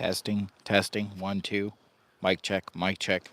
Testing, testing, 1, 2. Mic check, mic check.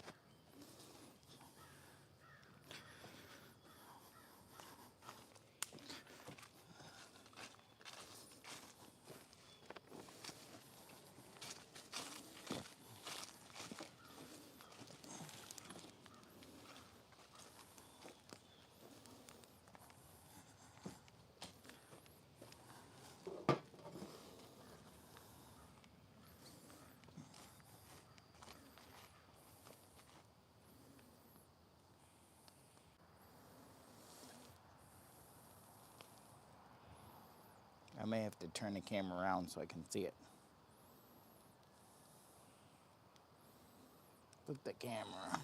I may have to turn the camera around so I can see it. Look at the camera.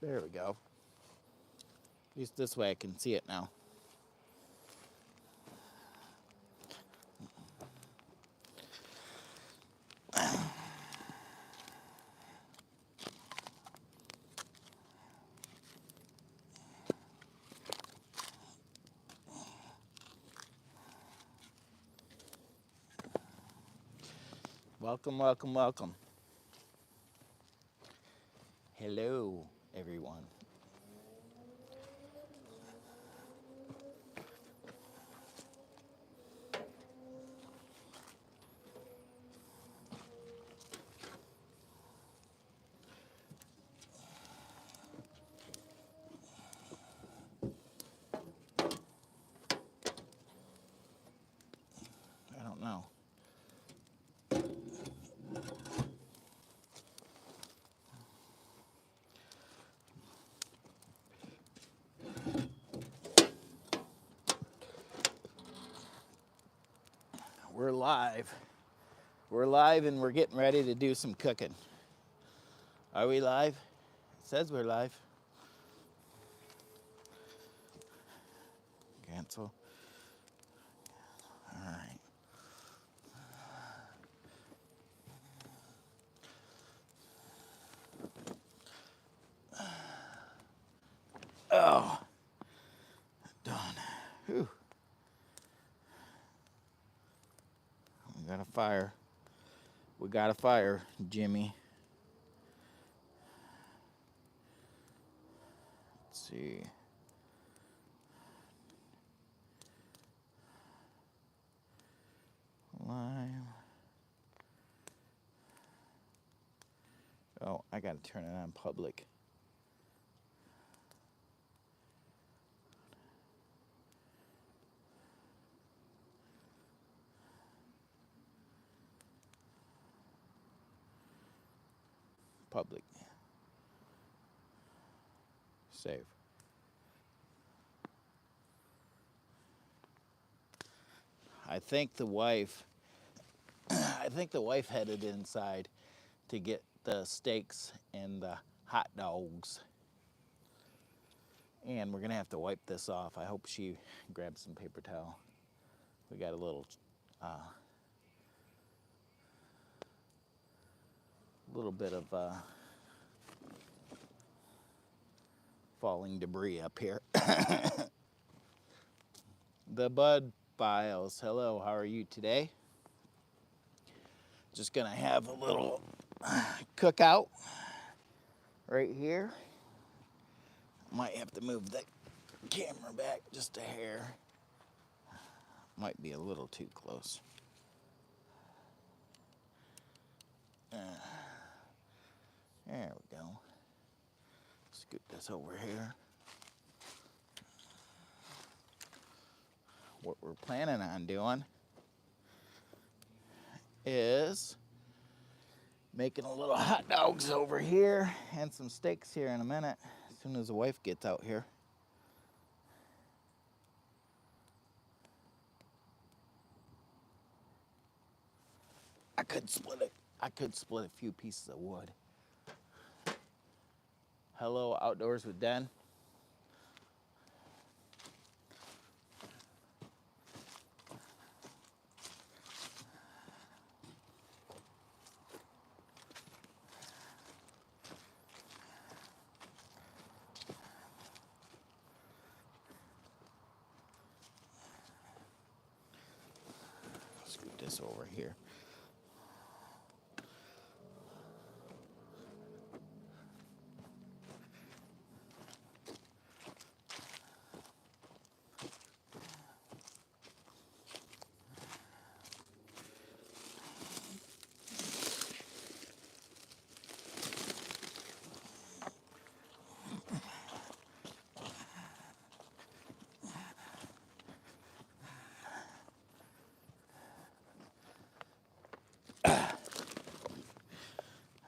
There we go. At least this way I can see it now. Welcome, welcome, welcome. Hello, everyone. I don't know. We're live. We're live and we're getting ready to do some cooking. Are we live? It says we're live. Cancel. All right. Oh, done. Whew. We got a fire. We got a fire, Jimmy. Let's see. Live. Oh, I gotta turn it on public. Public. Save. I think the wife headed inside to get the steaks and the hot dogs. And we're gonna have to wipe this off. I hope she grabs some paper towel. We got a little bit of falling debris up here. The Bud Files. Hello, how are you today? Just gonna have a little cookout right here. Might have to move the camera back just a hair. Might be a little too close. There we go. Scoot this over here. What we're planning on doing is making a little hot dogs over here and some steaks here in a minute, as soon as the wife gets out here. I could split a few pieces of wood. Hello, Outdoors with Den. Scoot this over here.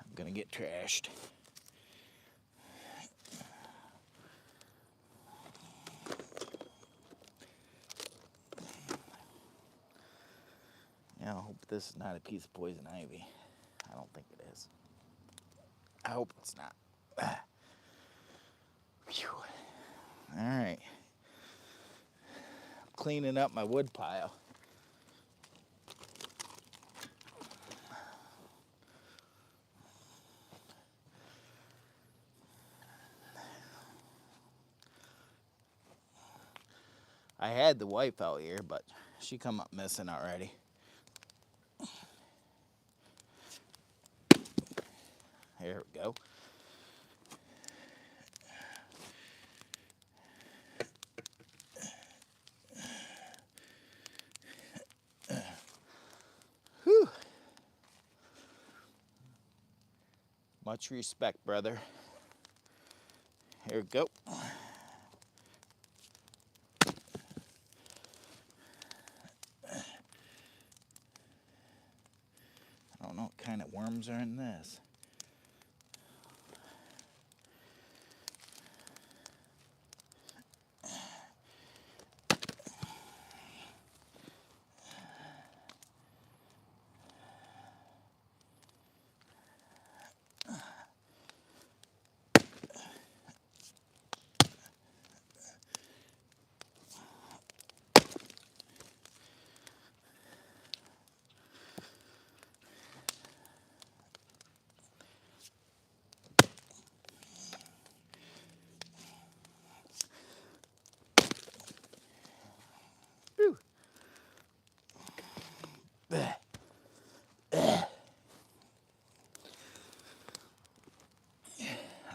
I'm gonna get trashed. Yeah, I hope this is not a piece of poison ivy. I don't think it is. I hope it's not. Phew. All right. Cleaning up my wood pile. I had the wife out here, but she come up missing already. There we go. Whew. Much respect, brother. Here we go. I don't know what kind of worms are in this. Whew.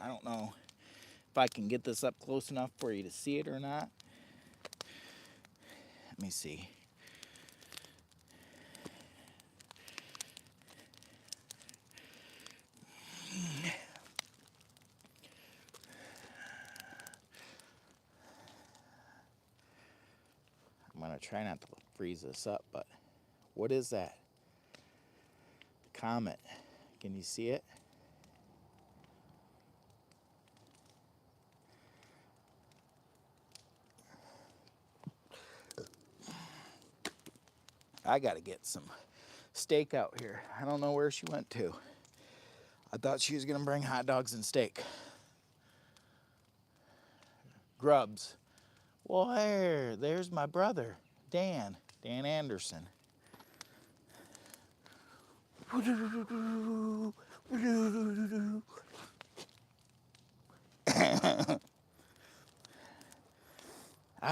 I don't know if I can get this up close enough for you to see it or not. Let me see. I'm gonna try not to freeze this up, but what is that? Comet. Can you see it? I gotta get some steak out here. I don't know where she went to. I thought she was gonna bring hot dogs and steak. Grubs. Well, there's my brother, Dan Anderson. I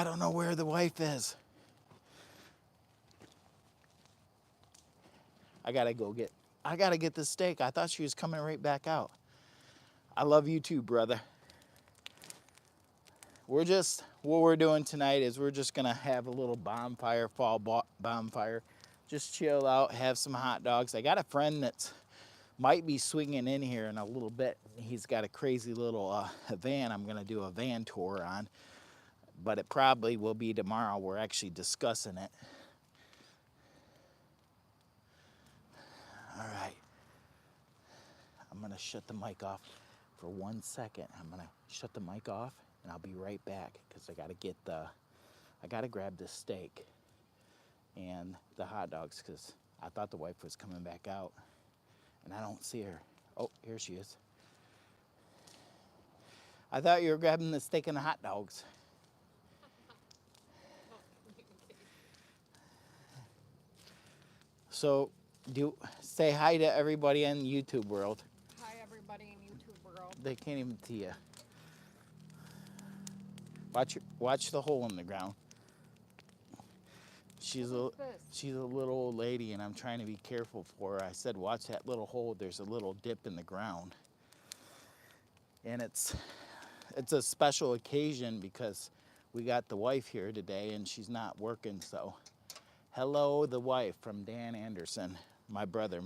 don't know where the wife is. I gotta get this steak. I thought she was coming right back out. I love you too, brother. What we're doing tonight is we're just gonna have a little bonfire, fall bonfire. Just chill out, have some hot dogs. I got a friend that's might be swinging in here in a little bit. He's got a crazy little van I'm gonna do a van tour on, but it probably will be tomorrow. We're actually discussing it. All right. I'm gonna shut the mic off for 1 second. I'm gonna shut the mic off and I'll be right back because I gotta grab this steak and the hot dogs because I thought the wife was coming back out and I don't see her. Oh, here she is. I thought you were grabbing the steak and the hot dogs. So, say hi to everybody in YouTube world. Hi, everybody in YouTube world. They can't even see you. Watch the hole in the ground. She's a little old lady, and I'm trying to be careful for her. I said, watch that little hole. There's a little dip in the ground, and it's a special occasion because we got the wife here today, and she's not working. So, hello, the wife from Dan Anderson, my brother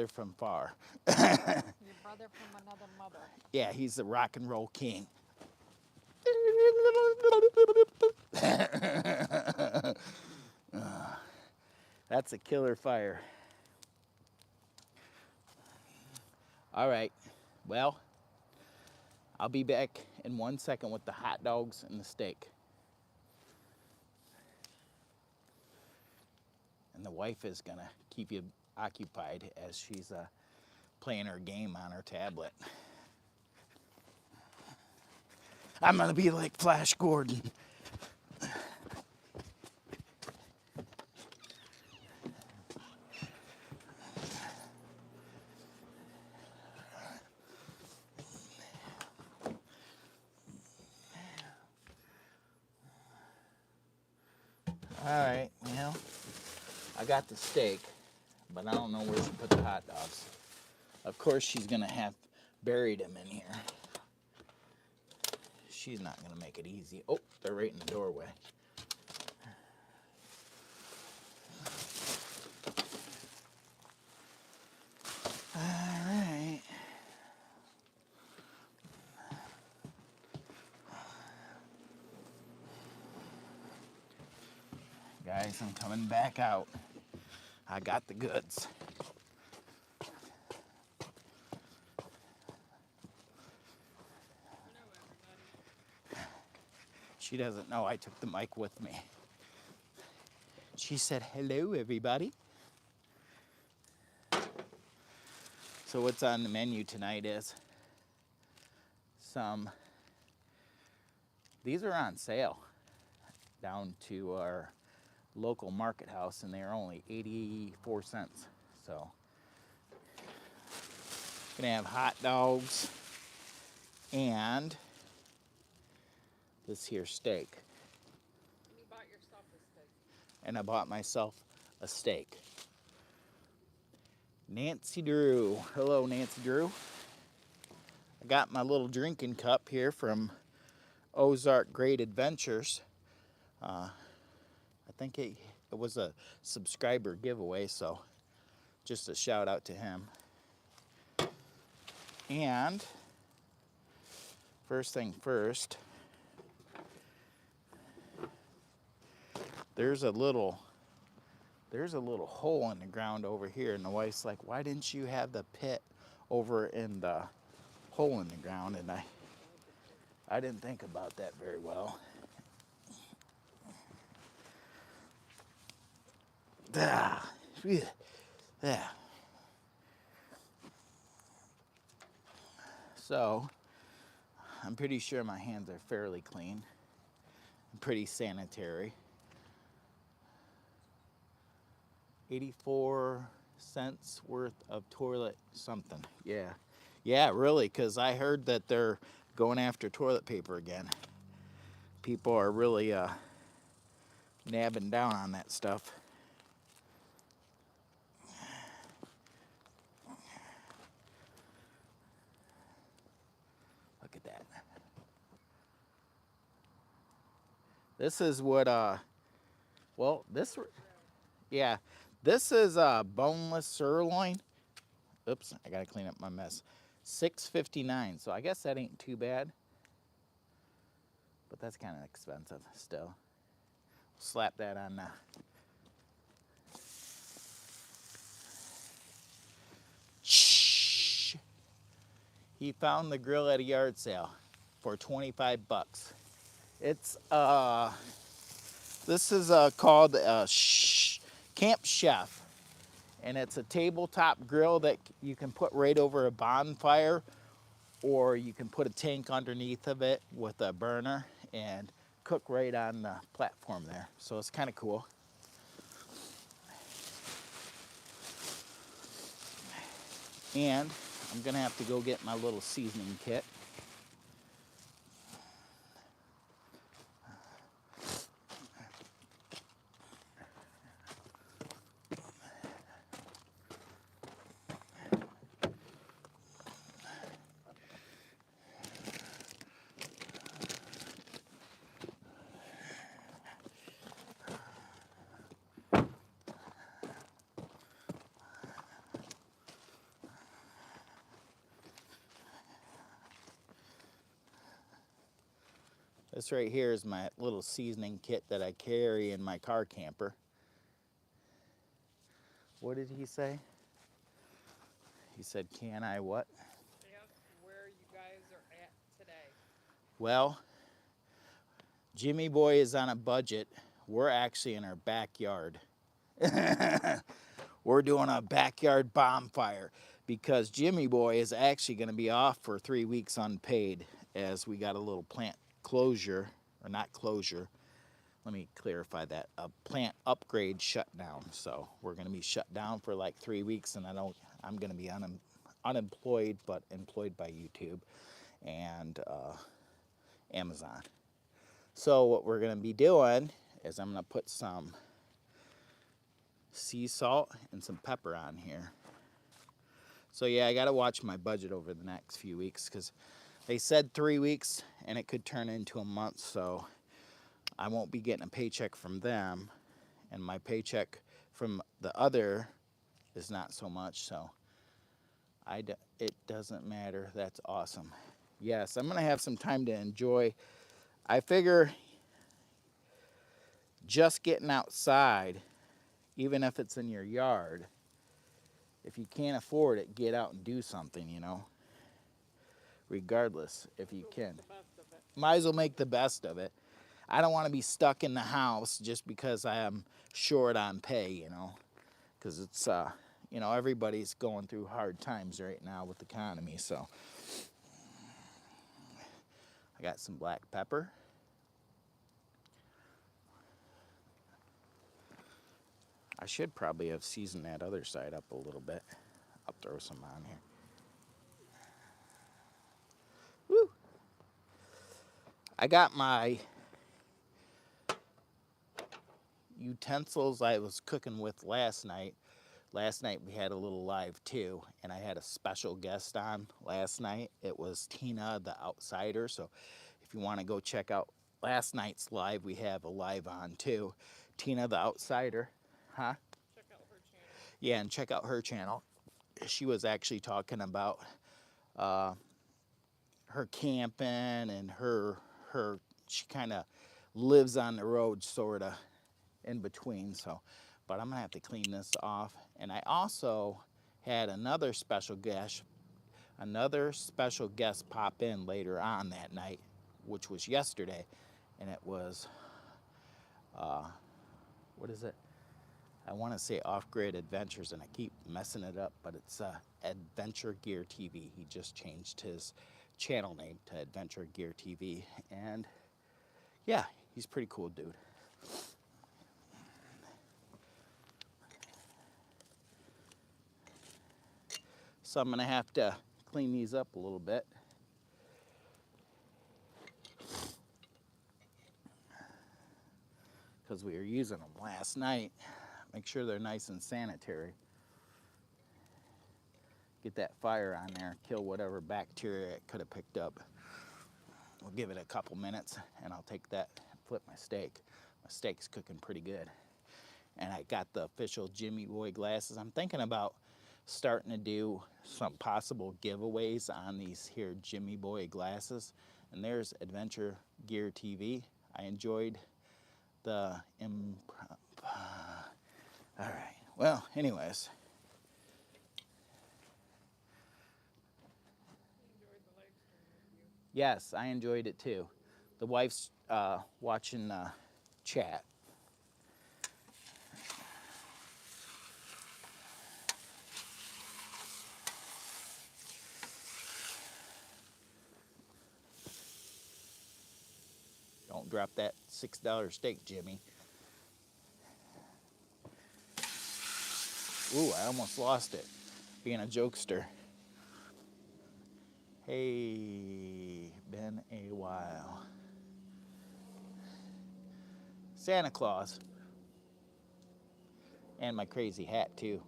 from far. Your brother from another mother. Yeah, he's the rock and roll king. That's a killer fire. All right, well, I'll be back in 1 second with the hot dogs and the steak. And the wife is gonna keep you occupied as she's playing her game on her tablet. I'm gonna be like Flash Gordon. All right, well, I got the steak, but I don't know where she put the hot dogs. Of course, she's gonna have buried them in here. She's not gonna make it easy. Oh, they're right in the doorway. All right. Guys, I'm coming back out. I got the goods. She doesn't know I took the mic with me. She said, hello, everybody. So what's on the menu tonight is these are on sale down to our local market house, and they're only 84 cents. So, gonna have hot dogs and this here steak. And you bought yourself a steak. And I bought myself a steak. Nancy Drew. Hello, Nancy Drew. I got my little drinking cup here from Ozark Great Adventures. I think it was a subscriber giveaway, so just a shout out to him. And first thing first, there's a little hole in the ground over here, and the wife's like, why didn't you have the pit over in the hole in the ground? And I didn't think about that very well. Yeah. So, I'm pretty sure my hands are fairly clean, pretty sanitary. 84 cents worth of toilet something. Yeah, really, because I heard that they're going after toilet paper again. People are really nabbing down on that stuff. Look at that. This is what, this is boneless sirloin. Oops, I gotta clean up my mess. $6.59, so I guess that ain't too bad. But that's kind of expensive still. Slap that on now. Shh. He found the grill at a yard sale for 25 bucks. It's this is called Camp Chef, and it's a tabletop grill that you can put right over a bonfire, or you can put a tank underneath of it with a burner and cook right on the platform there. So it's kind of cool. And I'm gonna have to go get my little seasoning kit. This right here is my little seasoning kit that I carry in my car camper. What did he say? He said, can I what? Ask where you guys are at today. Well, Jimmy Boy is on a budget. We're actually in our backyard. We're doing a backyard bonfire because Jimmy Boy is actually going to be off for 3 weeks unpaid as we got a little plant closure, or not closure. Let me clarify that. A plant upgrade shutdown. So we're going to be shut down for like 3 weeks, and I'm going to be unemployed, but employed by YouTube and Amazon. So what we're going to be doing is I'm going to put some sea salt and some pepper on here. So yeah, I got to watch my budget over the next few weeks because they said 3 weeks and it could turn into a month. So I won't be getting a paycheck from them, and my paycheck from the other is not so much. So it doesn't matter. That's awesome. Yes, I'm going to have some time to enjoy. I figure just getting outside, even if it's in your yard, if you can't afford it, get out and do something, you know, regardless if you can. Might as well make the best of it. I don't want to be stuck in the house just because I am short on pay, you know, because it's, you know, everybody's going through hard times right now with the economy. So I got some black pepper. I should probably have seasoned that other side up a little bit. I'll throw some on here. Woo! I got my utensils I was cooking with last night. Last night we had a little live too, and I had a special guest on last night. It was Tina the Outsider. So if you want to go check out last night's live, we have a live on too. Tina the Outsider. Huh? Check out her channel. Yeah, and check out her channel. She was actually talking about her camping and her she kind of lives on the road sort of in between. So, but I'm gonna have to clean this off. And I also had another special guest pop in later on that night, which was yesterday, and it was what is it? I want to say Off-Grid Adventures, and I keep messing it up, but it's Adventure Gear TV. He just changed his channel name to Adventure Gear TV, and yeah, he's a pretty cool dude. So I'm gonna have to clean these up a little bit. Because we were using them last night. Make sure they're nice and sanitary. Get that fire on there, kill whatever bacteria it could have picked up. We'll give it a couple minutes and I'll take that and flip my steak. My steak's cooking pretty good. And I got the official Jimmy Boy glasses. I'm thinking about starting to do some possible giveaways on these here Jimmy Boy glasses. And there's Adventure Gear TV. I enjoyed the all right, well, anyways. Enjoyed the live stream with you. Yes, I enjoyed it too. The wife's watching chat. drop that $6 steak, Jimmy. Ooh, I almost lost it. Being a jokester. Hey, been a while. Santa Claus. And my crazy hat, too.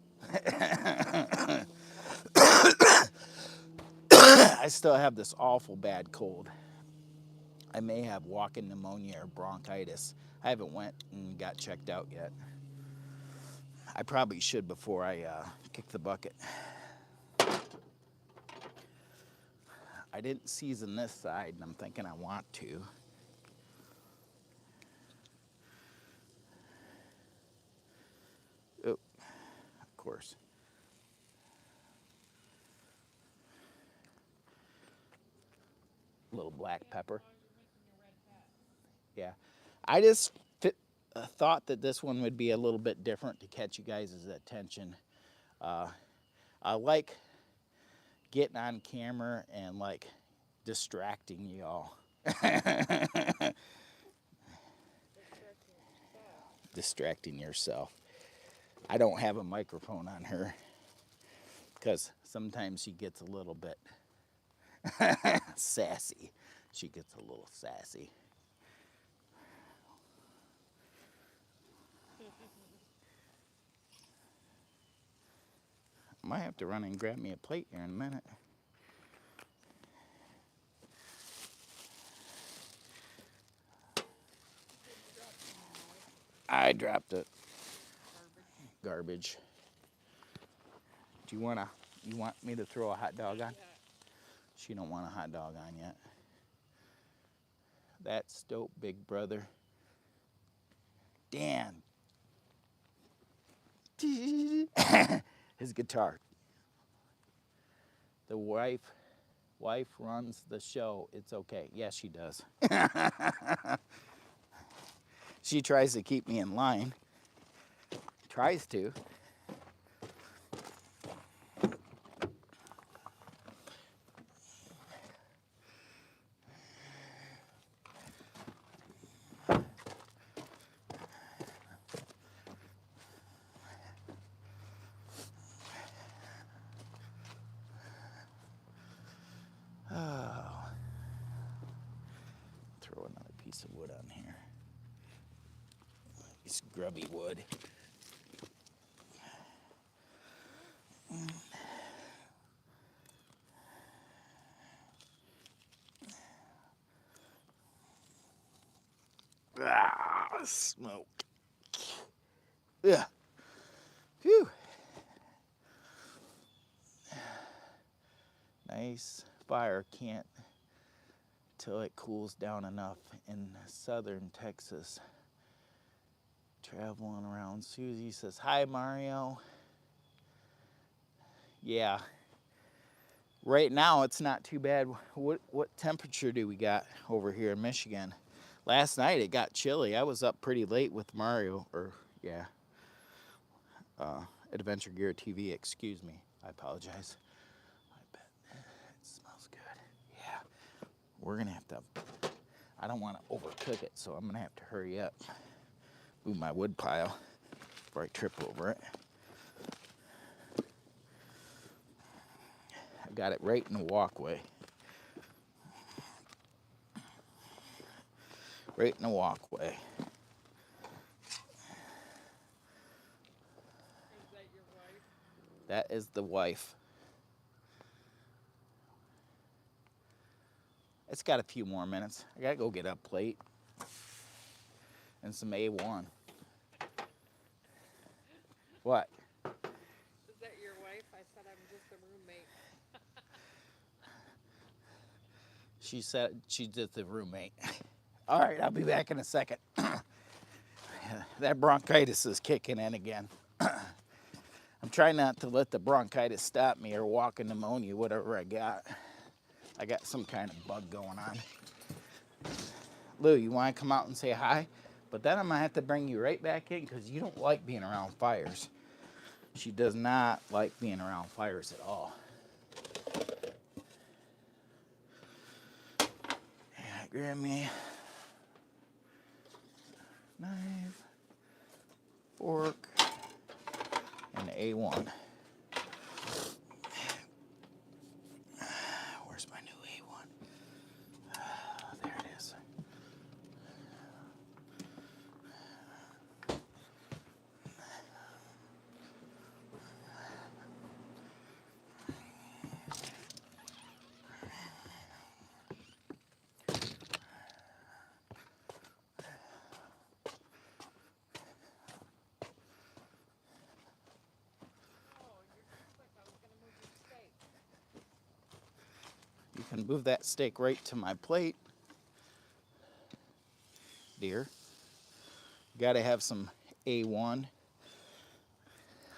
I still have this awful bad cold. I may have walking pneumonia or bronchitis. I haven't went and got checked out yet. I probably should before I kick the bucket. I didn't season this side, and I'm thinking I want to. Oh, of course. A little black pepper. Yeah. I just thought that this one would be a little bit different to catch you guys' attention. I like getting on camera and like distracting y'all. Distracting yourself. I don't have a microphone on her because sometimes she gets a little bit sassy. She gets a little sassy. I might have to run and grab me a plate here in a minute. I dropped it. Garbage. Do you want me to throw a hot dog on? She don't want a hot dog on yet. That's dope, big brother. Dan. His guitar. The wife runs the show. It's okay. Yes, she does. She tries to keep me in line. Tries to. Oh. Throw another piece of wood on here. It's grubby wood. Ah, smoke. Yeah. Phew. Nice fire. Can't till it cools down enough in southern Texas. Traveling around. Susie says, hi, Mario. Yeah. Right now, it's not too bad. What temperature do we got over here in Michigan? Last night, it got chilly. I was up pretty late with Mario, Adventure Gear TV, excuse me. I apologize. I bet it smells good. Yeah. We're going to have to, I don't want to overcook it, so I'm going to have to hurry up. Move my wood pile before I trip over it. I got it right in the walkway. Right in the walkway. Is that your wife? That is the wife. It's got a few more minutes. I gotta go get a plate and some A1. What? Is that your wife? I said I'm just a roommate. She said she's just a roommate. All right, I'll be back in a second. That bronchitis is kicking in again. I'm trying not to let the bronchitis stop me or walking pneumonia, whatever I got. I got some kind of bug going on. Lou, you want to come out and say hi? But then I'm going to have to bring you right back in because you don't like being around fires. She does not like being around fires at all. Yeah, grab me Knife, fork, and A1. Where's my new A1? There it is. Oh, you're too quick. I was gonna move your steak. You can move that steak right to my plate, dear. Got to have some A1.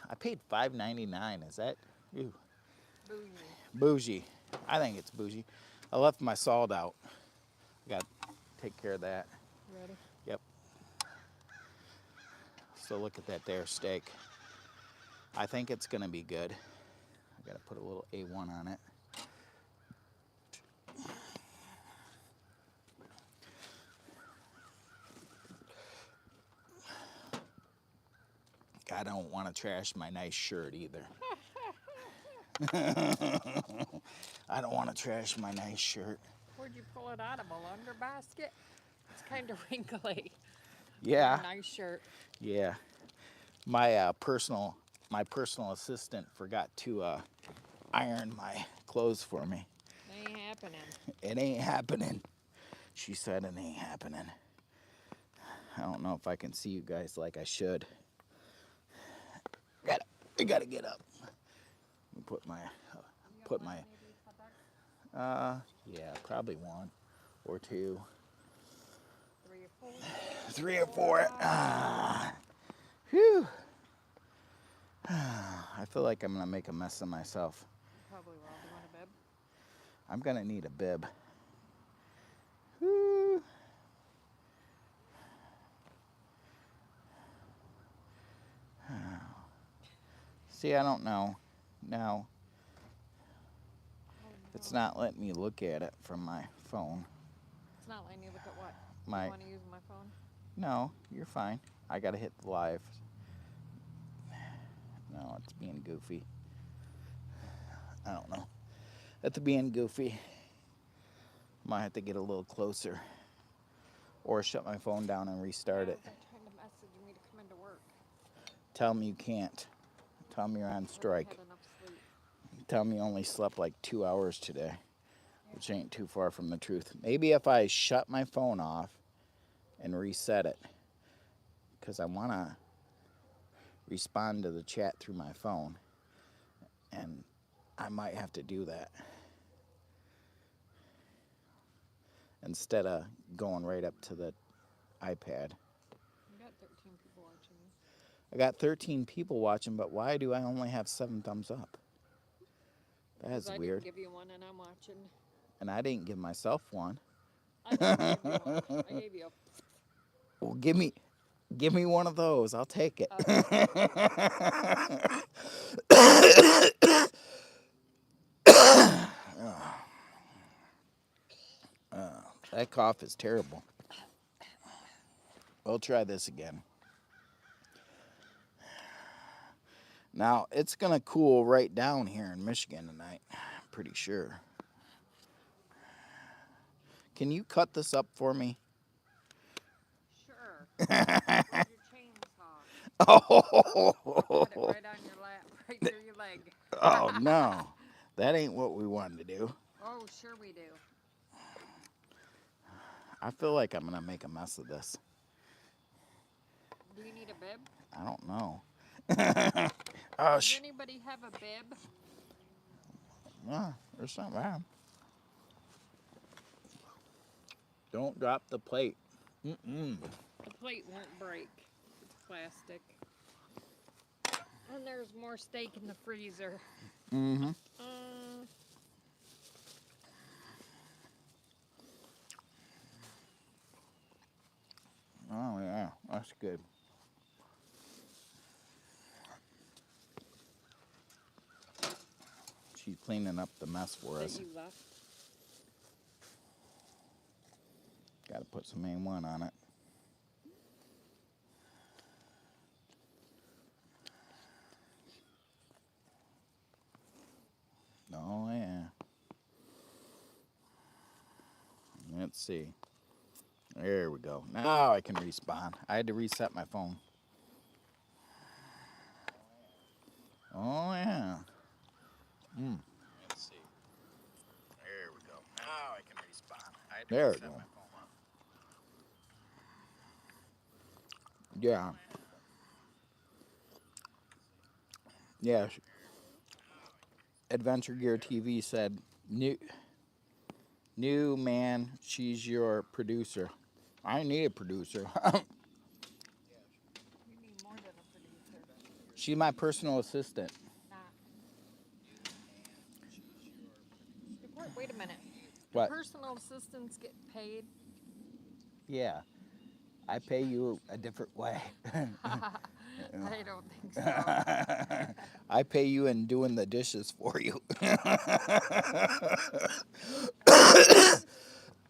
I paid $5.99. Is that ooh, Bougie. bougie? I think it's bougie. I left my salt out. Got to take care of that. Ready? Yep. So look at that there steak. I think it's gonna be good. I gotta put a little A1 on it. I don't want to trash my nice shirt either. I don't want to trash my nice shirt. Where'd you pull it out of? A launder basket? It's kind of wrinkly. Yeah, Nice shirt. yeah. My personal assistant forgot to iron my clothes for me. Ain't happening. It ain't happening. She said it ain't happening. I don't know if I can see you guys like I should. I gotta get up. Put my Maybe hot dogs? yeah, probably one or two. 3 or 4. 3 or 4. Whew. I feel like I'm gonna make a mess of myself. You probably will. Do you want a bib? I'm gonna need a bib. Whew. See, I don't know. Now, Oh, no. it's not letting me look at it from my phone. It's not letting you look at what? My You want to use my phone? No, you're fine. I gotta hit the live. No, it's being goofy. I don't know. It's being goofy. Might have to get a little closer. Or shut my phone down and restart it. They're trying to message me to come into work. Tell me you can't. Tell me you're on strike. Had enough sleep. Tell me you only slept like 2 hours today. Which ain't too far from the truth. Maybe if I shut my phone off and reset it. Because I want to respond to the chat through my phone. And I might have to do that. Instead of going right up to the iPad. You got 13 people watching you. I got 13 people watching, but why do I only have 7 thumbs up? That's weird. I didn't give you one and I'm watching. And I didn't give myself one. I didn't give you one. I gave you a... Well, give me one of those. I'll take it. That cough is terrible. We'll try this again. Now, it's going to cool right down here in Michigan tonight. I'm pretty sure. Can you cut this up for me? Sure. Your chainsaw. Oh, Put it right on your lap, right through your leg. oh no. That ain't what we wanted to do. Oh, sure we do. I feel like I'm going to make a mess of this. Do you need a bib? I don't know. Does anybody have a bib? No, it's not bad. Don't drop the plate. Mm-mm. The plate won't break. It's plastic. And there's more steak in the freezer. Mm-hmm. Oh, yeah. That's good. She's cleaning up the mess for us. That you left. Got to put some A1 on it. Let's see. There we go. Now I can respawn. I had to reset my phone. Oh, yeah. Let's see. There we go. Now I can respawn. I had to reset my phone. Yeah. Yeah. Adventure Gear TV said, new man, she's your producer. I need a producer. You need more than a producer. She's my personal assistant. Nah. Wait a minute. Do What? personal assistants get paid? Yeah. I pay you a different way. I don't think so. I pay you in doing the dishes for you.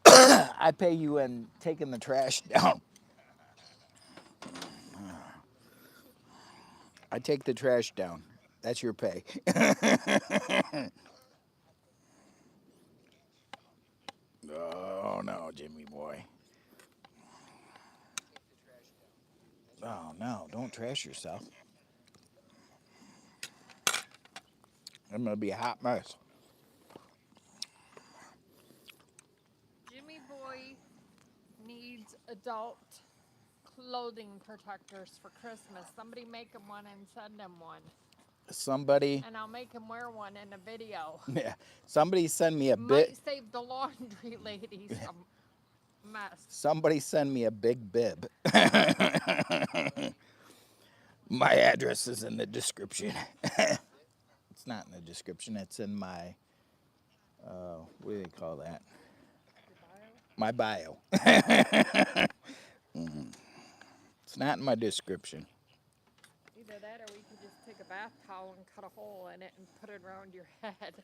I pay you in taking the trash down. I take the trash down. That's your pay. Oh no, Jimmy boy. Oh no, don't trash yourself. I'm gonna be a hot mess. Jimmy Boy needs adult clothing protectors for Christmas. Somebody make him one and send him one. Somebody, And I'll make him wear one in a video. yeah, somebody send me a Might bit. save the laundry lady some mess. Somebody send me a big bib. My address is in the description. It's not in the description. It's in my, what do they call that? My bio. It's not in my description. Either that or we could just take a bath towel and cut a hole in it and put it around your head.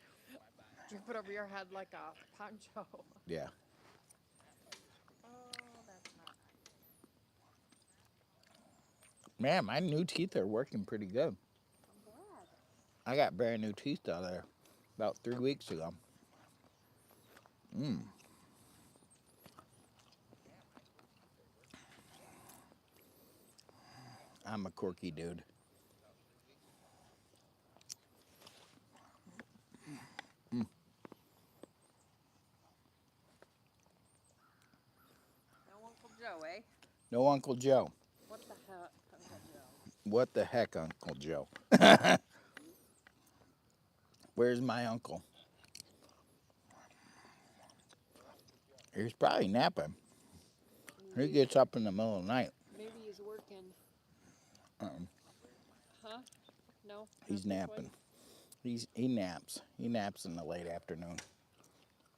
Drip it over your head like a poncho. Yeah. Oh, that's not Man, my new teeth are working pretty good. I'm glad. I got brand new teeth out there about 3 weeks ago. I'm a quirky dude. No Uncle Joe, eh? No Uncle Joe. What the heck, Uncle Joe? What the heck, Uncle Joe? Where's my uncle? He's probably napping. He gets up in the middle of the night. Maybe he's working. Uh-uh. Huh? No? He's napping. He naps. He naps in the late afternoon.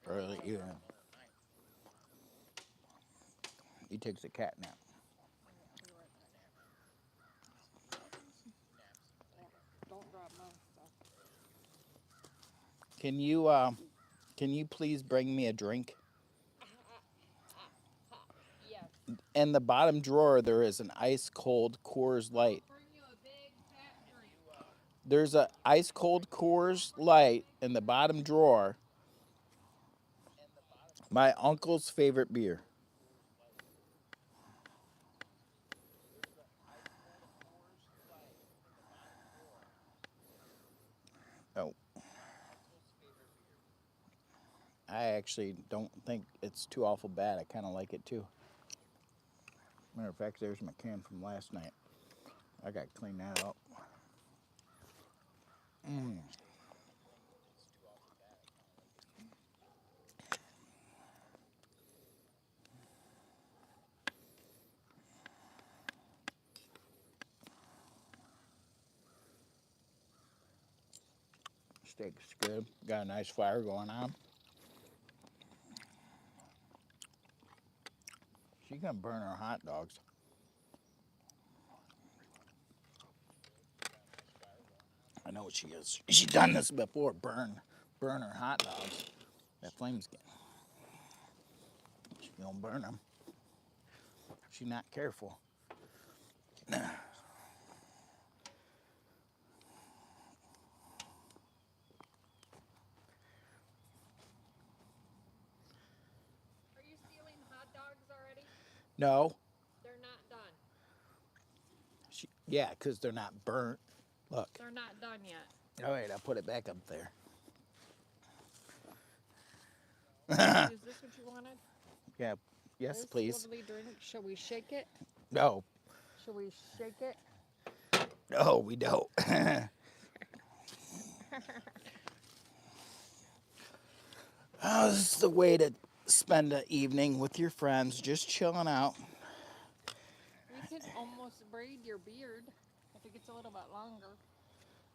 Early evening. He takes a cat nap. Don't drop my stuff. Can you please bring me a drink? Yes. In the bottom drawer, there is an ice cold Coors Light. Bring you a big fat drink. There's a ice cold Coors Light in the bottom drawer. My uncle's favorite beer. Oh. I actually don't think it's too awful bad. I kind of like it too. Matter of fact, there's my can from last night. I got to clean that up. Steak's good. Got a nice fire going on. She gonna burn her hot dogs. I know she is. She's done this before. Burn her hot dogs. That flame's getting. She's gonna burn them. If she's not careful. Are you stealing No. They're not done. Yeah, because they're not burnt. Look. They're not done yet. All right, I'll put it back up there. Is this what you wanted? Yeah. Yes, This please. lovely drink. Shall we shake it? No. Shall we shake it? No, we don't. Oh, this is the way to spend an evening with your friends, just chilling out. We could almost braid your beard if it gets a little bit longer.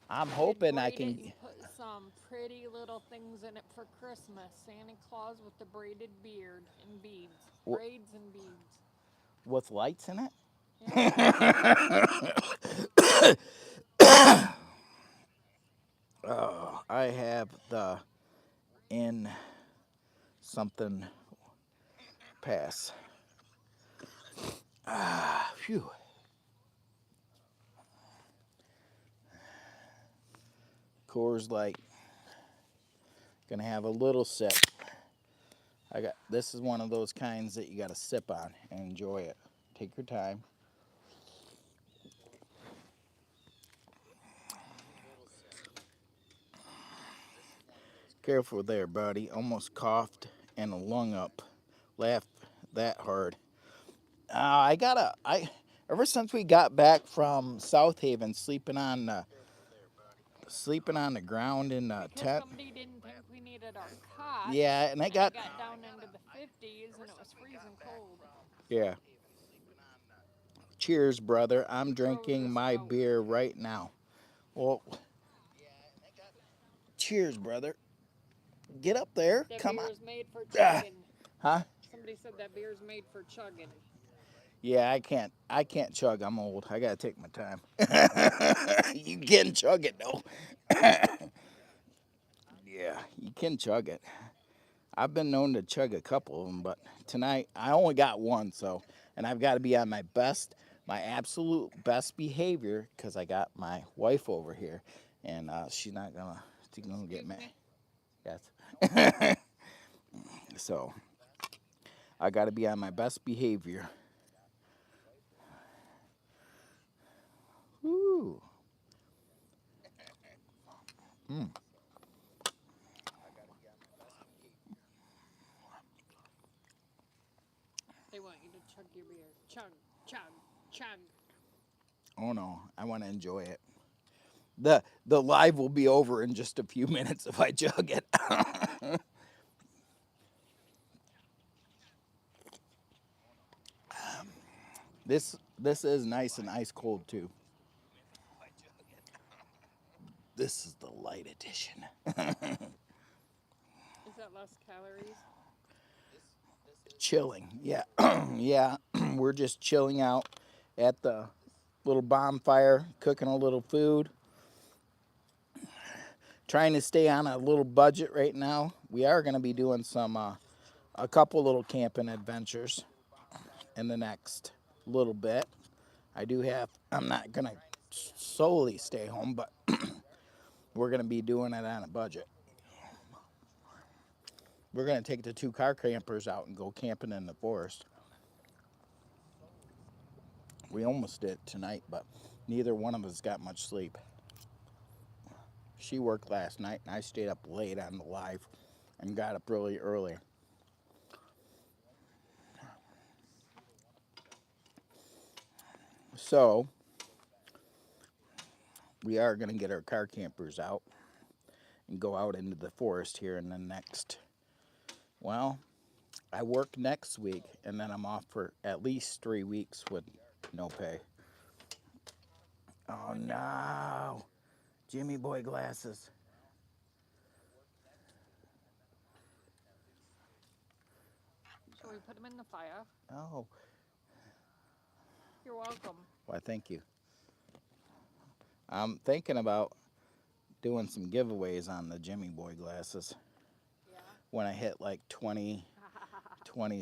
I'm We could hoping I braid it can. and put some pretty little things in it for Christmas. Santa Claus with the braided beard and beads. Braids and beads. With lights in it? Yeah. Oh, I have the in something pass. Ah, phew. Coors Light. Gonna have a little sip. This is one of those kinds that you gotta sip on and enjoy it. Take your time. Careful there, buddy. Almost coughed and a lung up. Laughed that hard. Ever since we got back from South Haven, sleeping on the ground in the Because tent. somebody didn't think we needed our cots. Yeah, and it got down into the 50s and it was freezing cold. Yeah. Cheers, brother. He I'm froze drinking us my out. beer right now. Well, cheers, brother. Get up there. That Come beer on. is made for Ah, chugging. huh? Somebody said that beer is made for chugging. Yeah, I can't chug. I'm old. I gotta take my time. You can chug it though. Yeah, you can chug it. I've been known to chug a couple of them, but tonight I only got one, and I've got to be on my absolute best behavior because I got my wife over here, and she's gonna get Excuse mad. me. Yes. So I got to be on my best behavior. Ooh. Mm. They want you to chug your beer. Chug, chug, chug. Oh no, I want to enjoy it. The live will be over in just a few minutes if I chug it. This is nice and ice cold too. This is the light edition. Is that less calories? Chilling, yeah. Yeah, we're just chilling out at the little bonfire, cooking a little food. Trying to stay on a little budget right now. We are going to be doing a couple little camping adventures in the next little bit. I'm not going to solely stay home, but we're going to be doing it on a budget. We're going to take the 2 car campers out and go camping in the forest. We almost did tonight, but neither one of us got much sleep. She worked last night, and I stayed up late on the live and got up really early. So, we are going to get our car campers out and go out into the forest here in the next, well, I work next week, and then I'm off for at least 3 weeks with no pay. Oh no, Jimmy boy glasses. Shall we put them in the fire? Oh, You're welcome. why thank you. I'm thinking about doing some giveaways on the Jimmy boy glasses Yeah. when I hit like 20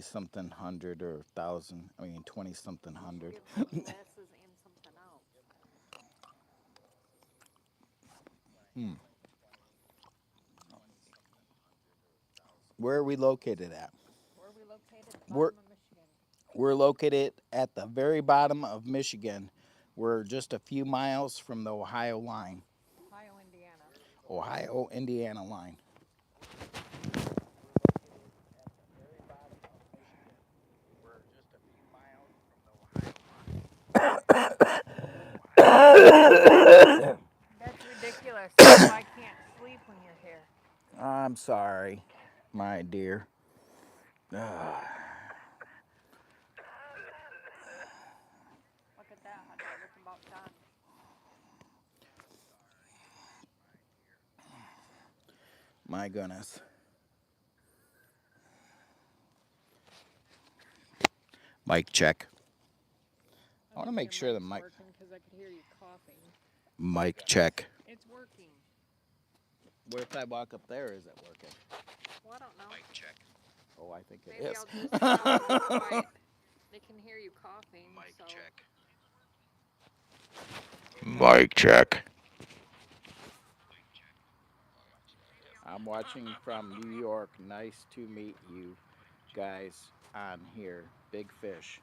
something hundred or thousand. I mean 20 something hundred. Give glasses and something else. Hmm. Where are we located at? Where are we located? We're Bottom of Michigan. We're located at the very bottom of Michigan. We're just a few miles from the Ohio line, Ohio, Indiana. Ohio-Indiana line. That's ridiculous. That's why I can't sleep when you're here. I'm sorry, my dear. Look at that, hot dog. It's about done. My goodness. Mic check. I want to make sure the mic. Working because I could hear you coughing. Mic check. It's working. What if I walk up there? Is it working? Well, I don't know. Mic check. Oh, I think it Maybe is. I'll just talk real quiet. They can hear you coughing. Mic so. check. Mic check. I'm watching from New York. Nice to meet you guys on here. Big fish.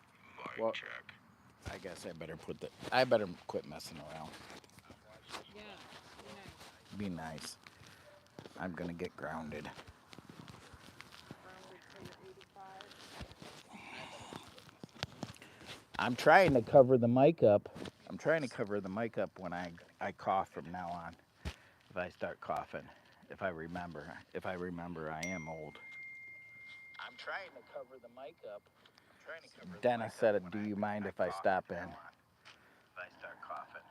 Well, I guess I better quit messing around. Yeah, Be nice. I'm gonna get grounded. Grounded till you're 85. I'm trying to cover the mic up. I'm trying to cover the mic up when I cough from now on. If I start coughing, if I remember, I am old. I'm trying to cover the mic up. Dennis said, "Do you mind if I stop in?" If I start coughing,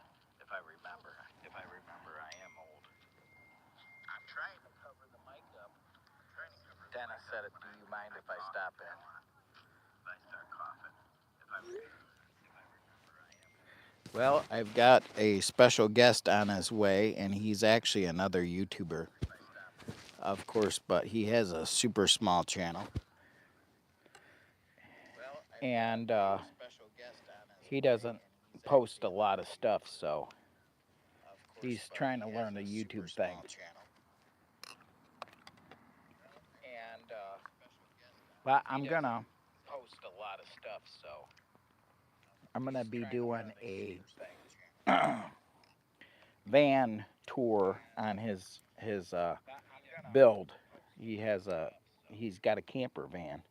if I remember, I am old. I'm trying to cover the mic up. Dennis said, "Do you mind if I stop in?" If I start coughing, if I remember, I am old. Well, I've got a special guest on his way, and he's actually another YouTuber, of course, but he has a super small channel. And he doesn't post a lot of stuff, so he's trying to learn the YouTube thing. But I'm gonna post a lot of stuff, so I'm gonna be doing a van tour on his build. He's got a camper van.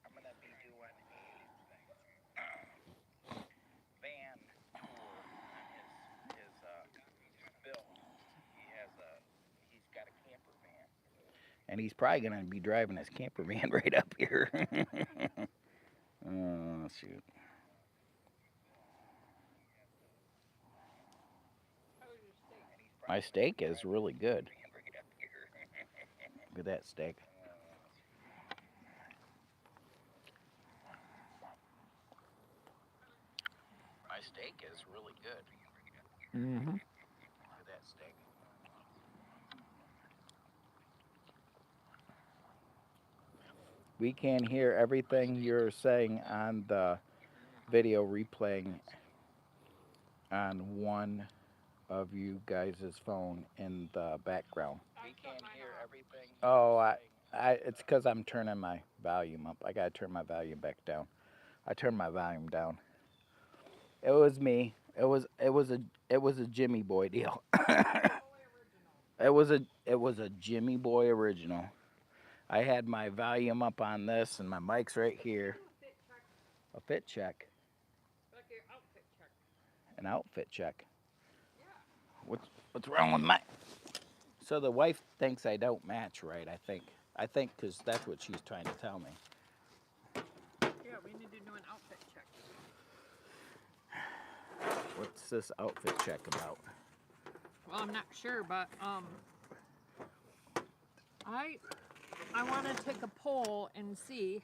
And he's probably going to be driving his camper van right up here. Oh, shoot. My steak is really good. Look at that steak. My steak is really good. Mm-hmm. Look at that steak. We can hear everything you're saying on the video replaying on one of you guys' phone in the background. We can hear everything. Oh, it's because I'm turning my volume up. I gotta turn my volume back down. I turned my volume down. It was me. It was a Jimmy Boy deal. it was a Jimmy Boy original. I had my volume up on this and my mic's right here. A fit check. Like your outfit check. An outfit check. Yeah. What's wrong with my? So the wife thinks I don't match right. I think because that's what she's trying to tell me. Yeah, we need to do an outfit check. What's this outfit check about? Well, I'm not sure, but I want to take a poll and see.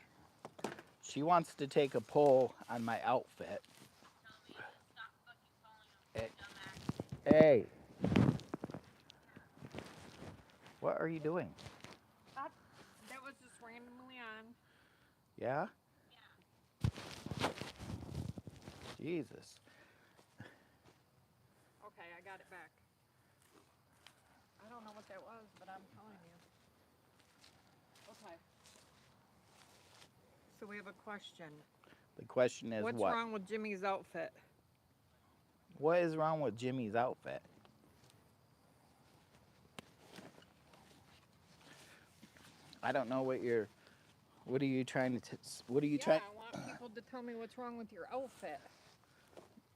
She wants to take a poll on my outfit. Hey. What are you doing? That was just randomly on. Yeah? Jesus. Okay, I got it back. I don't know what that was, but I'm telling you. Okay. So we have a question. The question is What's what? wrong with Jimmy's outfit? What is wrong with Jimmy's outfit? I don't know what you're. What are you trying to? What are you trying? I want people to tell me what's wrong with your outfit.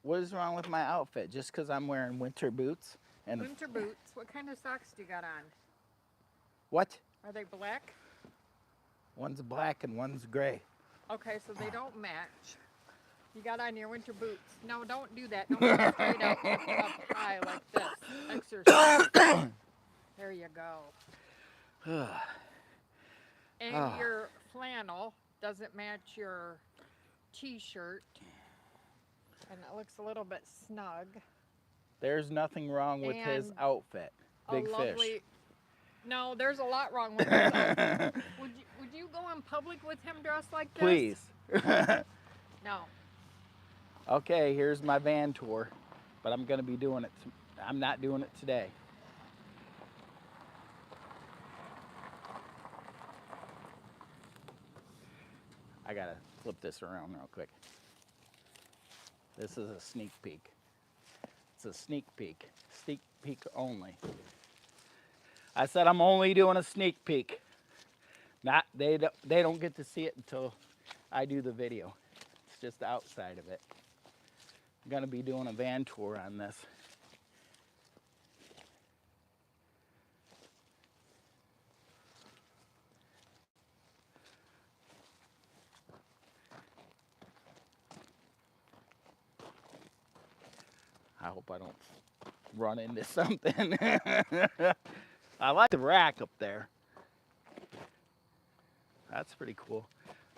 What is wrong with my outfit? Just because I'm wearing winter boots and Winter boots. What kind of socks do you got on? what? Are they black? One's black and one's gray. Okay, so they don't match. You got on your winter boots. No, don't do that. Don't go straight up high like this. Exercise. There you go. And your flannel doesn't match your t-shirt. And it looks a little bit snug. There's nothing wrong with his And outfit. Big fish. No, there's a lot wrong with his outfit. Would you go in public with him dressed like this? Please. No. Okay, here's my van tour, but I'm gonna be doing it. I'm not doing it today. I gotta flip this around real quick. This is a sneak peek. It's a sneak peek. Sneak peek only. I said I'm only doing a sneak peek. Not they don't get to see it until I do the video. It's just the outside of it. I'm gonna be doing a van tour on this. I hope I don't run into something. I like the rack up there. That's pretty cool.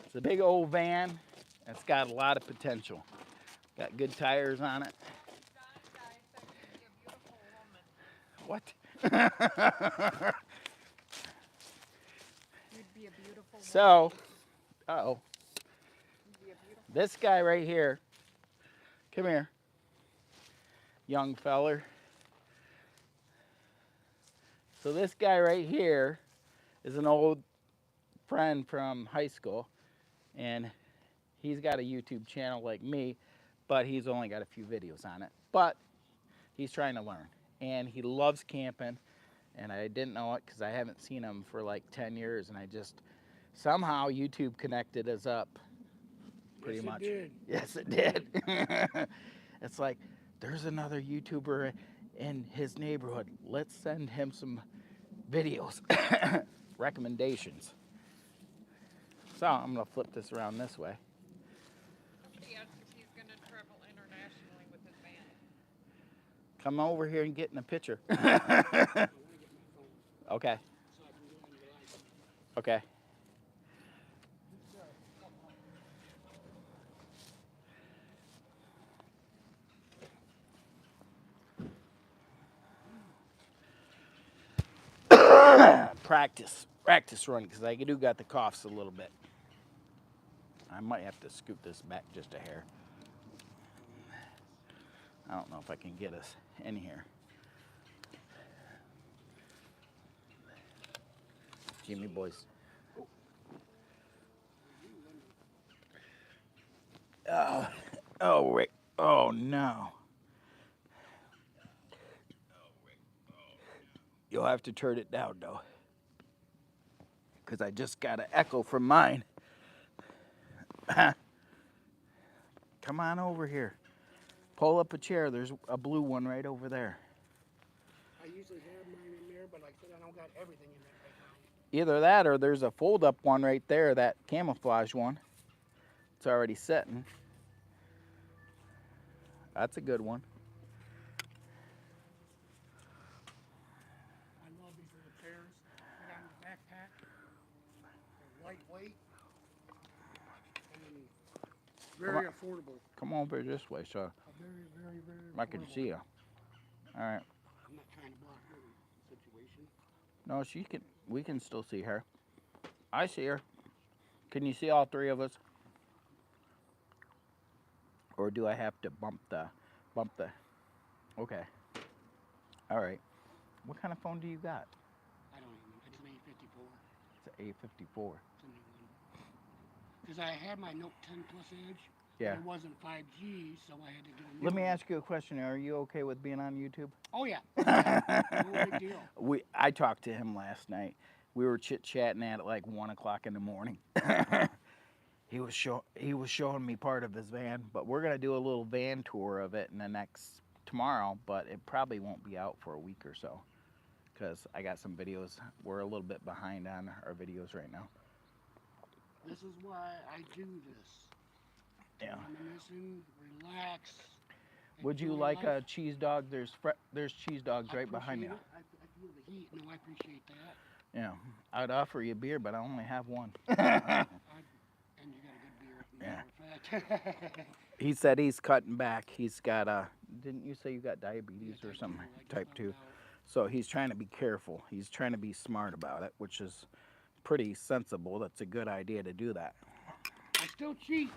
It's a big old van. It's got a lot of potential. Got good tires on it. What? You'd be a beautiful woman. So, this guy right here, come here, young feller. So this guy right here is an old friend from high school, and he's got a YouTube channel like me, but he's only got a few videos on it. But he's trying to learn, and he loves camping, and I didn't know it because I haven't seen him for like 10 years, and I just somehow YouTube connected us up pretty much. Yes, it did. It's like, there's another YouTuber in his neighborhood. Let's send him some videos, recommendations. So I'm gonna flip this around this way. Somebody asked if he's going to travel internationally with his van. Come over here and get in a picture. Okay. Okay. Practice run, because I do got the coughs a little bit. I might have to scoot this back just a hair. I don't know if I can get us in here. Jimmy boys. Oh wait. Oh no. You'll have to turn it down though, because I just got an echo from mine. Come on over here. Pull up a chair. There's a blue one right over there. I usually have mine in there, but like I said, I don't got everything in there right now. Either that or there's a fold-up one right there, that camouflage one. It's already sitting. That's a good one. I love these little chairs. Put on the backpack. They're lightweight. And very affordable. Come over this way, so Very, very, very affordable. I can see you. All right. I'm not trying to block her situation. No, she can. We can still see her. I see her. Can you see all three of us? Or do I have to bump the? Okay. All right. What kind of phone do you got? I don't even. It's an A54. It's an A54. It's a new one. because I had my Note 10 Plus Edge, Yeah. but it wasn't 5G, so I had to get a new Let me one. ask you a question. Are you okay with being on YouTube? Oh yeah, yeah, no big deal. I talked to him last night. We were chit chatting at like 1 o'clock in the morning. He was showing me part of his van, but we're gonna do a little van tour of it in the next tomorrow. But it probably won't be out for a week or so, because I got some videos. We're a little bit behind on our videos right now. This is why I do this. To Yeah. reminisce and relax. Would you Enjoy like life. a cheese dog? There's cheese dogs I right behind appreciate you. it. I feel the heat. No, I appreciate that. Yeah. I'd offer you beer, but I only have one. And you got a good beer, Yeah. matter of fact. He said he's cutting back. He's got didn't you say you got Yeah, diabetes or type 2. something? I just Type found 2. out. So he's trying to be careful. He's trying to be smart about it, which is pretty sensible. That's a good idea to do that. I still cheat.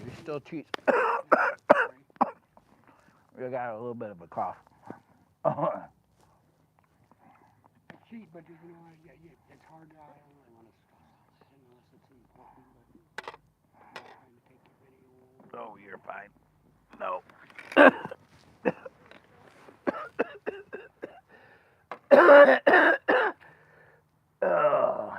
You still cheat. Sorry. You got a little bit of a cough. I cheat, but it's hard. I don't really want to discuss all that unless it's important. But I'm not trying to take your video. Oh, you're fine. No. Oh.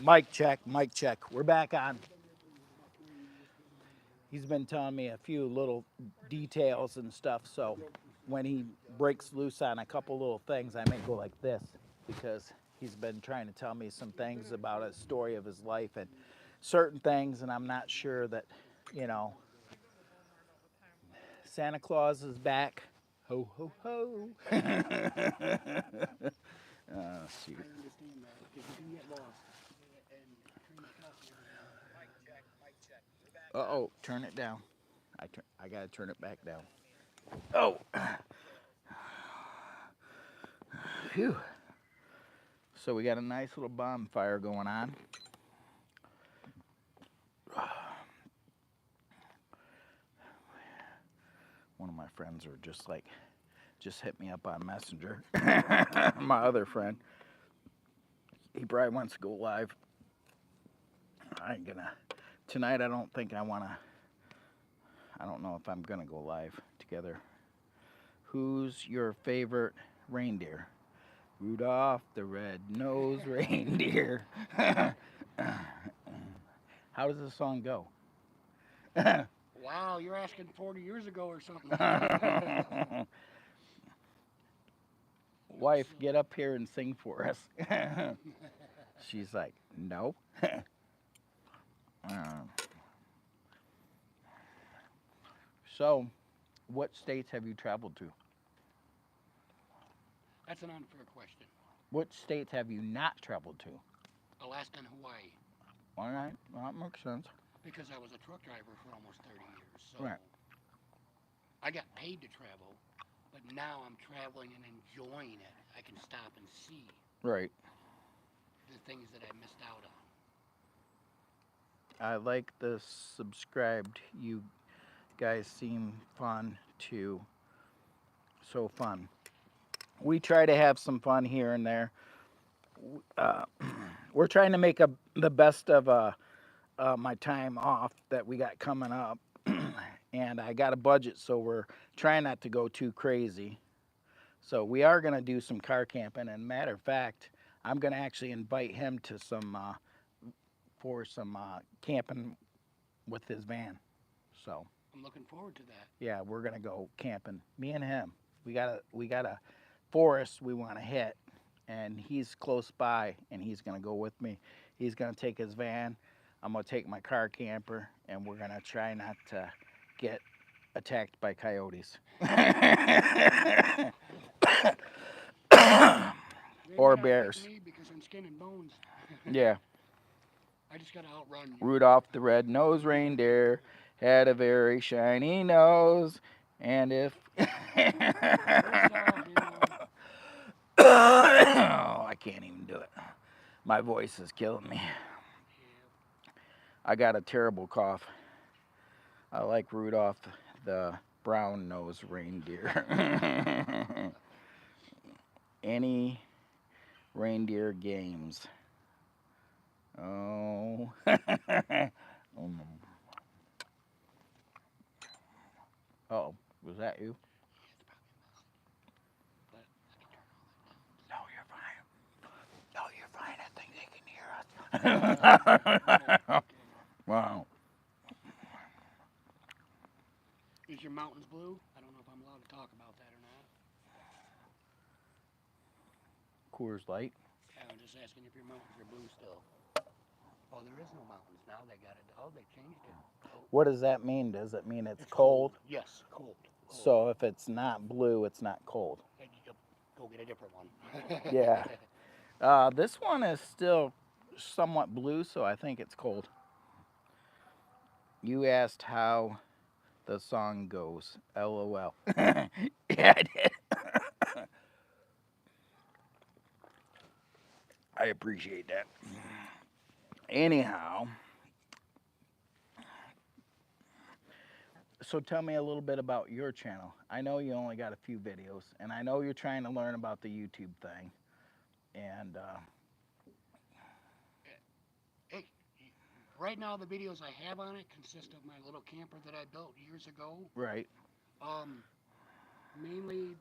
Mic check, mic check. We're back on. He's been telling me a few little details and stuff, so when he breaks loose on a couple little things, I may go like this because he's been trying to tell me some things about a story of his life and certain things, and I'm not sure that, you know, Santa Claus is back. Ho, ho, ho. Oh, shoot. I understand that because you can get lost and train of thought and everything. Uh-oh, turn it down. I gotta turn it back down. Oh. Phew. So we got a nice little bonfire going on. One of my friends are just hit me up on Messenger. My other friend. He probably wants to go live. I ain't gonna. Tonight I don't think I wanna. I don't know if I'm gonna go live together. Who's your favorite reindeer? Rudolph the red-nosed reindeer. How does the song go? Wow, you're asking 40 years ago or something. Wife, get up here and sing for us. She's like, no. So, what states have you traveled to? That's an unfair question. What states have you not traveled to? Alaska and Hawaii. All right, well, that makes sense. Because I was a truck driver for almost 30 years. So Right. I got paid to travel, but now I'm traveling and enjoying it. I can stop and see Right. the things that I missed out on. I like the subscribed. You guys seem fun too. So fun. We try to have some fun here and there. Uh, we're trying to make the best of my time off that we got coming up. And I got a budget, so we're trying not to go too crazy. So we are going to do some car camping. And matter of fact, I'm going to actually invite him to some camping with his van. So I'm looking forward to that. yeah, we're gonna go camping. Me and him. We got a forest we want to hit, and he's close by, and he's gonna go with me. He's gonna take his van. I'm gonna take my car camper, and we're gonna try not to get attacked by coyotes. They Or may not bears. get me because I'm skin and bones. Yeah. I just gotta outrun you. Rudolph the red-nosed reindeer had a very shiny nose, and if oh, I can't even do it. My voice is killing me. I got a terrible cough. I like Rudolph the brown-nosed reindeer. Any reindeer games? Oh. Oh, was that you? No, you're fine. No, you're fine. I think they can hear us. Wow. Is your mountains blue? I don't know if I'm allowed to talk about that or not. Coors Light. Yeah, I'm just asking if your mountains are blue still. Oh, there is no mountains now. They got it. Oh, they changed it. Oh, What does that mean? Does it mean it's cold. cold? Yes, cold. So if it's not blue, it's not cold. Go get a different one. Yeah. This one is still somewhat blue, so I think it's cold. You asked how the song goes. LOL. Yeah, I did. I appreciate that. Anyhow, so tell me a little bit about your channel. I know you only got a few videos, and I know you're trying to learn about the YouTube thing. And Hey, right now the videos I have on it consist of my little camper that I built years ago. right, Mainly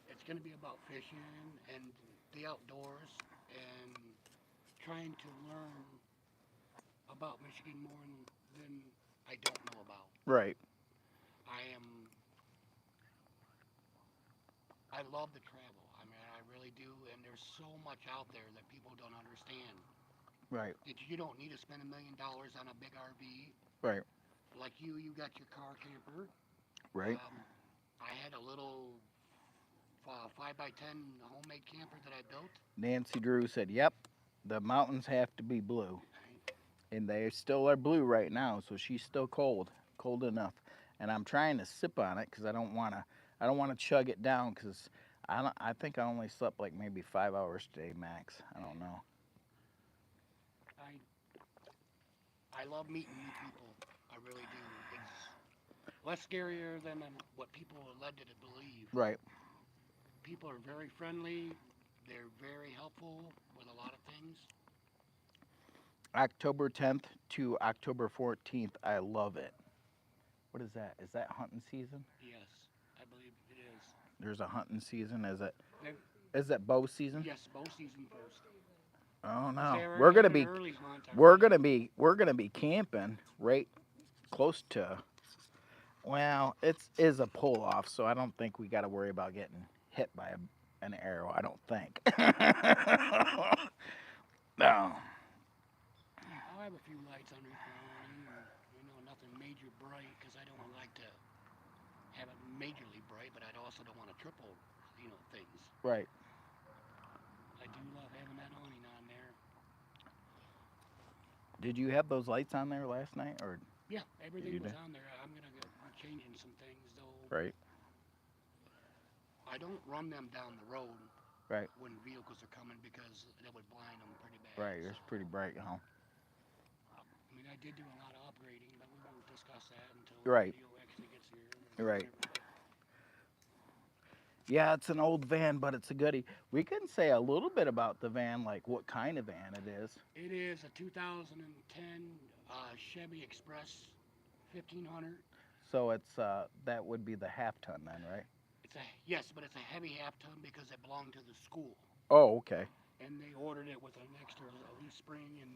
it's going to be about fishing and the outdoors and trying to learn about Michigan more than I don't know about. Right. I am. I love to travel. I mean, I really do. And there's so much out there that people don't understand. Right. That you don't need to spend $1 million on a big RV. Right. Like you got your car camper. Right. Um, I had a little 5x10 homemade camper that I built. Nancy Drew said, "Yep, the mountains have to be blue." Right? And they still are blue right now, so she's still cold enough. And I'm trying to sip on it because I don't want to chug it down because I think I only slept like maybe 5 hours today max. I don't know. I I love meeting new people. I really do. It's less scarier than what people are led to believe. Right. People are very friendly. They're very helpful with a lot of things. October 10th to October 14th, I love it. What is that? Is that hunting season? Yes, I believe it is. There's a hunting season. They, Is that bow season? yes, bow season first. Oh Because no. they We're already gonna have an be early hunt we're already. gonna be we're gonna be camping right close to. Well, it's is a pull off, so I don't think we got to worry about getting hit by an arrow. I don't think. No. I'll have a few lights on each morning, and nothing major bright because I don't like to have it majorly bright, but I also don't want to triple, things. Right. I do love having that awning on there. Did you have those lights on there last night, or Yeah, you everything was did? on there. I'm gonna be changing some things though. Right. I don't run them down the road Right. when vehicles are coming because that would blind them pretty bad. Right. So, It's pretty bright, huh? I mean, I did do a lot of upgrading, but we won't discuss that until the Right. video actually gets here. Right. Whenever. Yeah, it's an old van, but it's a goodie. We can say a little bit about the van, like what kind of van it is. It is a 2010 Chevy Express 1500. So it's that would be the half ton then, right? It's a yes, but it's a heavy half ton because it belonged to the school, Oh, okay. and they ordered it with an extra leaf spring and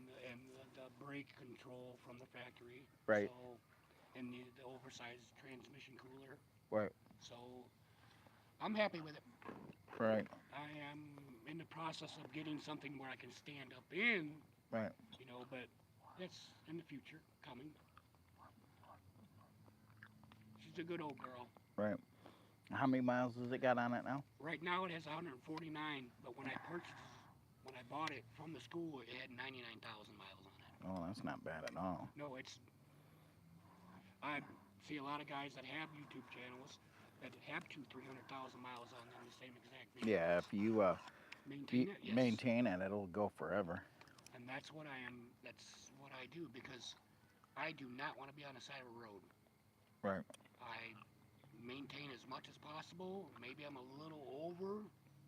the brake control from the factory. Right. So, and the oversized transmission cooler. Right. So, I'm happy with it. Right. I am in the process of getting something where I can stand up in, Right. but that's in the future coming. She's a good old girl. Right. How many miles has it got on it now? Right now it has 149, but when I bought it from the school, it had 99,000 miles on it. Oh, that's not bad at all. No, I see a lot of guys that have YouTube channels that have 300,000 miles on them, the same exact vehicle. Yeah, if you Maintain it, yes. maintain it, it'll go forever. And that's what I do because I do not want to be on the side of a road. Right. I maintain as much as possible. Maybe I'm a little over,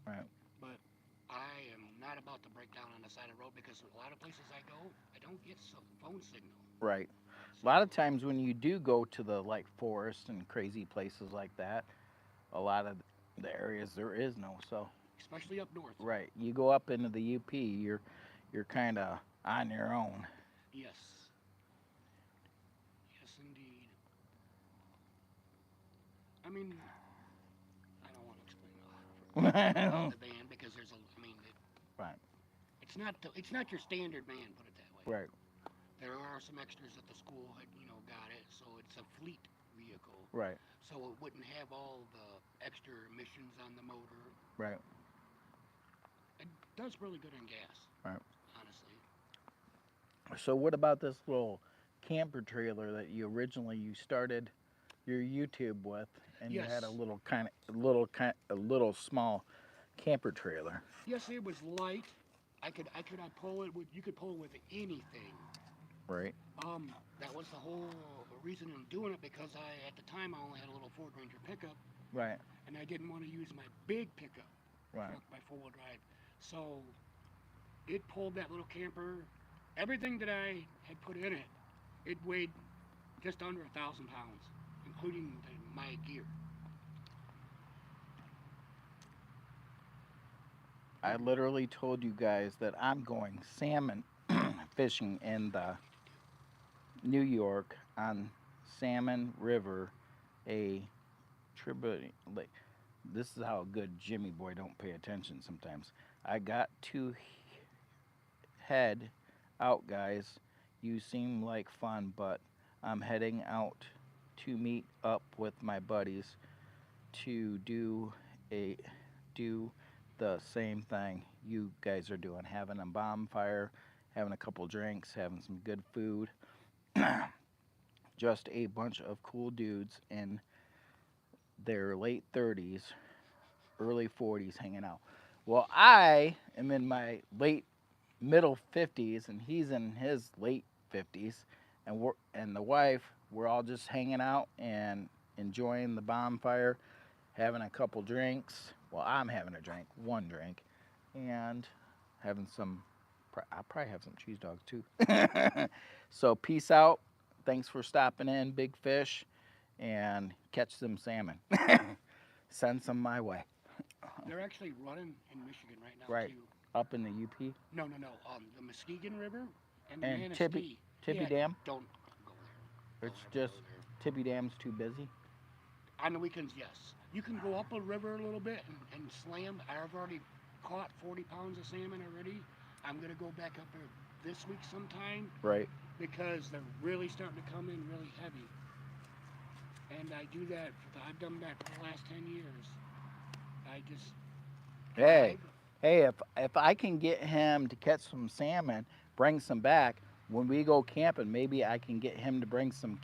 Right. but I am not about to break down on the side of the road because a lot of places I go, I don't get phone signal. Right. A So, lot of times when you do go to the like forest and crazy places like that, a lot of the areas there is no. So especially up north. right, you go up into the UP, you're kind of on your own. Yes. Yes, indeed. I mean, I don't want to explain a lot about the band because Right. it's not your standard band, put it that way. Right. There are some extras that the school had, got it, so it's a fleet vehicle. Right. So it wouldn't have all the extra emissions on the motor. Right. It does really good on gas. Right. Honestly. So what about this little camper trailer that you started your YouTube with, and you had a Yes. little small camper trailer. Yes, it was light. I pull it with you could pull it with anything. Right. That was the whole reason in doing it because at the time I only had a little Ford Ranger pickup Right. and I didn't want to use my big pickup Right. truck, my four-wheel drive. So it pulled that little camper. Everything that I had put in it, it weighed just under 1,000 pounds, including my gear. I literally told you guys that I'm going salmon fishing in the New York, on Salmon River, a tributary. Like, this is how good Jimmy Boy don't pay attention sometimes. I got to head out, guys. You seem like fun, but I'm heading out to meet up with my buddies to a do the same thing you guys are doing, having a bonfire, having a couple drinks, having some good food. Just a bunch of cool dudes in their late 30s, early 40s hanging out. Well, I am in my late middle 50s and he's in his late 50s, and the wife, we're all just hanging out and enjoying the bonfire, having a couple drinks. Well, I'm having a drink, one drink, and having some. I'll probably have some cheese dogs too. So peace out. Thanks for stopping in, Big Fish, and catch some salmon. Send some my way. They're actually running in Michigan right now Right. too. Up in the UP. No, no, no. The Muskegon River and the And Manistee. Tippy Yeah, Dam. don't go there. It's Don't ever just go there. Tippy Dam's too busy. On the weekends, yes. You can go up a river a little bit and slam. I've already caught 40 pounds of salmon already. I'm gonna go back up there this week sometime Right. because they're really starting to come in really heavy. And I do that. I've done that for the last 10 years. I just Hey, drive. if I can get him to catch some salmon, bring some back. When we go camping, maybe I can get him to bring some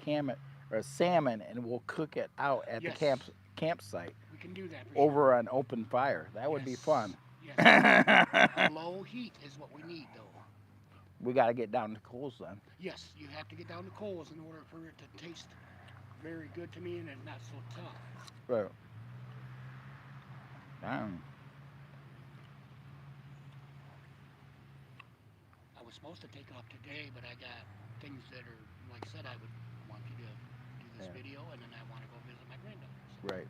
or salmon, and we'll cook it out at the Yes, campsite we can do that for over sure. an open fire. That would be Yes, fun. yes, a low heat is what we need, though. We got to get down to coals then. Yes, you have to get down to coals in order for it to taste very good to me and it's not so tough. Right. Damn. I was supposed to take off today, but I got things that are, like I said, I would want you to do this Yeah. video, and then I want to go visit my granddaughters. Right.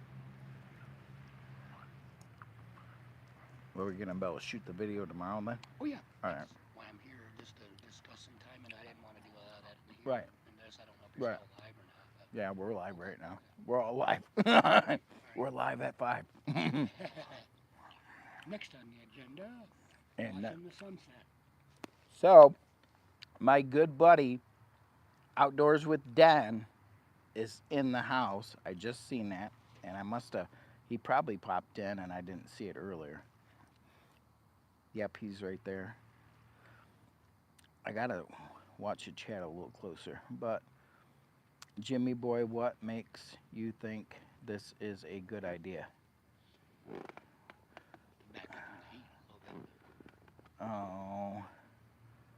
Well, we're gonna be able to shoot the video tomorrow then. Oh yeah, All right. that's why I'm here, just to discuss some time, and I didn't want to do that in here. Right. And this, I don't know if you're Right. still alive or not. But, Yeah, we're live right now. okay. We're all live. We're live at 5. Next on the agenda, And watching the sunset. so, my good buddy, Outdoors with Dan, is in the house. I just seen that, and I must have. He probably popped in, and I didn't see it earlier. Yep, he's right there. I gotta watch the chat a little closer. But Jimmy boy, what makes you think this is a good idea? Back up in the heat a little bit. Oh,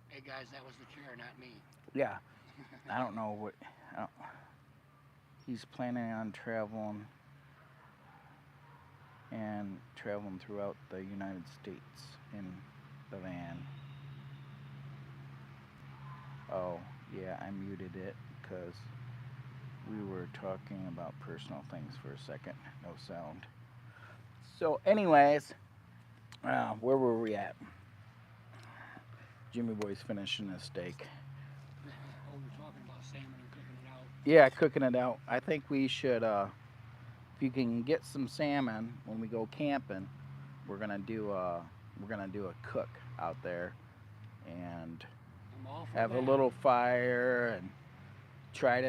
Hey guys, that was the chair, not me. yeah. I don't know what. I don't, he's planning on traveling throughout the United States in the van. Oh, yeah, I muted it because we were talking about personal things for a second. No sound. So, anyways, where were we at? Jimmy Boy's finishing his steak. Oh, we're talking about salmon and cooking it out. Yeah, cooking it out. I think we should, if you can get some salmon when we go camping, we're gonna do a cook out there and I'm all for have a that. little fire and try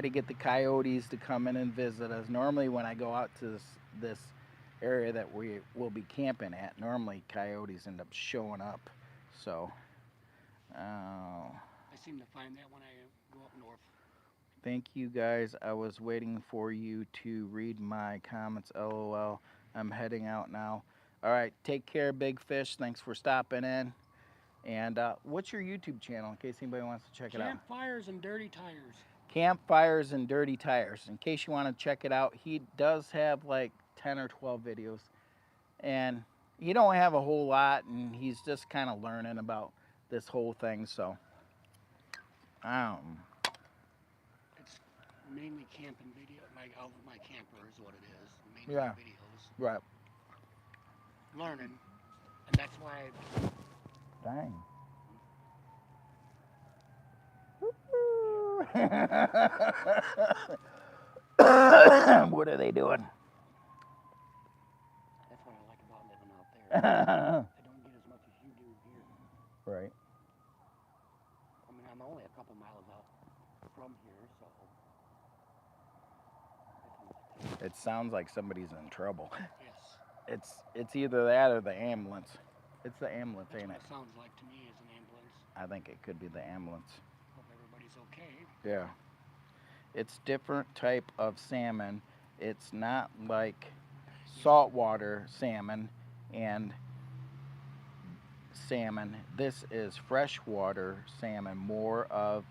to get the coyotes to come in and visit us. Normally, when I go out to this area that we will be camping at, normally coyotes end up showing up. So, I seem to find that when I go up north. thank you guys. I was waiting for you to read my comments. LOL. I'm heading out now. All right, take care, Big Fish. Thanks for stopping in. And what's your YouTube channel in case anybody wants to check it out? Campfires and dirty tires. Campfires and Dirty Tires. In case you want to check it out, he does have like 10 or 12 videos. And he don't have a whole lot, and he's just kind of learning about this whole thing. So, It's mainly camping video. My camper is what it is. Mainly Yeah. videos. right. Learning. And that's why Dang. What are they doing? That's what I like about living out there. I don't get as much as you do here. Right. I mean, I'm only a couple miles out from here, so It sounds like somebody's in trouble. yes, It's either that or the ambulance. It's the ambulance, that's ain't what it? it sounds like to me as an ambulance. I think it could be the ambulance. Hope everybody's okay. Yeah. It's different type of salmon. It's not like saltwater salmon and salmon. This is freshwater salmon, more of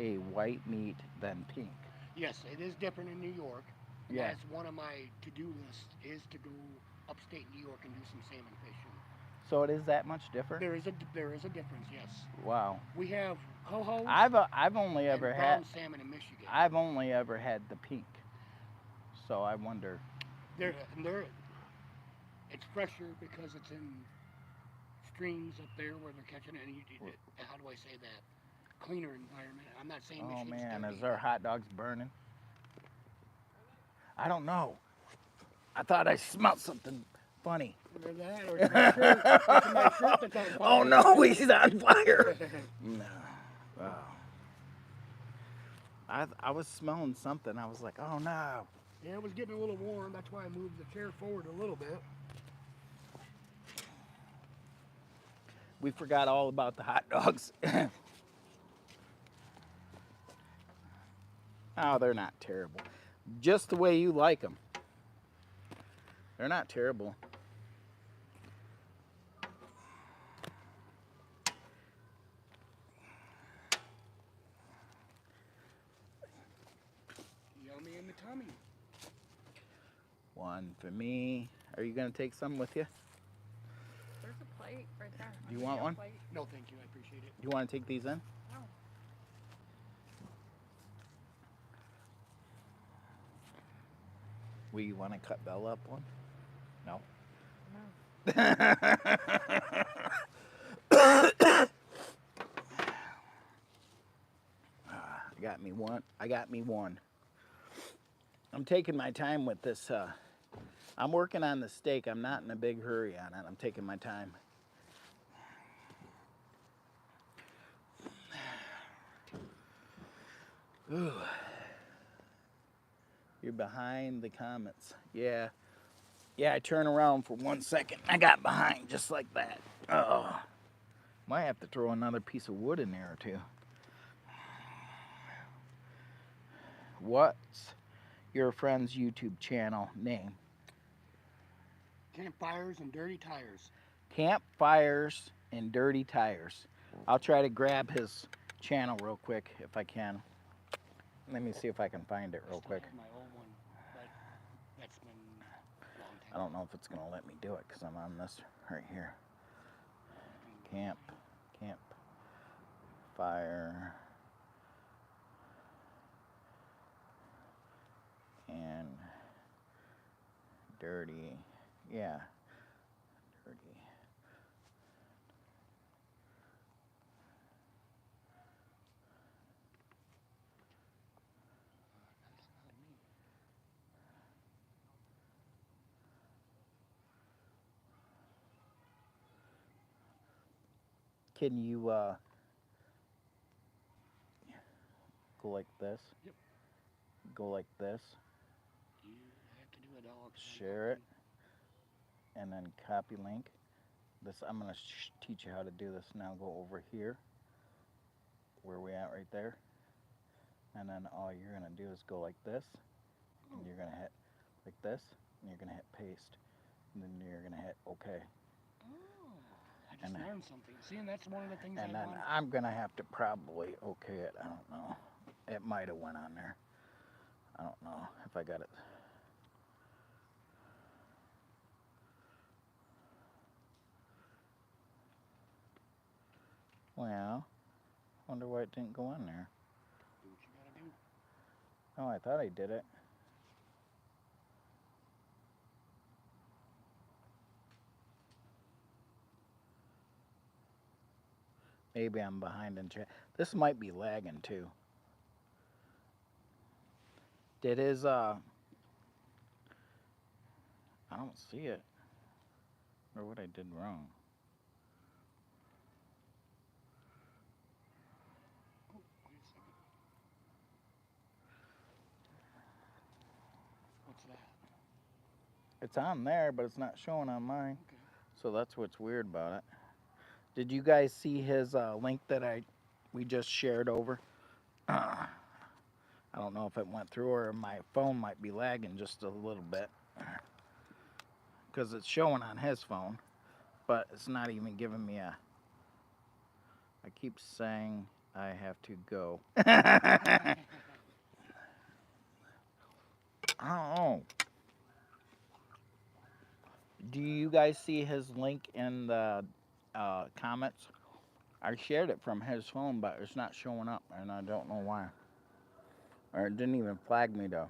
a white meat than pink. Yes, it is different in New York. And Yeah. that's one of my to-do lists is to go upstate New York and do some salmon fishing. So it is that much different? There is a difference. Yes, Wow. we have cohos I've only and ever brown had salmon in Michigan. I've only ever had the pink. So I wonder. They're it's fresher because it's in streams up there where they're catching it. And how do I say that? Cleaner environment. I'm not saying Oh Michigan's man, dirty, is our hot dogs burning? I don't know. I thought I smelled something funny. Either that or it's my shirt. It's my shirt that's on fire. Oh no, he's on fire. No. Oh. I was smelling something. I was like, oh no. Yeah, it was getting a little warm. That's why I moved the chair forward a little bit. We forgot all about the hot dogs. Oh, they're not terrible. Just the way you like them. They're not terrible. Yummy in the tummy. One for me. Are you going to take some with you? There's a plate right there. You want one? Plate. No, thank you. I appreciate it. You want to take these in? No. Will you want to cut Bella up one? No. I got me one. I got me one. I'm taking my time with this. I'm working on the steak. I'm not in a big hurry on it. I'm taking my time. Ooh. You're behind the comments. Yeah. Yeah, I turn around for 1 second. I got behind just like that. Oh. Might have to throw another piece of wood in there or two. What's your friend's YouTube channel name? Campfires and dirty tires. Campfires and Dirty Tires. I'll try to grab his channel real quick if I can. Let me see if I can find it real Still quick. have my old one, but that's been a long time. I don't know if it's gonna let me do it because I'm on this right here. Campfire and Dirty, yeah, Dirty. Can you go like this? Yep. Go like this. You have to do it all. Share it, and then copy link. This I'm gonna teach you how to do this now. Go over here, where we at right there, and then all you're gonna do is go like this, and you're gonna hit like this, and you're gonna hit paste, and then you're gonna hit OK. I just learned something. See, and that's one of the things And I then want. I'm gonna have to probably OK it. I don't know. It might have went on there. I don't know if I got it. Well, wonder why it didn't go on there. Do what you gotta do. Oh, I thought I did it. Maybe I'm behind in chat. This might be lagging too. Did his I don't see it. Or what I did wrong. Oh, wait a second. What's that? It's on there, but it's not showing on mine. Okay. So that's what's weird about it. Did you guys see his link that we just shared over? I don't know if it went through or my phone might be lagging just a little bit because it's showing on his phone, but it's not even giving me a. I keep saying I have to go. I don't know. Do you guys see his link in the comments? I shared it from his phone, but it's not showing up, and I don't know why. Or it didn't even flag me to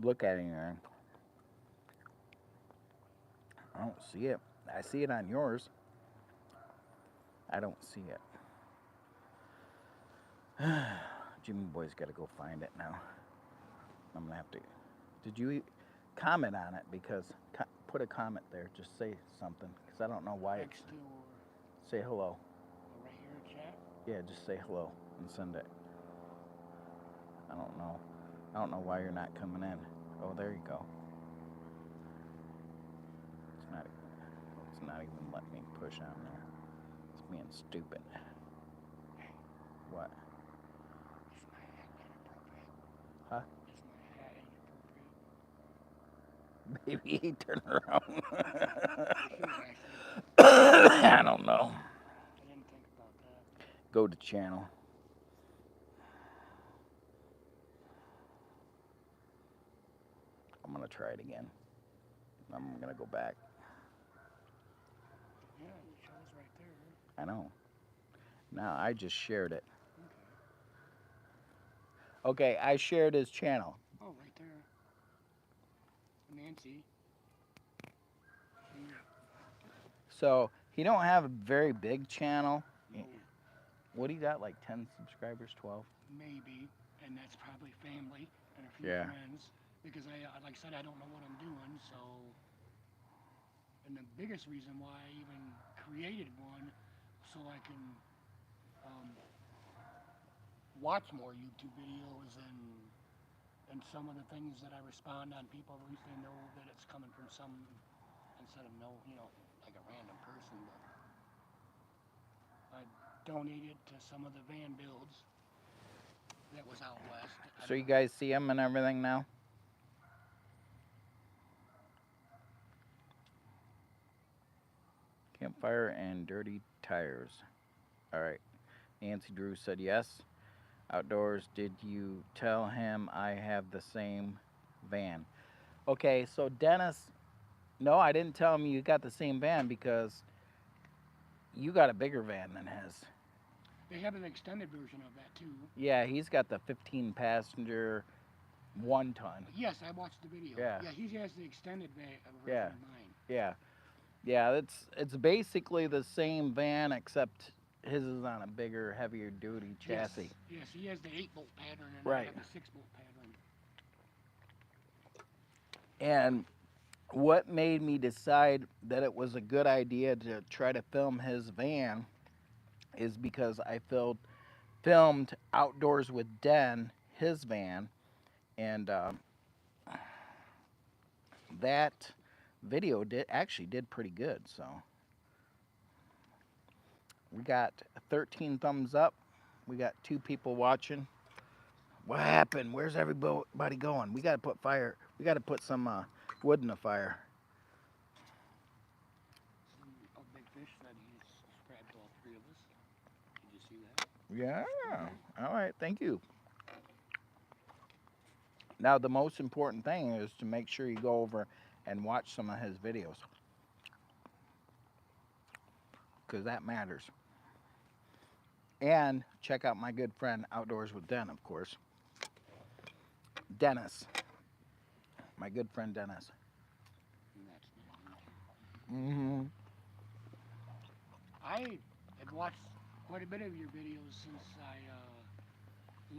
look at anything. I don't see it. I see it on yours. I don't see it. Jimmy Boy's got to go find it now. I'm gonna have to. Did you comment on it? Because put a comment there. Just say something. Because I don't know why it's. Next to or Say hello. right here in chat. Yeah, just say hello and send it. I don't know. I don't know why you're not coming in. Oh, there you go. It's not. It's not even letting me push on there. It's being stupid. What? Is my hat inappropriate? Huh? Is my hat inappropriate? Baby, turn around. I should have actually. I don't know. I didn't think about that. Go to channel. I'm gonna try it again. I'm gonna go back. Yeah, it shows right there. I know. Now I just shared it. Okay. Okay, I shared his channel. Oh, right there. Nancy. She, So he don't have a very big channel. no, What do you got? Like 10 subscribers, 12? maybe, and that's probably family and a few Yeah. friends. Because like I said, I don't know what I'm doing. So, and the biggest reason why I even created one, so I can um, watch more YouTube videos and some of the things that I respond on people, at least they know that it's coming from some instead of like a random person. But I donated to some of the van builds that was out west. So you guys see him and everything now? Campfire and dirty tires. All right. Nancy Drew said yes. Outdoors, did you tell him I have the same van? Okay, so Dennis, no, I didn't tell him you got the same van because you got a bigger van than his. They have an extended version of that too. Yeah, he's got the 15 passenger 1 ton. Yes, I watched the video. Yeah. Yeah, he has the extended version Yeah. of mine. Yeah. Yeah, it's basically the same van except his is on a bigger, heavier duty chassis. Yes, he has the 8-bolt pattern and Right. I have the 6-bolt pattern. And what made me decide that it was a good idea to try to film his van is because I filmed Outdoors with Den, his van, and that video did pretty good. So we got 13 thumbs up. We got 2 people watching. What happened? Where's everybody going? We got to put fire. We got to put some wood in the fire. A big fish said he subscribed to all 3 of us. Did you see that? Yeah. All right. Thank you. Now, the most important thing is to make sure you go over and watch some of his videos, because that matters. And check out my good friend Outdoors with Den, of course. Dennis. My good friend Dennis. And that's not YouTube. Mm-hmm. I have watched quite a bit of your videos since I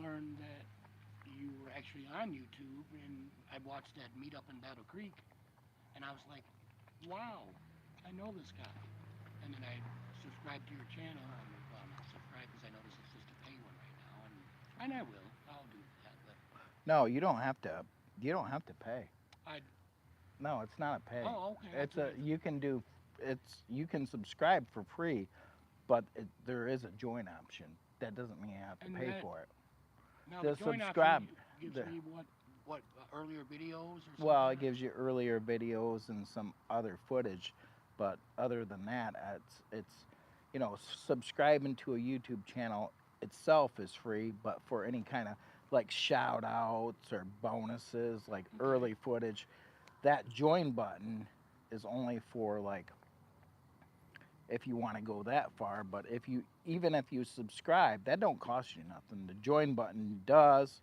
learned that you were actually on YouTube, and I watched that meet up in Battle Creek, and I was like, wow, I know this guy. And then I subscribed to your channel. Well, not subscribe because I know this is just a pay one right now, and I will. I'll do that. But No, you don't have to. You don't have to pay. I. No, it's not a pay. Oh, okay. It's a you can do. You can subscribe for free, but there is a join option. That doesn't mean you have to And pay that, for it. now the The join subscribe. option gives The, me what earlier videos or something. well, it gives you earlier videos and some other footage, but other than that, subscribing to a YouTube channel itself is free, but for any kind of like shout outs or bonuses, like Okay. early footage, that join button is only for like if you want to go that far. But even if you subscribe, that don't cost you nothing. The join button does,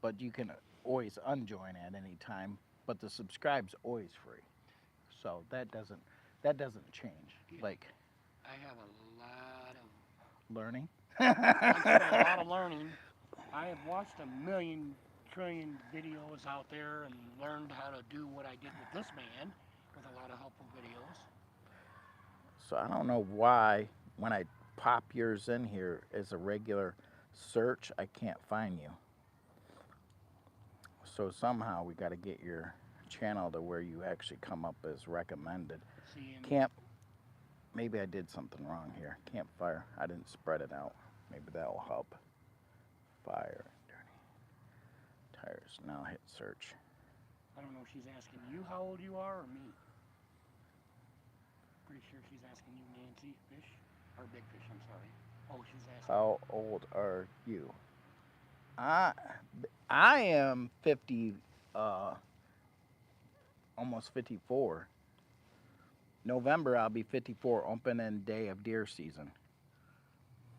but you can always unjoin at any time. But the subscribe's always free, so that doesn't change. Yeah. Like I have a lot of. learning. I said a lot of learning. I have watched a million trillion videos out there and learned how to do what I did with this man with a lot of helpful videos. So I don't know why when I pop yours in here as a regular search, I can't find you. So somehow we got to get your channel to where you actually come up as recommended. Seeing Camp. Maybe I did something wrong here. Campfire. I didn't spread it out. Maybe that will help. Fire. Dirty tires. Now hit search. I don't know if she's asking you how old you are or me. Pretty sure she's asking you, Nancy Fish, or Big Fish. I'm sorry. Oh, she's asking. How old are you? I I am 50. Almost 54. November I'll be 54, opening day of deer season.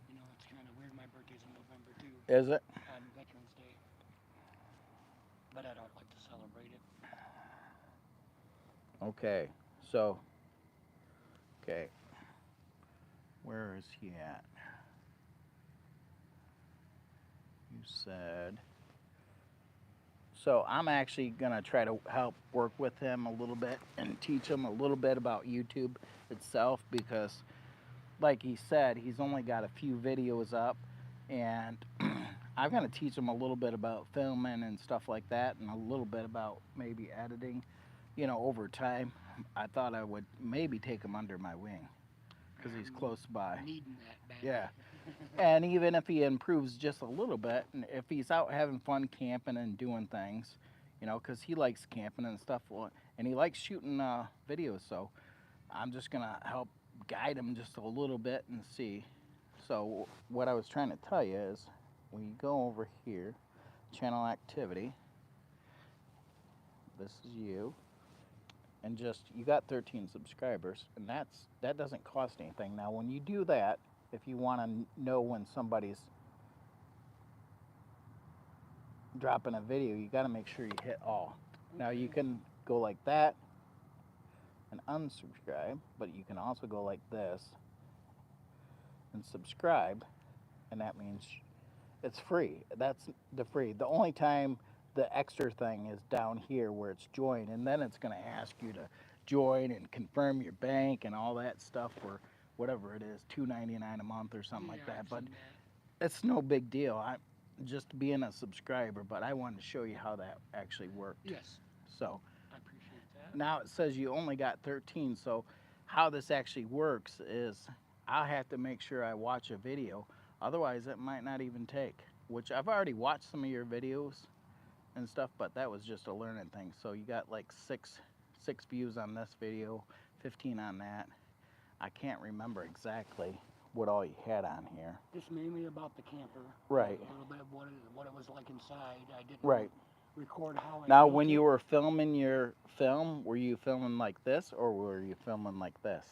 You know, it's kind of weird. My birthday's in November too, Is it? on Veterans Day, but I don't like to celebrate it. Okay. So, okay. Where is he at? You said. So I'm actually going to try to help work with him a little bit and teach him a little bit about YouTube itself because, like he said, he's only got a few videos up, and I'm going to teach him a little bit about filming and stuff like that, and a little bit about maybe editing, over time. I thought I would maybe take him under my wing because he's close by. Needing that bad. Yeah. And even if he improves just a little bit, and if he's out having fun camping and doing things, because he likes camping and stuff, and he likes shooting videos, so I'm just going to help guide him just a little bit and see. So what I was trying to tell you is when you go over here, channel activity, this is you, and you got 13 subscribers, and that doesn't cost anything. Now when you do that, if you want to know when somebody's dropping a video, you got to make sure you hit all. Now you can go like that and unsubscribe, but you can also go like this and subscribe, and that means it's free. That's the free. The only time the extra thing is down here where it's join, and then it's going to ask you to join and confirm your bank and all that stuff for whatever it is, $2.99 a month or something like that. But it's no big deal. I'm just being a subscriber, but I wanted to show you how that actually worked. Yes. So I appreciate that. now it says you only got 13. So how this actually works is I'll have to make sure I watch a video. Otherwise, it might not even take. Which I've already watched some of your videos and stuff, but that was just a learning thing. So you got like six views on this video, 15 on that. I can't remember exactly what all you had on here. Just mainly about the camper. Right. A little bit of what it was like inside. I didn't Right. record how I Now, built when it. you were filming your film, were you filming like this or were you filming like this?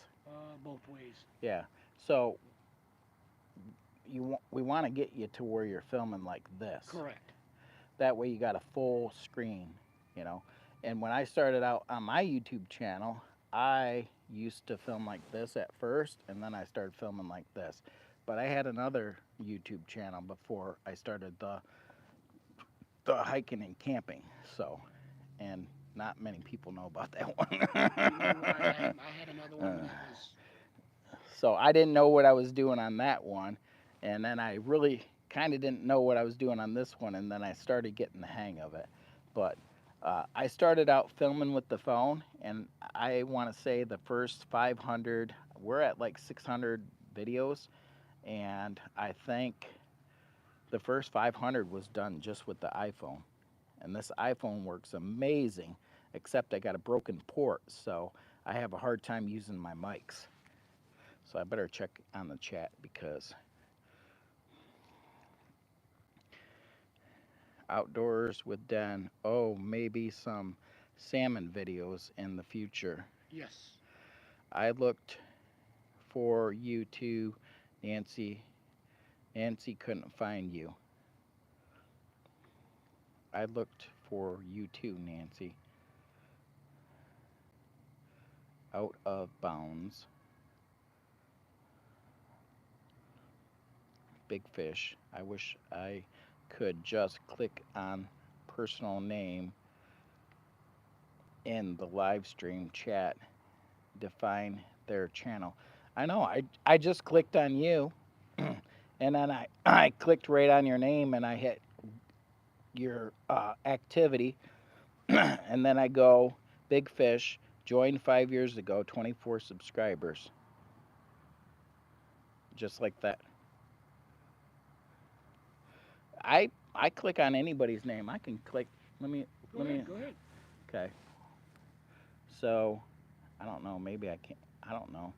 Both ways. Yeah. So we want to get you to where you're filming like this. Correct. That way you got a full screen, And when I started out on my YouTube channel, I used to film like this at first, and then I started filming like this. But I had another YouTube channel before I started the the hiking and camping. So, and not many people know about that one. You know what? I had another one that was. So I didn't know what I was doing on that one, and then I really kind of didn't know what I was doing on this one, and then I started getting the hang of it. But I started out filming with the phone, and I want to say the first 500, we're at like 600 videos, and I think the first 500 was done just with the iPhone. And this iPhone works amazing, except I got a broken port, so I have a hard time using my mics. So I better check on the chat because outdoors with Den. Oh, maybe some salmon videos in the future. Yes. I looked for you too, Nancy. Nancy couldn't find you. I looked for you too, Nancy. Out of bounds. Big fish. I wish I could just click on personal name in the live stream chat, define their channel. I know, I just clicked on you and then I clicked right on your name and I hit your activity and then I go big fish, joined 5 years ago, 24 subscribers. Just like that. I click on anybody's name. I can click. Go ahead. Okay. So, I don't know. Maybe I can't. I don't know.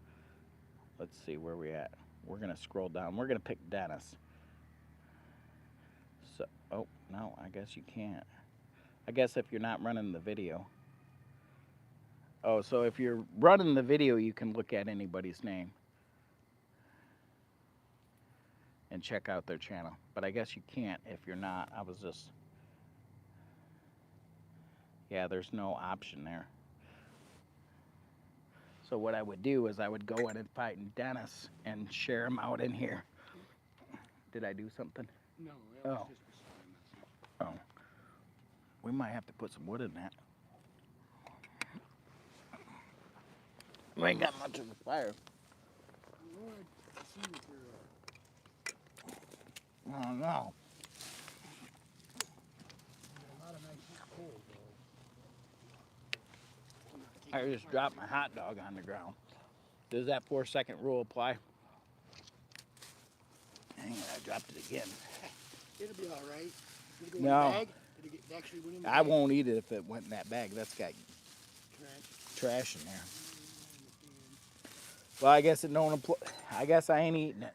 Let's see where we at. We're gonna scroll down. We're gonna pick Dennis. So, oh no, I guess you can't. I guess if you're not running the video. Oh, so if you're running the video, you can look at anybody's name and check out their channel. But I guess you can't if you're not. I was just. Yeah, there's no option there. So what I would do is I would go in and find Dennis and share him out in here. Did I do something? No, that was just a sign. Oh. We might have to put some wood in that. We ain't got much of a fire. Lord, I see what you're. I don't know. A lot of nice coal, I just dropped my hot dog on the ground. Does that 4-second rule apply? Dang it, I dropped it again. It'll be all right. Did it go No. in the bag? Did it actually went in the I bag? won't eat it if it went in that bag. That's got trash in there. Well, I guess it don't apply. I guess I ain't eating it.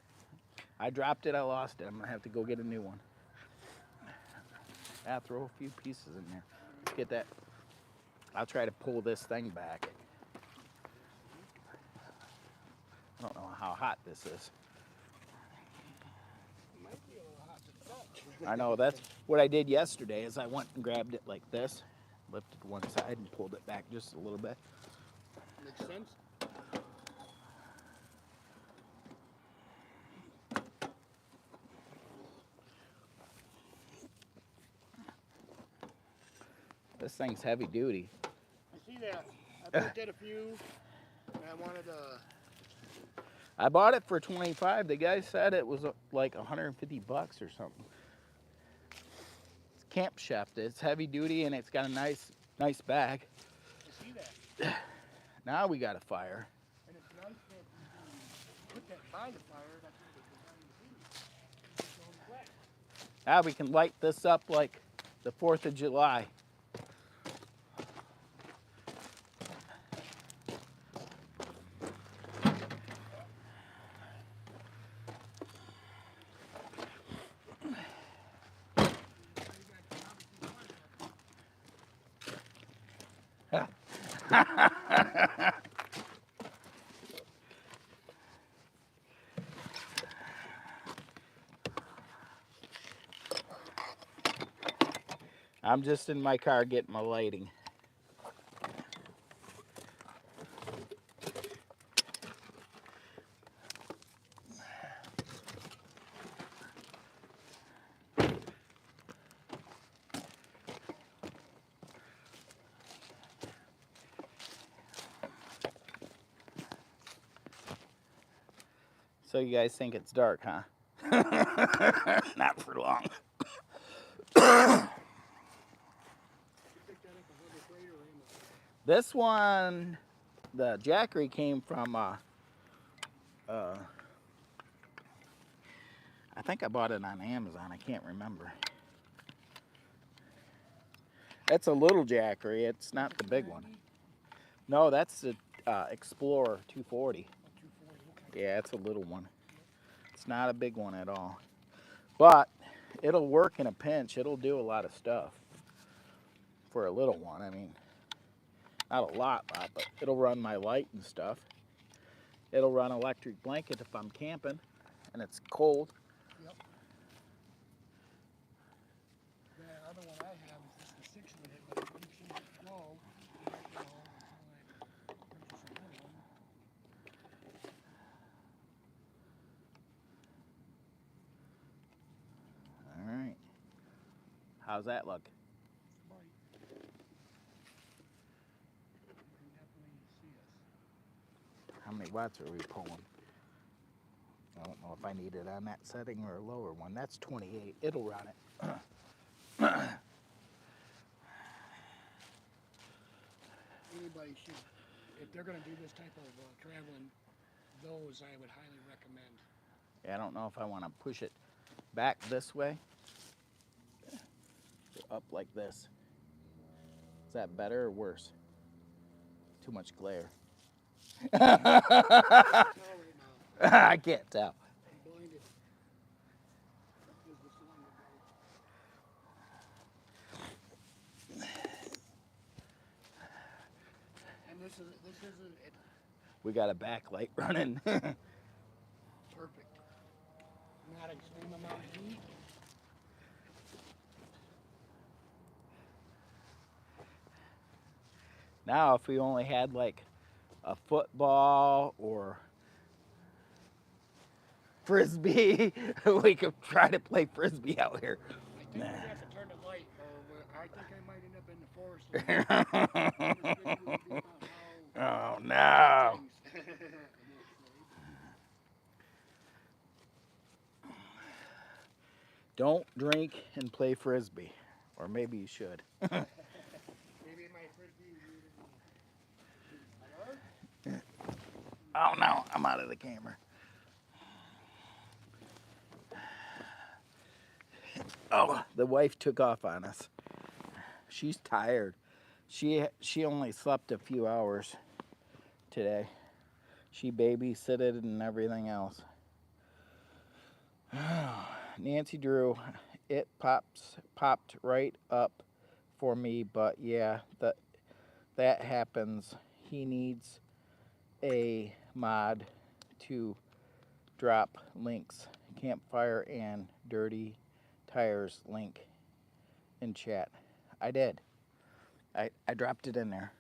I dropped it, I lost it. I'm gonna have to go get a new one. I'll throw a few pieces in there. Let's get that. I'll try to pull this thing back. I don't know how hot this is. It might be a little hot to touch. I know, that's what I did yesterday is I went and grabbed it like this, lifted one side and pulled it back just a little bit. Makes sense. This thing's heavy duty. I see that. I looked at a few, and I wanted I bought it for 25. The guy said it was like 150 bucks or something. It's Camp Chef. It's heavy duty and it's got a nice bag. I see that. Now we got a fire. And it's nice that you can put that by the fire. That's what they can see. Now we can light this up like the 4th of July. I'm just in my car getting my lighting. So you guys think it's dark, huh? Not for long. This one, the Jackery came from, I think I bought it on Amazon. I can't remember. It's a little Jackery. It's not the big one. No, that's the Explorer 240. Yeah, it's a little one. It's not a big one at all. But it'll work in a pinch. It'll do a lot of stuff for a little one. I mean, not a lot, but it'll run my light and stuff. It'll run electric blanket if I'm camping and it's cold. Yep. The other one I have is just the 6-minute, but it makes it slow. Until I purchase another one. All right. How's that look? It's bright. You can definitely see us. How many watts are we pulling? I don't know if I need it on that setting or a lower one. That's 28. It'll run it. Anybody should, if they're going to do this type of traveling, those I would highly recommend. Yeah, I don't know if I want to push it back this way or up like this. Is that better or worse? Too much glare. I can't tell. I'm blinded. Is the sun and this is it. We got a backlight running. Perfect. Not extreme amount of heat. Now, if we only had like a football or frisbee, we could try to play frisbee out here. I think we have to turn the light, or I think I might end up in the forest. Oh no. Don't drink and play frisbee. Or maybe you should. Maybe my frisbee. Oh no, I'm out of the camera. Oh, the wife took off on us. She's tired. She only slept a few hours today. She babysitted and everything else. Nancy Drew, it popped right up for me, but yeah, that happens. He needs a mod to drop links. Campfire and dirty tires link in chat. I did. I dropped it in there.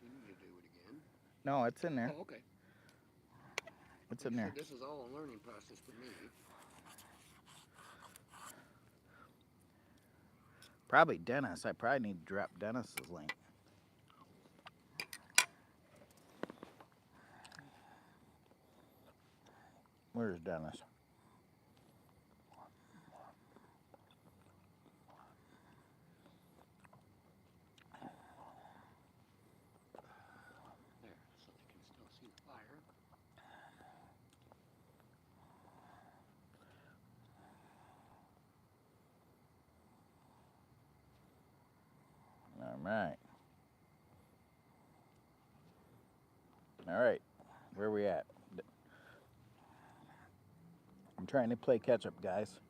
You need to do it again. No, it's in there. Oh, okay. It's in there. This is all a learning process for me. Probably Dennis. I probably need to drop Dennis's link. Where's Dennis? There, so they can still see the fire. All right. All right. Where are we at? I'm trying to play catch up, guys.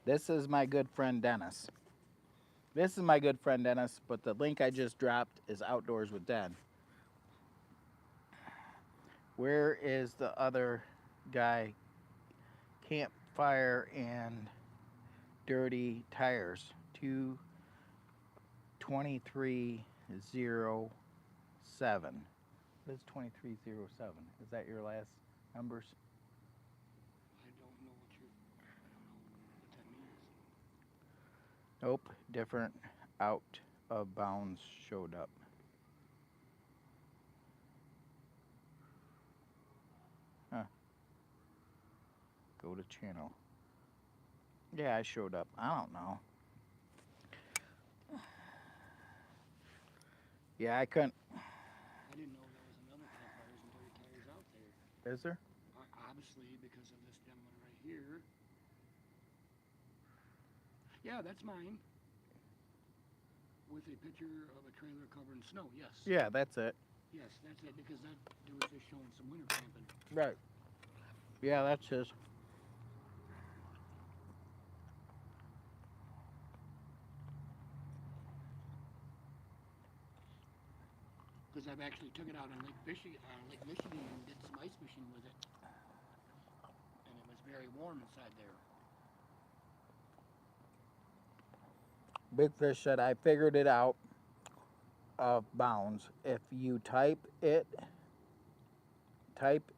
This is my good friend Dennis. This is my good friend Dennis, but the link I just dropped is Outdoors with Dad. Where is the other guy? Campfire and dirty tires. 2307. What is 2307? Is that your last numbers? I don't know what that means. Nope, different out of bounds showed up. Huh. Go to channel. Yeah, I showed up. I don't know. Yeah, I couldn't. I didn't know there was another campfires and dirty tires out there. Is there? Obviously, because of this gentleman right here. Yeah, that's mine. With a picture of a trailer covered in snow. Yes. Yeah, that's it. Yes, that's it. Because that dude was just showing some winter camping. Right. Yeah, that's his. Because I've actually took it out on Lake Michigan, and did some ice fishing with it, and it was very warm inside there. Big Fish said, I figured it out of bounds. If you type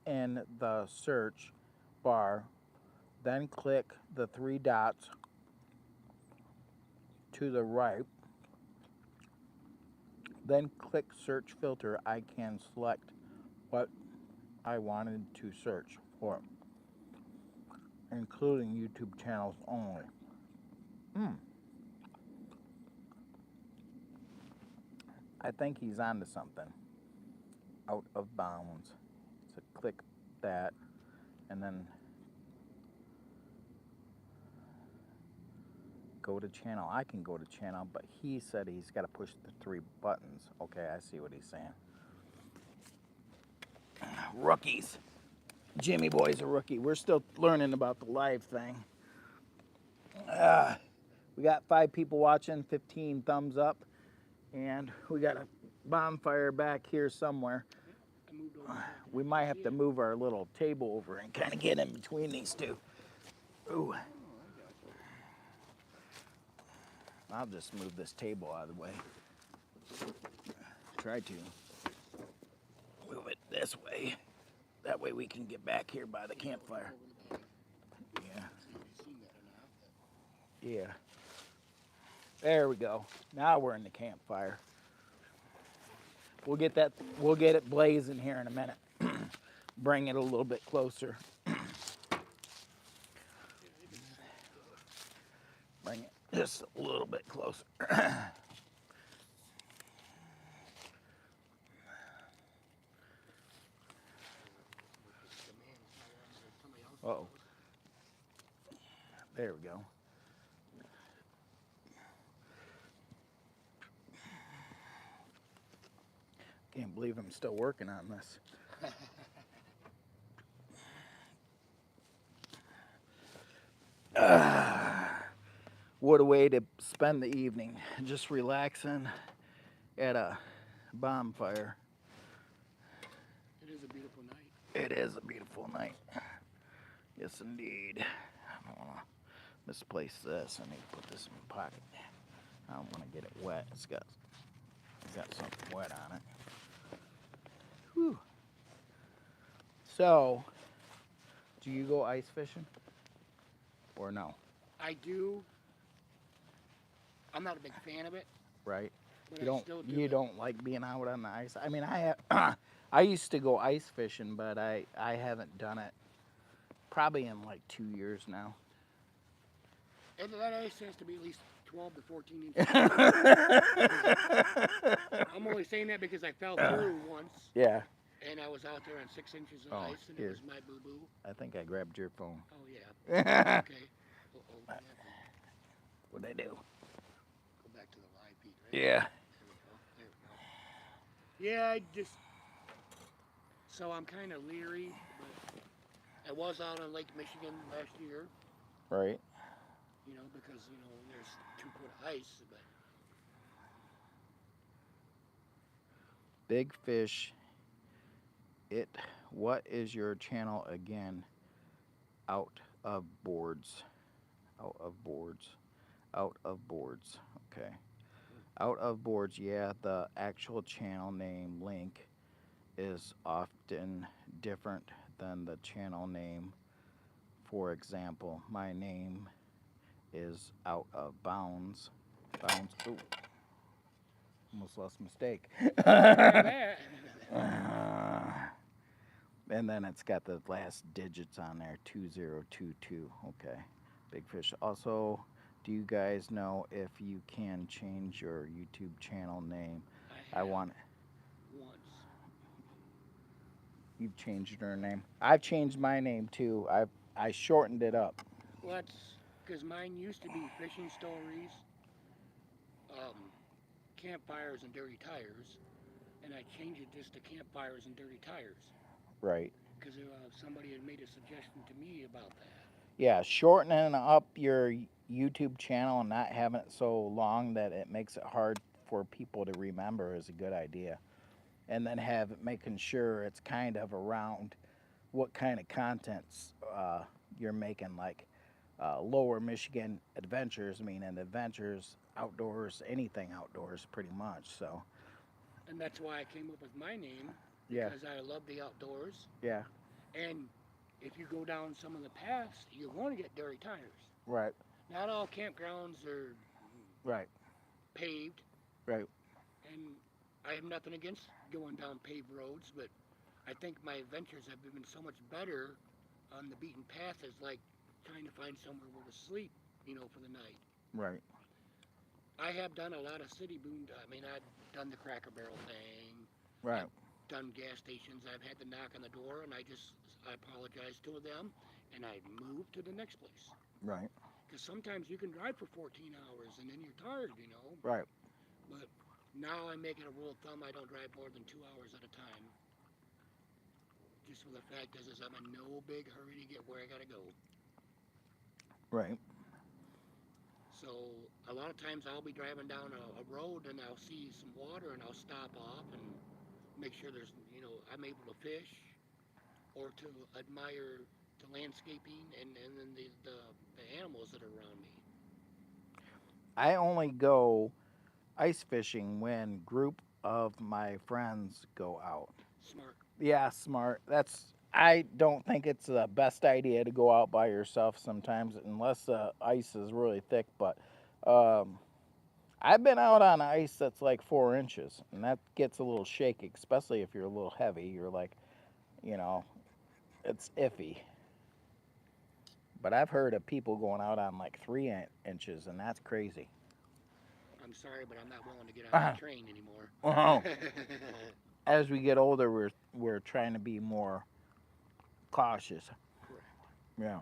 in the search bar, then click the three dots to the right, then click search filter, I can select what I wanted to search for, including YouTube channels only. I think he's onto something. Out of bounds. So click that and then go to channel. I can go to channel, but he said he's got to push the three buttons. Okay, I see what he's saying. Rookies. Jimmy Boy's a rookie. We're still learning about the live thing. We got 5 people watching, 15 thumbs up, and we got a bonfire back here somewhere. I moved over. We might have to move our little table over and kind of get in between these two. Ooh. Oh, I got you. I'll just move this table out of the way. Try to move it this way. That way we can get back here by the campfire. Over the back. Yeah. See if you've seen that or not. Yeah. There we go. Now we're in the campfire. We'll get it blazing here in a minute. Bring it a little bit closer. Bring it just a little bit closer. Uh-oh. There we go. Can't believe I'm still working on this. What a way to spend the evening. Just relaxing at a bonfire. It is a beautiful night. It is a beautiful night. Yes, indeed. I don't want to misplace this. I need to put this in my pocket. I don't want to get it wet. It's got something wet on it. Whew. So, do you go ice fishing? Or no? I do. I'm not a big fan of it. Right? But You I don't still do you it. don't like being out on the ice? I mean, I used to go ice fishing, but I haven't done it probably in like 2 years now. And that ice has to be at least 12 to 14 inches. I'm only saying that because I fell through once, Yeah. and I was out there on 6 inches of Oh, ice, and here. it was my boo-boo. I think I grabbed your phone. Oh, yeah. Okay. Uh-oh, what happened? What'd I do? Go back to the live feed, right? Yeah. There we go. There we go. Yeah, I just... So I'm kind of leery, but I was out on Lake Michigan last year, Right. you know, because, you know, there's 2 foot of ice, but... Big Fish. What is your channel again? Out of boards. Out of boards. Out of boards. Okay. Out of boards. Yeah, the actual channel name link is often different than the channel name. For example, my name is out of bounds. Bounds. Ooh, almost lost mistake. Try that. And then it's got the last digits on there, 2022. Okay. Big Fish. Also, do you guys know if you can change your YouTube channel name? I I have want once. you've changed your name. I've changed my name too. I shortened it up. Well, that's because mine used to be fishing stories, um, campfires, and dirty tires, and I changed it just to campfires and dirty tires Right. because somebody had made a suggestion to me about that. Yeah, shortening up your YouTube channel and not having it so long that it makes it hard for people to remember is a good idea. And then have it making sure it's kind of around what kind of contents you're making, like Lower Michigan adventures, meaning adventures, outdoors, anything outdoors, pretty much. So, And that's why I came up with my name yeah, because I love the outdoors. yeah, And if you go down some of the paths, you're going to get dirty tires. right, Not all campgrounds are right, paved, right, and I have nothing against going down paved roads, but I think my adventures have been so much better on the beaten path as like trying to find somewhere where to sleep, for the night. right, I have done a lot of city boon. I mean, I've done the Cracker Barrel thing. right, I've done gas stations. I've had to knock on the door, and I apologized to them, and I moved to the next place. right, Because sometimes you can drive for 14 hours and then you're tired. right. But now I make it a rule of thumb I don't drive more than 2 hours at a time. Just for the fact is I'm in no big hurry to get where I gotta go. Right. So a lot of times I'll be driving down a road and I'll see some water and I'll stop off and make sure I'm able to fish or to admire the landscaping and then the animals that are around me. I only go ice fishing when group of my friends go out. Smart. Yeah, smart. I don't think it's the best idea to go out by yourself sometimes unless the ice is really thick, but um I've been out on ice that's like 4 inches, and that gets a little shaky, especially if you're a little heavy. You're like, you know, it's iffy. But I've heard of people going out on like 3 inches, and that's crazy. I'm sorry, but I'm not willing to get on Uh-huh. that train anymore. Oh. As we get older, we're trying to be more cautious. Correct. Yeah.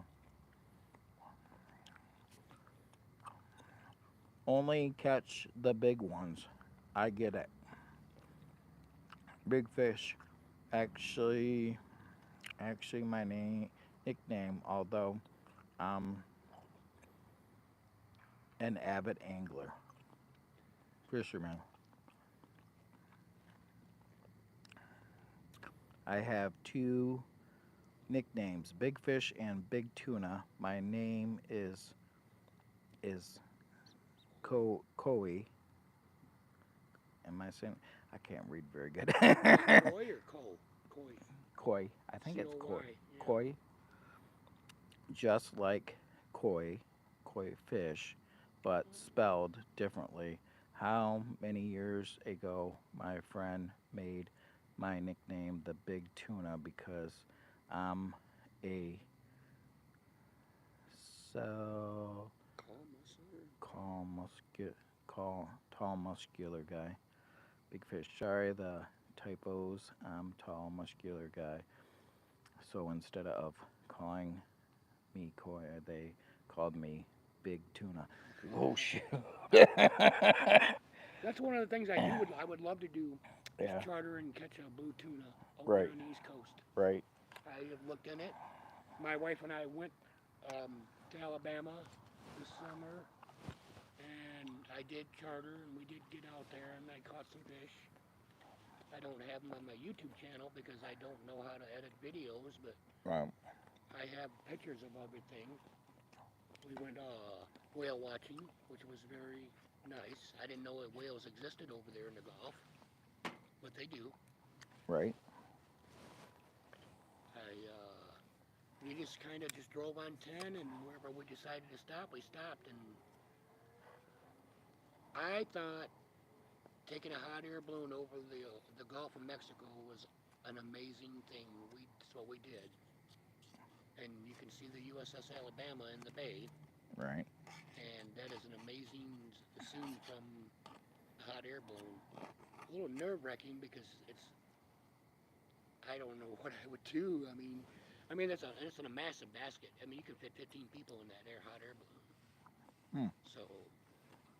Only catch the big ones. I get it. Big fish. Actually, actually, my nickname, although I'm an avid angler, fisherman. I have two nicknames, Big Fish and Big Tuna. My name is Koi. Am I saying? I can't read very good. Coy or Cole? Coy. Koi. I think it's koi. Coy. Yeah. Koi, just like koi, koi fish, but spelled differently. How many years ago my friend made my nickname the Big Tuna because I'm a so Call Muscle. Tall, tall, muscular guy. Big fish. Sorry, the typos. I'm tall, muscular guy. So instead of calling me Koi, they called me Big Tuna. Oh shoot! That's one of the things I would love to do is Yeah. charter and catch a blue tuna over there Right. on the East Coast. Right. I have looked in it. My wife and I went to Alabama this summer, and I did charter, and we did get out there, and I caught some fish. I don't have them on my YouTube channel because I don't know how to edit videos, but Right. I have pictures of everything. We went whale watching, which was very nice. I didn't know that whales existed over there in the Gulf, but they do. Right. I we just kind of just drove on 10, and wherever we decided to stop, we stopped. And I thought taking a hot air balloon over the Gulf of Mexico was an amazing thing. That's what we did, and you can see the USS Alabama in the bay, Right. and that is an amazing scene from the hot air balloon. A little nerve wracking because I don't know what I would do. It's in a massive basket. I mean, you can fit 15 people in that hot air balloon. Hmm. So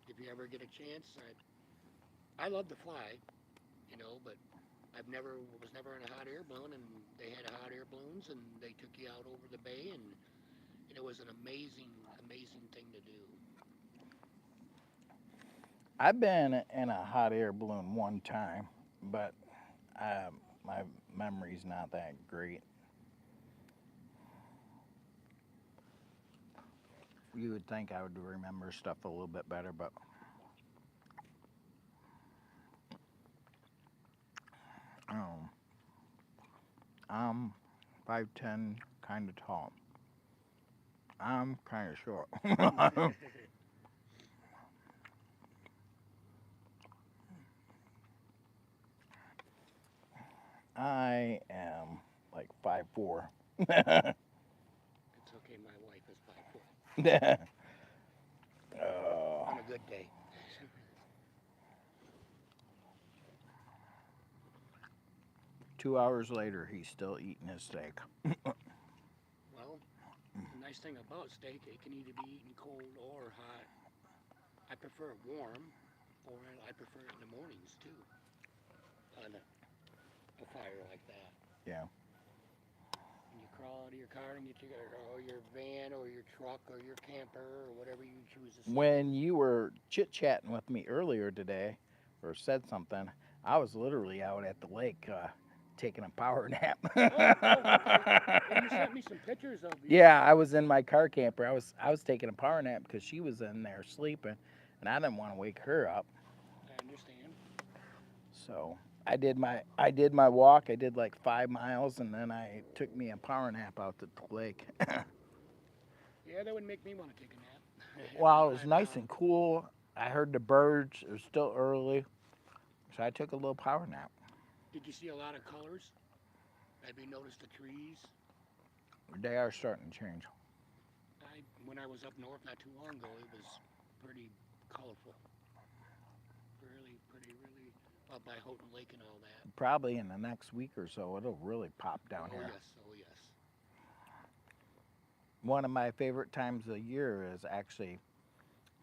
if you ever get a chance, I love to fly, but was never in a hot air balloon, and they had hot air balloons, and they took you out over the bay, and it was an amazing, amazing thing to do. I've been in a hot air balloon one time, but my memory's not that great. You would think I would remember stuff a little bit better, but um, I'm 5'10", kind of tall. I'm kind of short. I am like 5'4". It's okay. My wife is 5 foot Oh. on a good day. 2 hours later, he's still eating his steak. Well, the nice thing about steak, it can either be eaten cold or hot. I prefer it warm, or I prefer it in the mornings too, on a fire like that. Yeah. And you crawl out of your car and you take or your van or your truck or your camper or whatever you choose to sleep When in. you were chit chatting with me earlier today, or said something, I was literally out at the lake taking a power nap. Oh, okay. Yeah, you sent me some pictures of you. Yeah, I was in my car camper. I was taking a power nap because she was in there sleeping, and I didn't want to wake her up. I understand. So I did my walk. I did like 5 miles, and then I took me a power nap out at the lake. Yeah, that would make me want to take a nap after Well, it was 5 miles. nice and cool. I heard the birds. It was still early, so I took a little power nap. Did you see a lot of colors? Have you noticed the trees? They are starting to change. When I was up north not too long ago, it was pretty colorful. Really pretty, really up by Houghton Lake and all that. Probably in the next week or so, it'll really pop down Oh here. yes, oh yes. One of my favorite times of the year is actually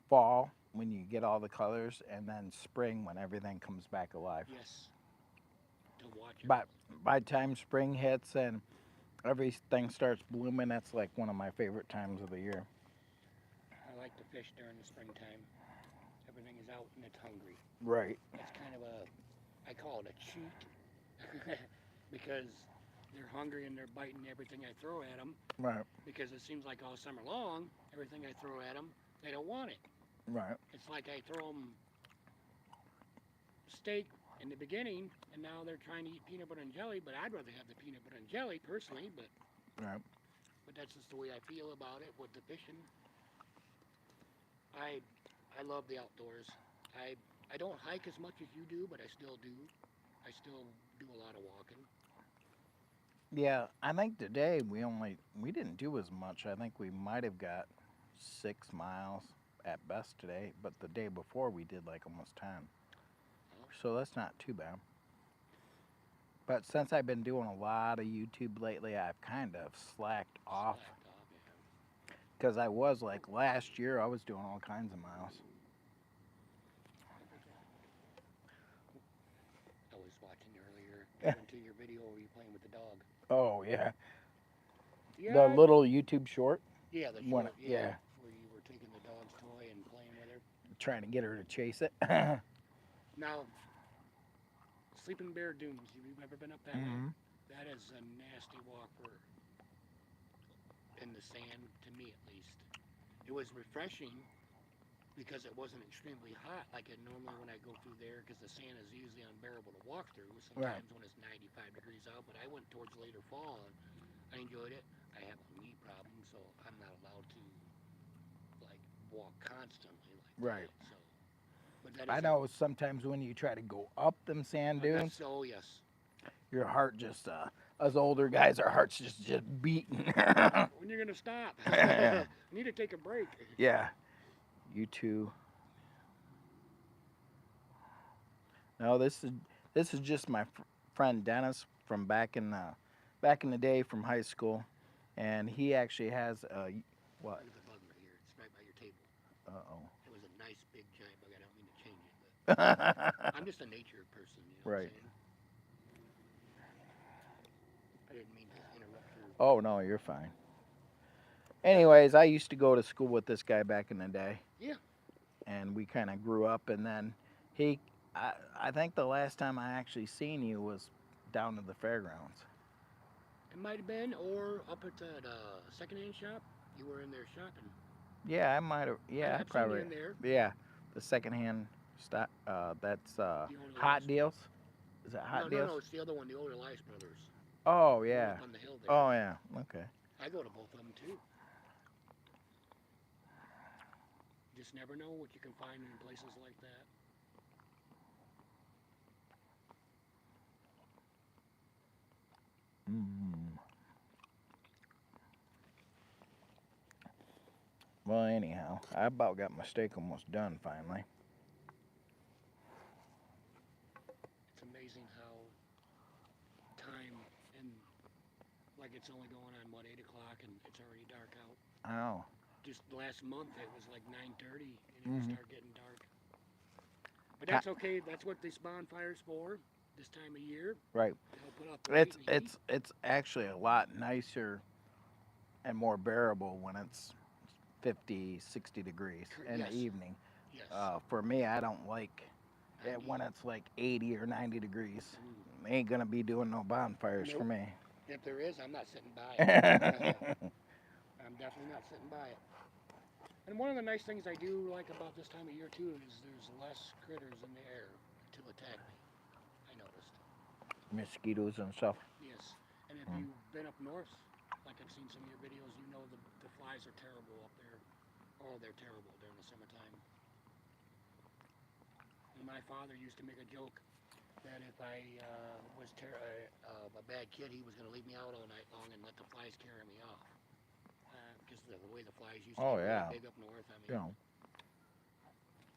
fall when you get all the colors, and then spring when everything comes back alive. Yes. To watch it. But by the time spring hits and everything starts blooming, that's like one of my favorite times of the year. I like to fish during the springtime. Everything is out and it's hungry. Right. It's kind of I call it a cheat because they're hungry and they're biting everything I throw at them. Right. Because it seems like all summer long, everything I throw at them, they don't want it. Right. It's like I throw them steak in the beginning, and now they're trying to eat peanut butter and jelly. But I'd rather have the peanut butter and jelly personally. Right. But that's just the way I feel about it with the fishing. I I love the outdoors. I don't hike as much as you do, but I still do. I still do a lot of walking. Yeah, I think today we didn't do as much. I think we might have got 6 miles at best today, but the day before we did like almost 10. Huh? So that's not too bad. But since I've been doing a lot of YouTube lately, I've kind of slacked off Slacked off, yeah. because I was like last year I was doing all kinds of miles. I was watching earlier, listening to your video where you playing with the dog. Oh yeah, Yeah. the little YouTube short. Yeah, the One, short. Yeah. yeah, Where you were taking the dog's toy and playing with her. trying to get her to chase it. Now, Sleeping Bear Dunes. Have you ever been up that way? Mhm. That is a nasty walk for in the sand, to me at least. It was refreshing because it wasn't extremely hot like it normally when I go through there because the sand is usually unbearable to walk through sometimes when it's 95 degrees out. But I went towards later fall and I enjoyed it. I have a walk constantly like Right. that. So, but that I is know sometimes when you try to go up them sand dunes, so yes. your heart just, us older guys, our hearts just beating. When you're gonna stop? Yeah. I need to take a break. Yeah. You too. No, this is just my friend Dennis from back in the day from high school, and he actually has a what? Look at the bug right here. It's right by your table. Uh It was a nice big giant bug. I don't mean to change it, but oh. I'm just a nature person. You know what Right. I'm saying? I didn't mean to interrupt your. Oh no, you're fine. Anyways, I used to go to school with this guy back in the day, Yeah. and we kind of grew up. And then he, I think the last time I actually seen you was down to the fairgrounds. It might have been, or up at that secondhand shop. You were in there shopping. Yeah, I might have. Yeah, I've seen you probably. in there. Yeah, the secondhand stock. That's The older Hot Elias. Deals. Is that No, Hot no, Deals? no. It's the other one, the older Elias brothers. Oh The one yeah. up on the hill there. Oh yeah. Okay. I go to both of them too. You just never know what you can find in places like that. Mm. Well, anyhow, I about got my steak almost done finally. It's amazing how time and like it's only going on what 8 o'clock and it's already dark out. Oh. Just last month it was like 9:30 and it would Hmm. start getting dark. But that's okay. That's what this bonfire's for. This time of year Right. to help put off the light It's and the heat. it's it's actually a lot nicer and more bearable when it's 50, 60 degrees in the Yes, evening. yes. For me, I don't like it 90. when it's like 80 or 90 degrees. Mm. Ain't gonna be doing no bonfires for Nope. me. If there is, I'm not sitting by it. I'm definitely not sitting by it. And one of the nice things I do like about this time of year too is there's less critters in the air to attack me. I noticed. Mosquitoes and stuff. Yes. And if Mm. you've been up north, like I've seen some of your videos, you know the flies are terrible up there. Oh, they're terrible during the summertime. And my father used to make a joke that if I was a bad kid, he was going to leave me out all night long and let the flies carry me off. Because the way the flies used to Oh get really yeah. big up north, I You mean, know,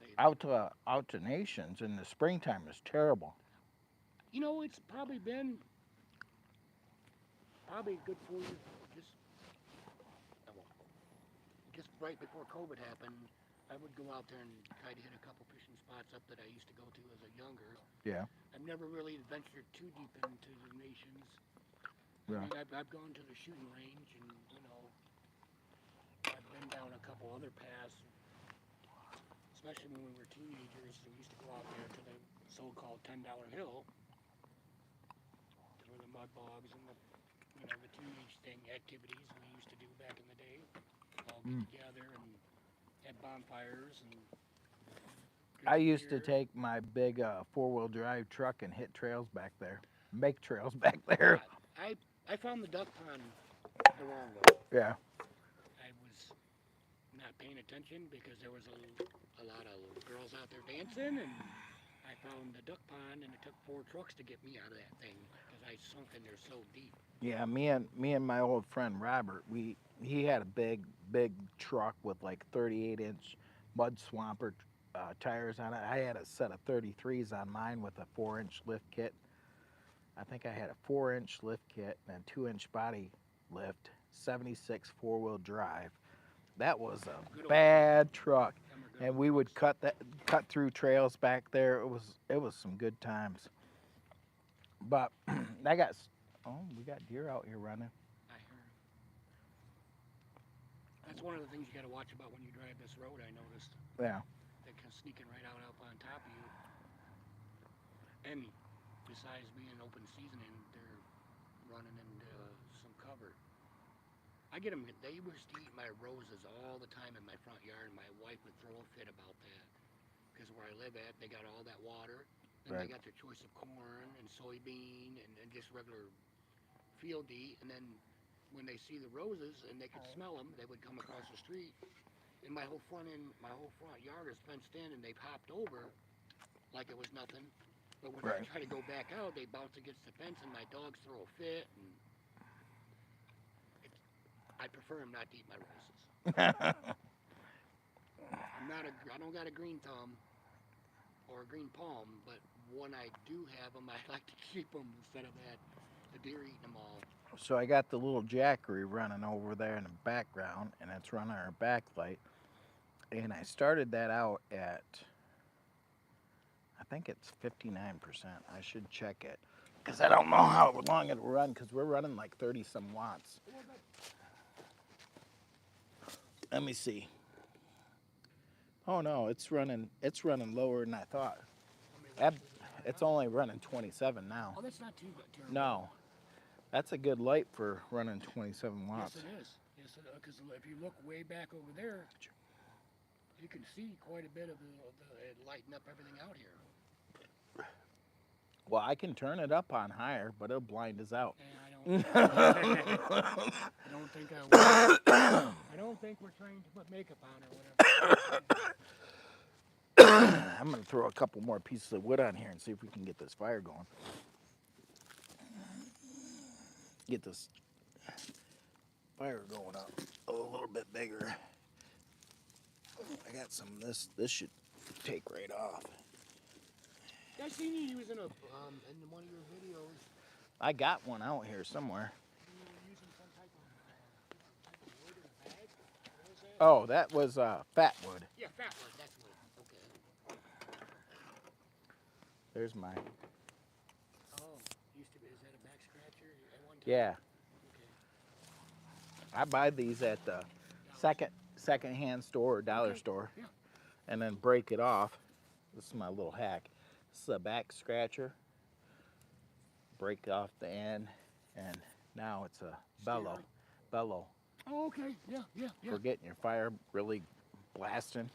they, out to nations in the springtime is terrible. it's probably been probably a good 4 years, just well, just right before COVID happened. I would go out there and try to hit a couple fishing spots up that I used to go to as a younger. Yeah. I've never really ventured too deep into the nations. I Yeah. mean, I've gone to the shooting range and, I've been down a couple other paths, especially when we were teenagers. We used to go out there to the so-called $10 hill, to where the mud bogs and the teenage thing activities we used to do back in the day. All get Mm. together and have bonfires and I drink used to beer. take my big four-wheel drive truck and hit trails back there. Make trails back there. I found the duck pond the wrong way. Yeah. I was not paying attention because there was a lot of girls out there dancing, and I found the duck pond, and it took 4 trucks to get me out of that thing because I sunk in there so deep. Yeah, me and my old friend Robert, he had a big truck with like 38-inch mud swamper tires on it. I had a set of 33s on mine with a 4-inch lift kit. I think I had a 4-inch lift kit and a 2-inch body lift, 76 four-wheel drive. That was Good a old bad truck, Them are good and old we would trucks. cut through trails back there. It was some good times. But we got deer out here running. I heard. That's one of the things you got to watch about when you drive this road. I noticed Yeah. they come sneaking right out up on top of you, and besides being an open season, and they're running into some cover. I get them. They used to eat my roses all the time in my front yard, and my wife would throw a fit about that. Because where I live at, they got all that water, and they Right. got their choice of corn and soybean and just regular field to eat. And then when they see the roses and they could smell them, they would come across the street And my whole front yard is fenced in, and they've hopped over like it was nothing. But when I Right. try to go back out, they bounce against the fence, and my dogs throw a fit. And it's, I prefer them not to eat my roses. I don't got a green thumb or a green palm, but when I do have them, I like to keep them instead of that the deer eating them all. So I got the little Jackery running over there in the background, and it's running our backlight. And I started that out at, I think it's 59%. I should check it because I don't know how long it'll run because we're running like 30 some watts. Let me see. Oh no, it's running lower than I thought. It's only running 27 now. Oh, that's not too terrible. No, that's a good light for running 27 watts. Yes, it is. Yes, because if you look way back over there, you can see quite a bit of it lighting up everything out here. Well, I can turn it up on higher, but it'll blind us out. And I don't think I will. I don't think we're trying to put makeup on or whatever. I'm going to throw a couple more pieces of wood on here and see if we can get this fire going. Get this fire going up a little bit bigger. I got some of this. This should take right off. I seen you using in one of your videos. I got one out here somewhere. You were using some type of wood in a bag. What was that? Oh, that was fat wood. Yeah, fat wood. That's wood. Okay. There's my. Oh, used to be. Is that a back scratcher at one time? Yeah. Okay. I buy these at the second-hand store or dollar store, Yeah. and then break it off. This is my little hack. This is a back scratcher. Break off the end, and now it's a bellow. Bellow. Oh, okay. Yeah, yeah, yeah. For getting your fire really blasting.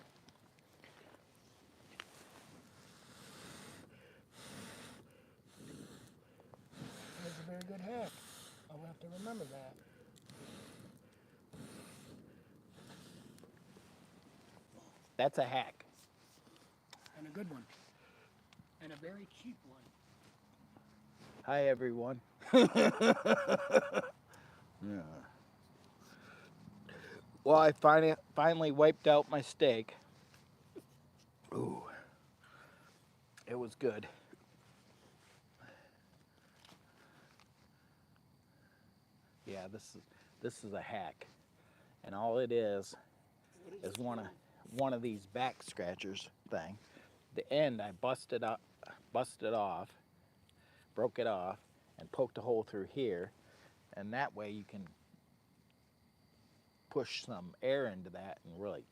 That's a very good hack. I'll have to remember that. That's a hack. And a good one. And a very cheap one. Hi, everyone. Yeah. Well, I finally wiped out my steak. Ooh. It was good. Yeah, this is a hack. And all it is one of these back scratchers thing. The end I busted off, broke it off, and poked a hole through here, and that way you can push some air into that and really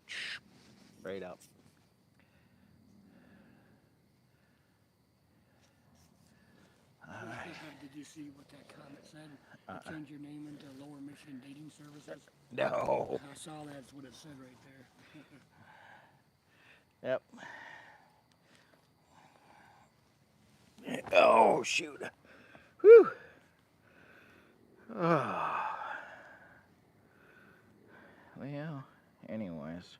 right up. All right. Did you see what that comment said? Change your name into Lower Michigan Dating Services? No. I saw that's what it said right there. Yep. Oh, shoot. Whew. Oh. Well, anyways.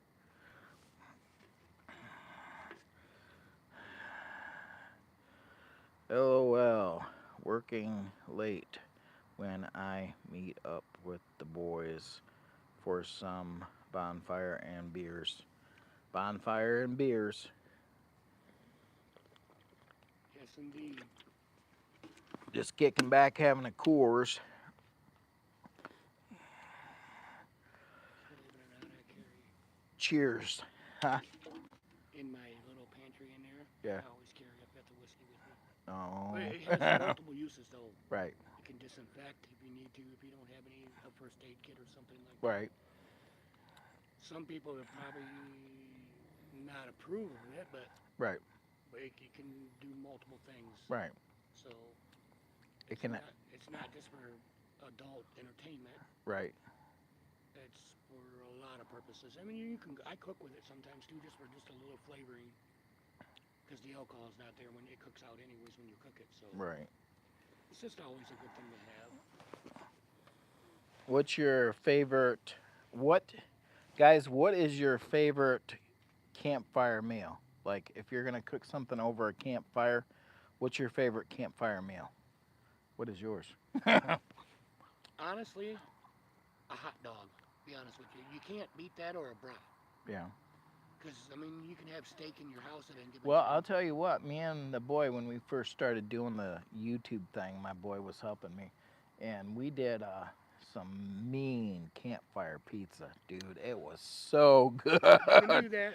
LOL. Working late when I meet up with the boys for some bonfire and beers. Bonfire and beers. Yes, indeed. Just kicking back, having a Coors. Believe it or not, I carry Cheers. Huh? in my little pantry in there. Yeah. I always carry. I've got the whiskey with me. Oh. But it has multiple uses though. Right. You can disinfect if you need to, if you don't have a first aid kit or something like that. Right. Some people would probably not approve of it, but Right. it can do multiple things. Right. So It can. it's not just for adult entertainment. Right. It's for a lot of purposes. I mean, I cook with it sometimes too, just for a little flavoring, because the alcohol is not there when it cooks out anyways when you cook it. So Right. it's just always a good thing to have. What's your favorite? What Guys, what is your favorite campfire meal? Like, if you're gonna cook something over a campfire, what's your favorite campfire meal? What is yours? Honestly, a hot dog. Be honest with you, you can't beat that or a brat. Yeah. Because I mean, you can have steak in your house at any given Well, I'll time. tell you what, me and the boy, when we first started doing the YouTube thing, my boy was helping me, and we did some mean campfire pizza, dude. It was so You can good. do that.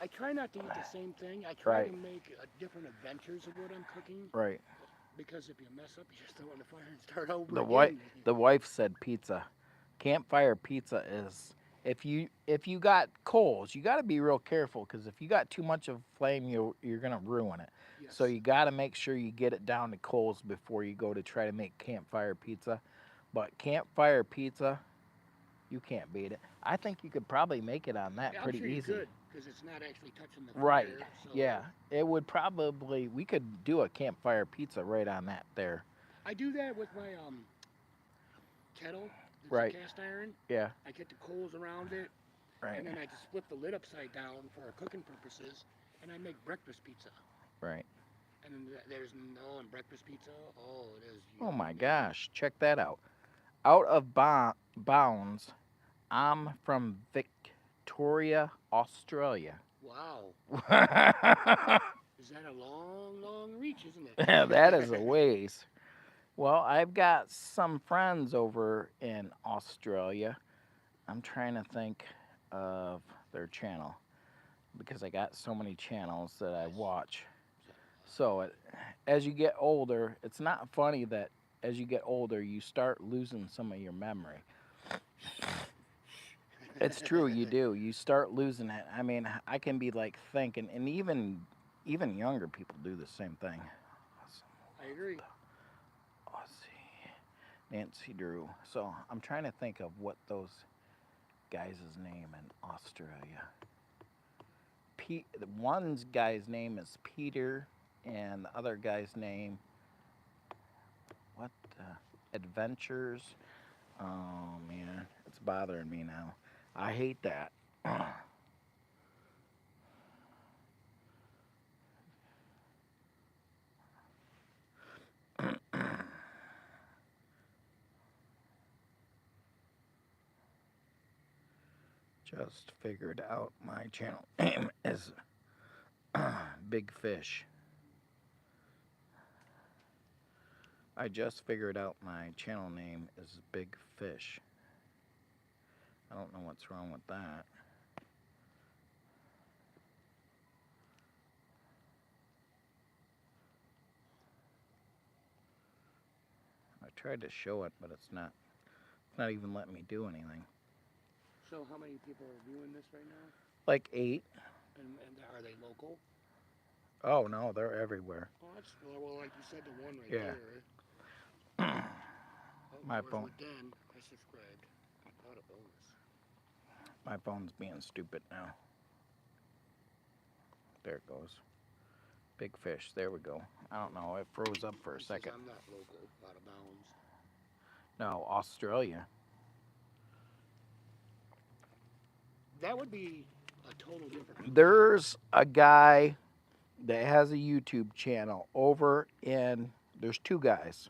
I try not to eat the same thing. I try Right, to make different adventures of what I'm cooking. right. Because if you mess up, you just throw it in the fire and start over The wife, again. the wife said pizza. Campfire pizza is if you got coals, you got to be real careful because if you got too much of flame, you're gonna ruin it. So Yes, you got to make sure you get it down to coals before you go to try to make campfire pizza. But campfire pizza, you can't beat it. I think you could probably make it on that yeah, I'm pretty sure you easy. could because it's not actually touching the Right. fire. So Yeah. It would probably we could do a campfire pizza right on that there. I do that with my kettle. It's a Right. cast iron. Yeah. I get the coals around it, Right. and then I just flip the lid upside down for cooking purposes, and I make breakfast pizza. Right. And then there's no on breakfast pizza. Oh, it is Oh my yummy. gosh, check that out. Out of bounds, I'm from Victoria, Australia. Wow, is that a long, long reach, isn't That is a it? ways. Well, I've got some friends over in Australia. I'm trying to think of their channel because I got so many channels that I Nice. watch. So, So, as you get older, it's not funny that as you get older, you start losing some of your memory. It's true, you do. You start losing it. I mean, I can be like thinking, and even younger people do the same thing. I agree. Aussie, Nancy Drew. So I'm trying to think of what those guys' name in Australia. One guy's name is Peter, and the other guy's name, what? Adventures. Oh man, it's bothering me now. I hate that. Just figured out my channel name is Big Fish. I just figured out my channel name is Big Fish. I don't know what's wrong with that. I tried to show it, but it's not even letting me do anything. So, how many people are viewing this right now? Like 8. And are they local? Oh no, they're everywhere. Oh, that's well, like you said, the one right Yeah. there. Oh, My yours phone went down. I subscribed. Got a bonus. my phone's being stupid now. There it goes. Big Fish. There we go. I don't know. It froze up for a He says second. I'm not local. Out of bounds. No, Australia. That would be a total different plane. There's a guy that has a YouTube channel over in. There's two guys,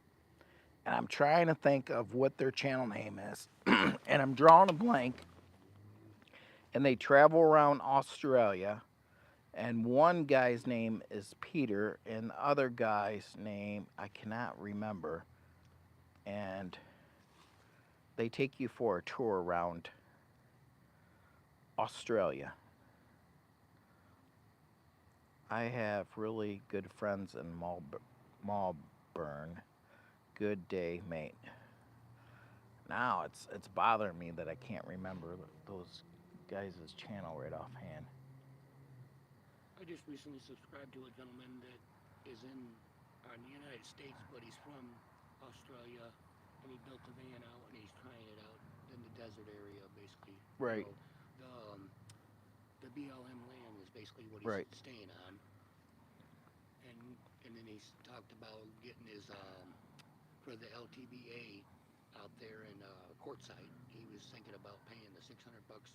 and I'm trying to think of what their channel name is, and I'm drawing a blank. And they travel around Australia, and one guy's name is Peter, and the other guy's name I cannot remember. And they take you for a tour around Australia. I have really good friends in Malburn. Good day, mate. Now it's bothering me that I can't remember those guys' channel right offhand. I just recently subscribed to a gentleman that is in the United States, but he's from Australia, and he built a van out, and he's trying it out in the desert area, basically. Right, Well, the um, the BLM land is basically what he's right. staying on, and and then he's talked about getting his for the LTBA out there in Quartzsite. He was thinking about paying the $600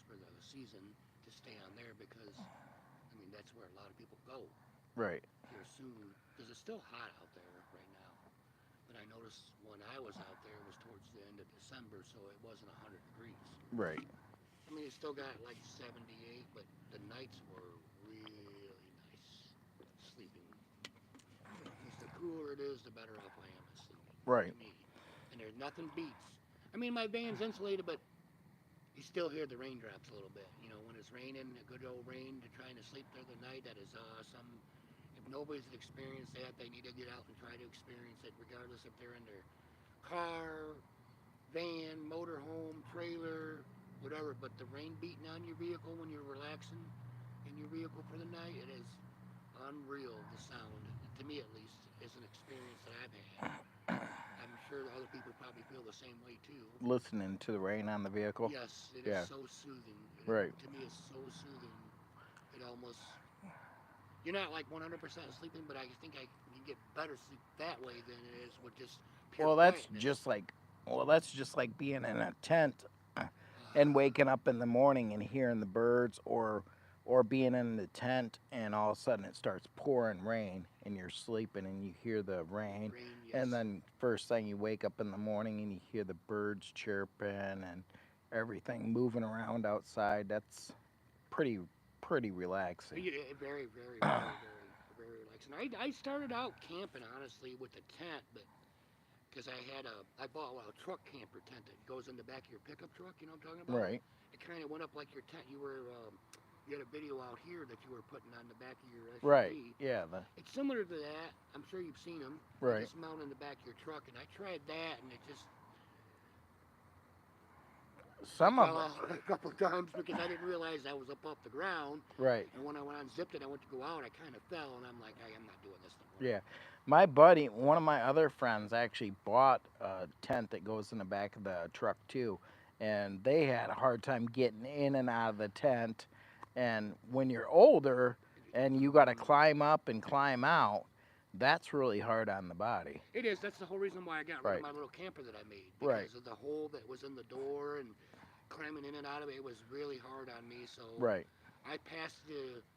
for the season to stay on there because, I mean, that's where a lot of people go Right. here soon because it's still hot out there right now. But I noticed when I was out there, it was towards the end of December, so it wasn't 100 degrees. Right. I mean, it still got like 78, but the nights were really nice sleeping. Because the cooler it is, the better off I am at sleeping, Right. to me. And there's nothing beats. I mean, my van's insulated, but you still hear the raindrops a little bit. You know, when it's raining, a good old rain, to trying to sleep through the night, that is awesome. If nobody's experienced that, they need to get out and try to experience it, regardless if they're in their car, van, motorhome, trailer, whatever. But the rain beating on your vehicle when you're relaxing in your vehicle for the night, it is unreal. The sound, to me at least, is an experience that I've had. I'm sure other people probably feel the same way too. Listening to the rain on the vehicle. Yes, it is Yeah. so soothing. Right. To me, it's so soothing. It almost you're not like 100% sleeping, but I think I you get better sleep that way than it is with just pure Well, quietness. that's just like being in a tent and waking up in the morning and hearing the birds, or being in the tent and all of a sudden it starts pouring rain and you're sleeping and you hear the rain, Rain, and yes. then first thing you wake up in the morning and you hear the birds chirping and everything moving around outside. That's pretty pretty relaxing. Yeah, very, very, very, very, very relaxing. I started out camping honestly with a tent, but because I bought a truck camper tent that goes in the back of your pickup truck. You know what I'm talking about? Right. It kind of went up like your tent. You had a video out here that you were putting on the back of your Right. SUV. Yeah, the It's similar to that. I'm sure you've seen them. You right. just mount in the back of your truck, and I tried that, and I Some of fell it. out a couple of times because I didn't realize I was up off the ground. Right. And when I went unzipped it, I went to go out, I kind of fell, and I'm like, I'm not doing this no more. Yeah. My buddy, one of my other friends, actually bought a tent that goes in the back of the truck too, and they had a hard time getting in and out of the tent. And when you're older and you got to climb up and climb out, that's really hard on the body. It is. That's the whole reason why I got rid of Right. my little camper that I made Right. because of the hole that was in the door and climbing in and out of it. It was really hard on me. So Right. I passed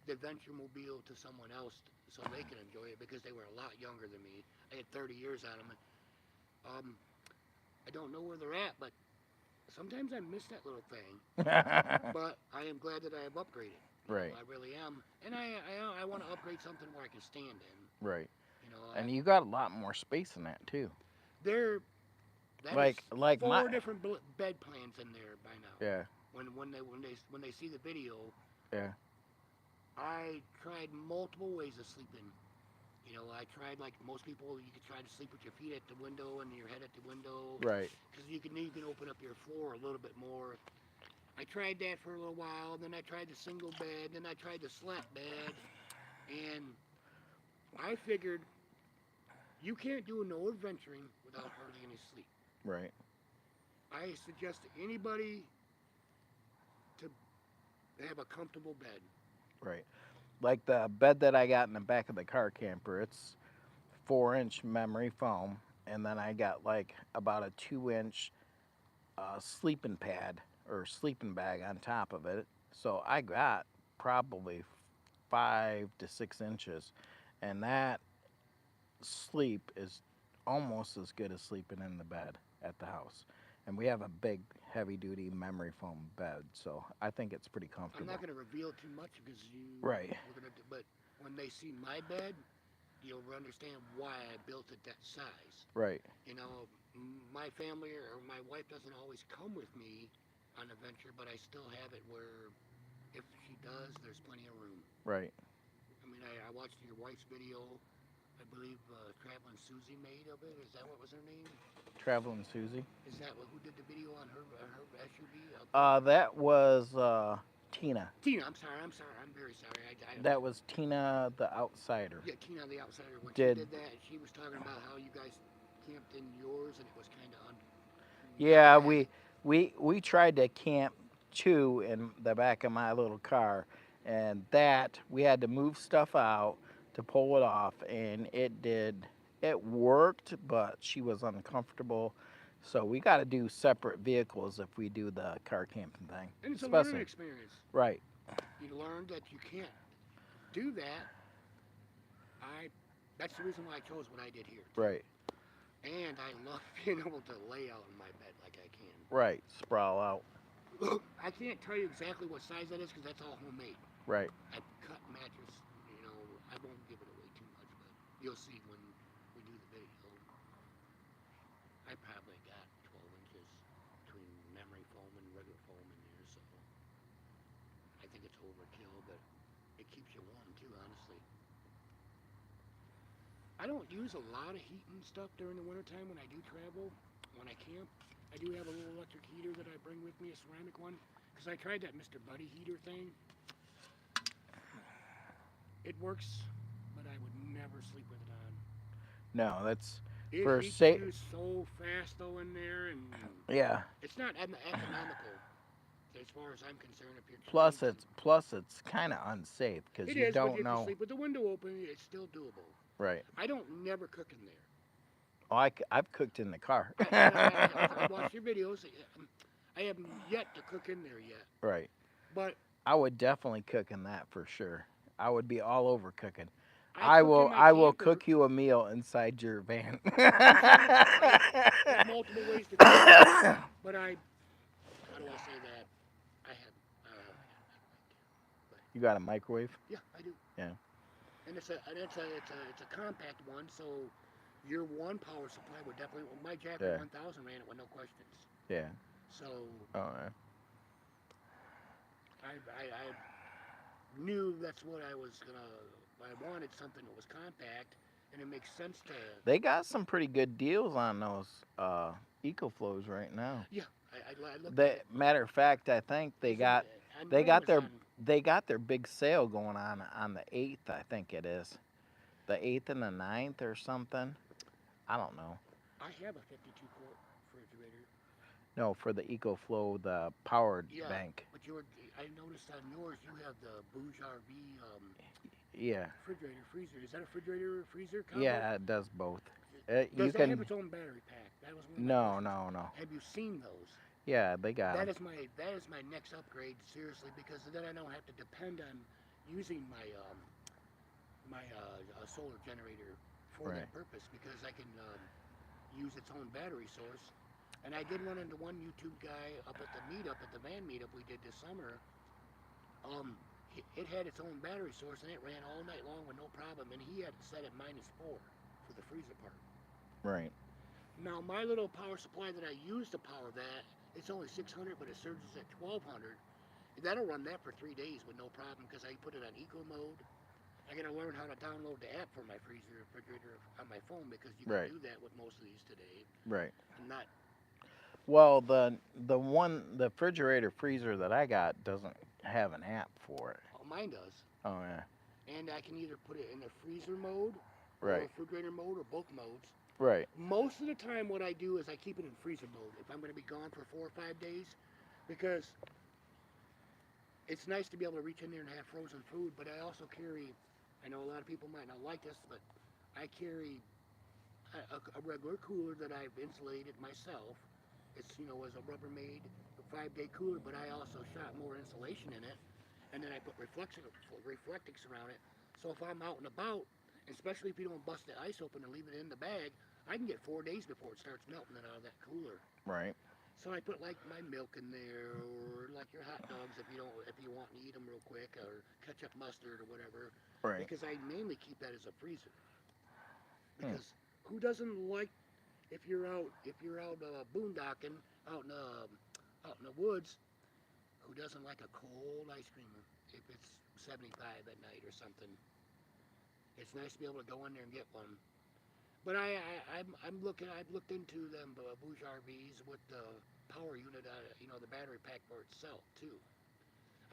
the Venture Mobile to someone else so they could enjoy it because they were a lot younger than me. I had 30 years on them. And, I don't know where they're at, but sometimes I miss that little thing. But I am glad that I have upgraded. Right. I really am. And I want to upgrade something where I can stand in. Right. You know, And you got a lot more space in that too. there that is Like my 4 different bed plans in there by now. yeah, When they see the video, yeah. I tried multiple ways of sleeping. You know, I tried like most people. You could try to sleep with your feet at the window and your head at the window Right. because you can open up your floor a little bit more. I tried that for a little while. Then I tried the single bed. Then I tried the slat bed, and I figured you can't do no adventuring without hardly any sleep. Right. I suggest to anybody to have a comfortable bed. Right. Like the bed that I got in the back of the car camper, it's 4-inch memory foam, and then I got like about a 2-inch sleeping pad or sleeping bag on top of it. So I got probably 5 to 6 inches, and that sleep is almost as good as sleeping in the bed at the house. And we have a big, heavy duty memory foam bed, so I think it's pretty I'm comfortable. not going to reveal too much because Right. we're gonna. But when they see my bed, you'll understand why I built it that size. Right. You know, my family or my wife doesn't always come with me on a venture, but I still have it where if she does, there's plenty of room. Right. I mean, I watched your wife's video. I believe Traveling Susie made of it. Is that what was her name? Traveling Susie. Is that who did the video on her SUV out there? That was Tina. Tina. I'm sorry. I'm sorry. I'm very sorry. That was Tina the Outsider. Yeah, Tina on the Outsider. When she Did did that, she was talking about how you guys camped in yours and it was kind of Yeah, bad. we tried to camp too in the back of my little car, and that we had to move stuff out to pull it off, and it worked, but she was uncomfortable. So we got to do separate vehicles if we do the car camping thing. And it's a learning Especially, experience. right, You learn that you can't do that. I. That's the reason why I chose what I did here too. right, And I love being able to lay out in my bed like I can. right. Sprawl out. I can't tell you exactly what size that is because that's all homemade. Right. I cut mattress. You know, I won't give it away too much, but you'll see when we do the video. I probably got 12 inches between memory foam and regular foam in there, so I think it's overkill, but it keeps you warm too, honestly. I don't use a lot of heat and stuff during the wintertime when I do travel, when I camp. I do have a little electric heater that I bring with me, a ceramic one, because I tried that Mr. Buddy heater thing. It works, but I would never sleep with it on. No, that's It for heats safe. you so fast though in there, and Yeah. it's not economical as far as I'm concerned. If you're trying Plus, to, it's kind of unsafe because it you is, but don't if you know. sleep with the window open, it's still doable. Right. I don't never cook in there. Oh, I've cooked in the car. I watched your videos. I haven't yet to cook in there yet, Right. but I would definitely cook in that for sure. I would be all over cooking. I cook in my I will camper. cook you a meal inside your van. Sure, I have multiple ways to cook, but how do I say that? I have but You got a microwave? yeah, I do. Yeah. And it's a compact one, so your one power supply would definitely. Well, my Jacker Yeah. 1000 ran it with no questions. Yeah. So Oh, yeah. I knew that's what I was gonna. I wanted something that was compact, and it makes sense to. They got some pretty good deals on those EcoFlows right now. Yeah, I looked at They it. matter of fact, I think It's in, on they got their Amazon. they got their big sale going on the 8th, I think it is. The 8th and the 9th or something. I don't know. I have a 52 quart refrigerator. No, for the EcoFlow, the powered Yeah, bank. but I noticed on yours you have the Bouge RV Yeah. refrigerator freezer. Is that a refrigerator freezer combo? Yeah, it does both. You Does that have can its own battery pack? That was one of my no, questions. no, no. Have you seen those? Yeah, they got That them. is my next upgrade, seriously, because then I don't have to depend on using my solar generator for Right. that purpose because I can use its own battery source. And I did run into one YouTube guy up at the meetup, at the van meetup we did this summer. It had its own battery source and it ran all night long with no problem. And he had it set at -4 for the freezer part. Right. Now my little power supply that I use to power that, it's only 600, but it surges at 1200. That'll run that for 3 days with no problem because I put it on eco mode. I gotta learn how to download the app for my freezer refrigerator on my phone because you can Right. do that with most of these today. Right. I'm not. Well, the refrigerator freezer that I got doesn't have an app for it. Oh, mine does, Oh yeah. and I can either put it in the freezer mode or Right. refrigerator mode or both modes. Right. Most of the time, what I do is I keep it in freezer mode if I'm gonna be gone for 4 or 5 days, because it's nice to be able to reach in there and have frozen food. But I also carry. I know a lot of people might not like this, but I carry a regular cooler that I've insulated myself. It's as a Rubbermaid 5-day cooler, but I also shot more insulation in it, and then I put reflectix around it. So if I'm out and about, especially if you don't bust the ice open and leave it in the bag, I can get 4 days before it starts melting it out of that cooler. Right. So I put like my milk in there, or like your hot dogs if you want to eat them real quick, or ketchup, mustard, or whatever. Right. Because I mainly keep that as a freezer. Hmm. Because who doesn't like if you're out boondocking out in the woods? Who doesn't like a cold ice cream if it's 75 at night or something? It's nice to be able to go in there and get one. But I'm looking. I've looked into them Bouge RVs with the power unit, the battery pack for itself too.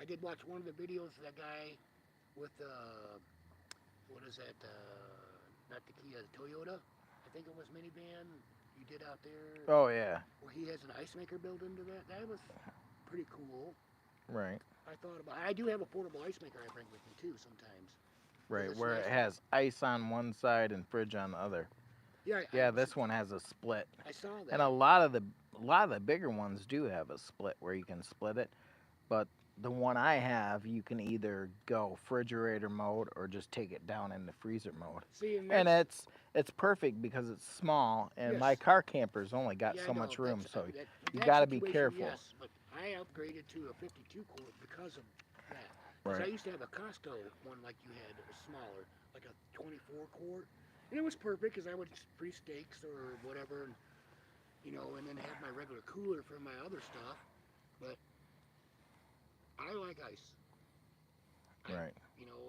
I did watch one of the videos of that guy with what is that? Not the Kia, the Toyota. I think it was minivan. You did out there Oh yeah. where he has an ice maker built into that. That was pretty cool. Right. I do have a portable ice maker I bring with me too sometimes. Right. It's Where nice. it has ice on one side and fridge on the other. Yeah, Yeah, this one has a split. I saw And that. a lot of the bigger ones do have a split where you can split it, but the one I have, you can either go refrigerator mode or just take it down into freezer mode. See, and And that's it's perfect because it's small and my yes. car camper's only got Yeah, I so know. much room, That's so that you that got to be situation. careful. Yes, but I upgraded to a 52 quart because of that. Because I Right. used to have a Costco one like you had that was smaller, like a 24 quart, and it was perfect because I would freeze steaks or whatever, and and then have my regular cooler for my other stuff. But I like ice. I, Right.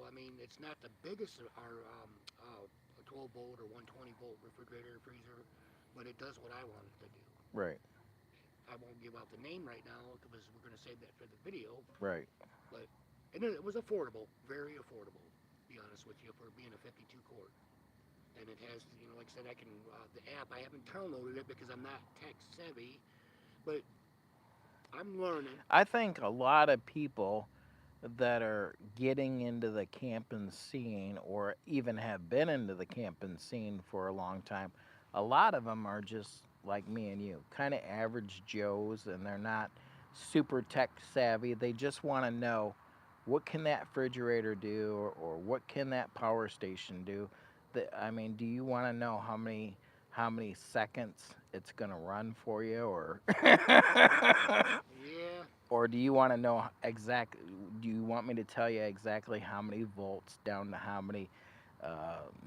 I mean, it's not the biggest our 12 volt or 120-volt refrigerator freezer, but it does what I want it to do. Right. I won't give out the name right now because we're going to save that for the video. Right. But and it was affordable, very affordable. To be honest with you, for being a 52 quart, and it has, like I said, I can the app. I haven't downloaded it because I'm not tech savvy, but I'm learning. I think a lot of people that are getting into the camping scene or even have been into the camping scene for a long time, a lot of them are just like me and you, kind of average Joes, and they're not super tech savvy. They just want to know what can that refrigerator do, or what can that power station do. I mean, do you want to know how many seconds it's going to run for you, or Yeah, or do you want to know exactly? Do you want me to tell you exactly how many volts down to how many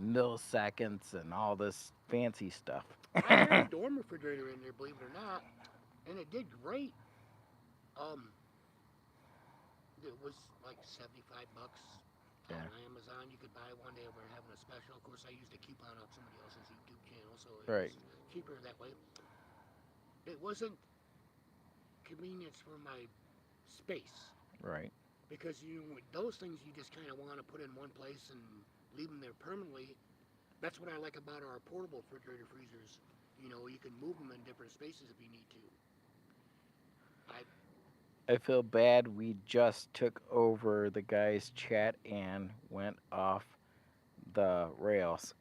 milliseconds and all this fancy stuff? I had a dorm refrigerator in there, believe it or not, and it did great. Um, it was like 75 bucks on Yeah. Amazon. You could buy one. They were having a special. Of course, I used a coupon off somebody else's YouTube channel, so it Right. was cheaper that way. It wasn't convenience for my space Right. because with those things you just kind of want to put in one place and leave them there permanently. That's what I like about our portable refrigerator freezers. You can move them in different spaces if you need to. I I feel bad. We just took over the guy's chat and went off the rails.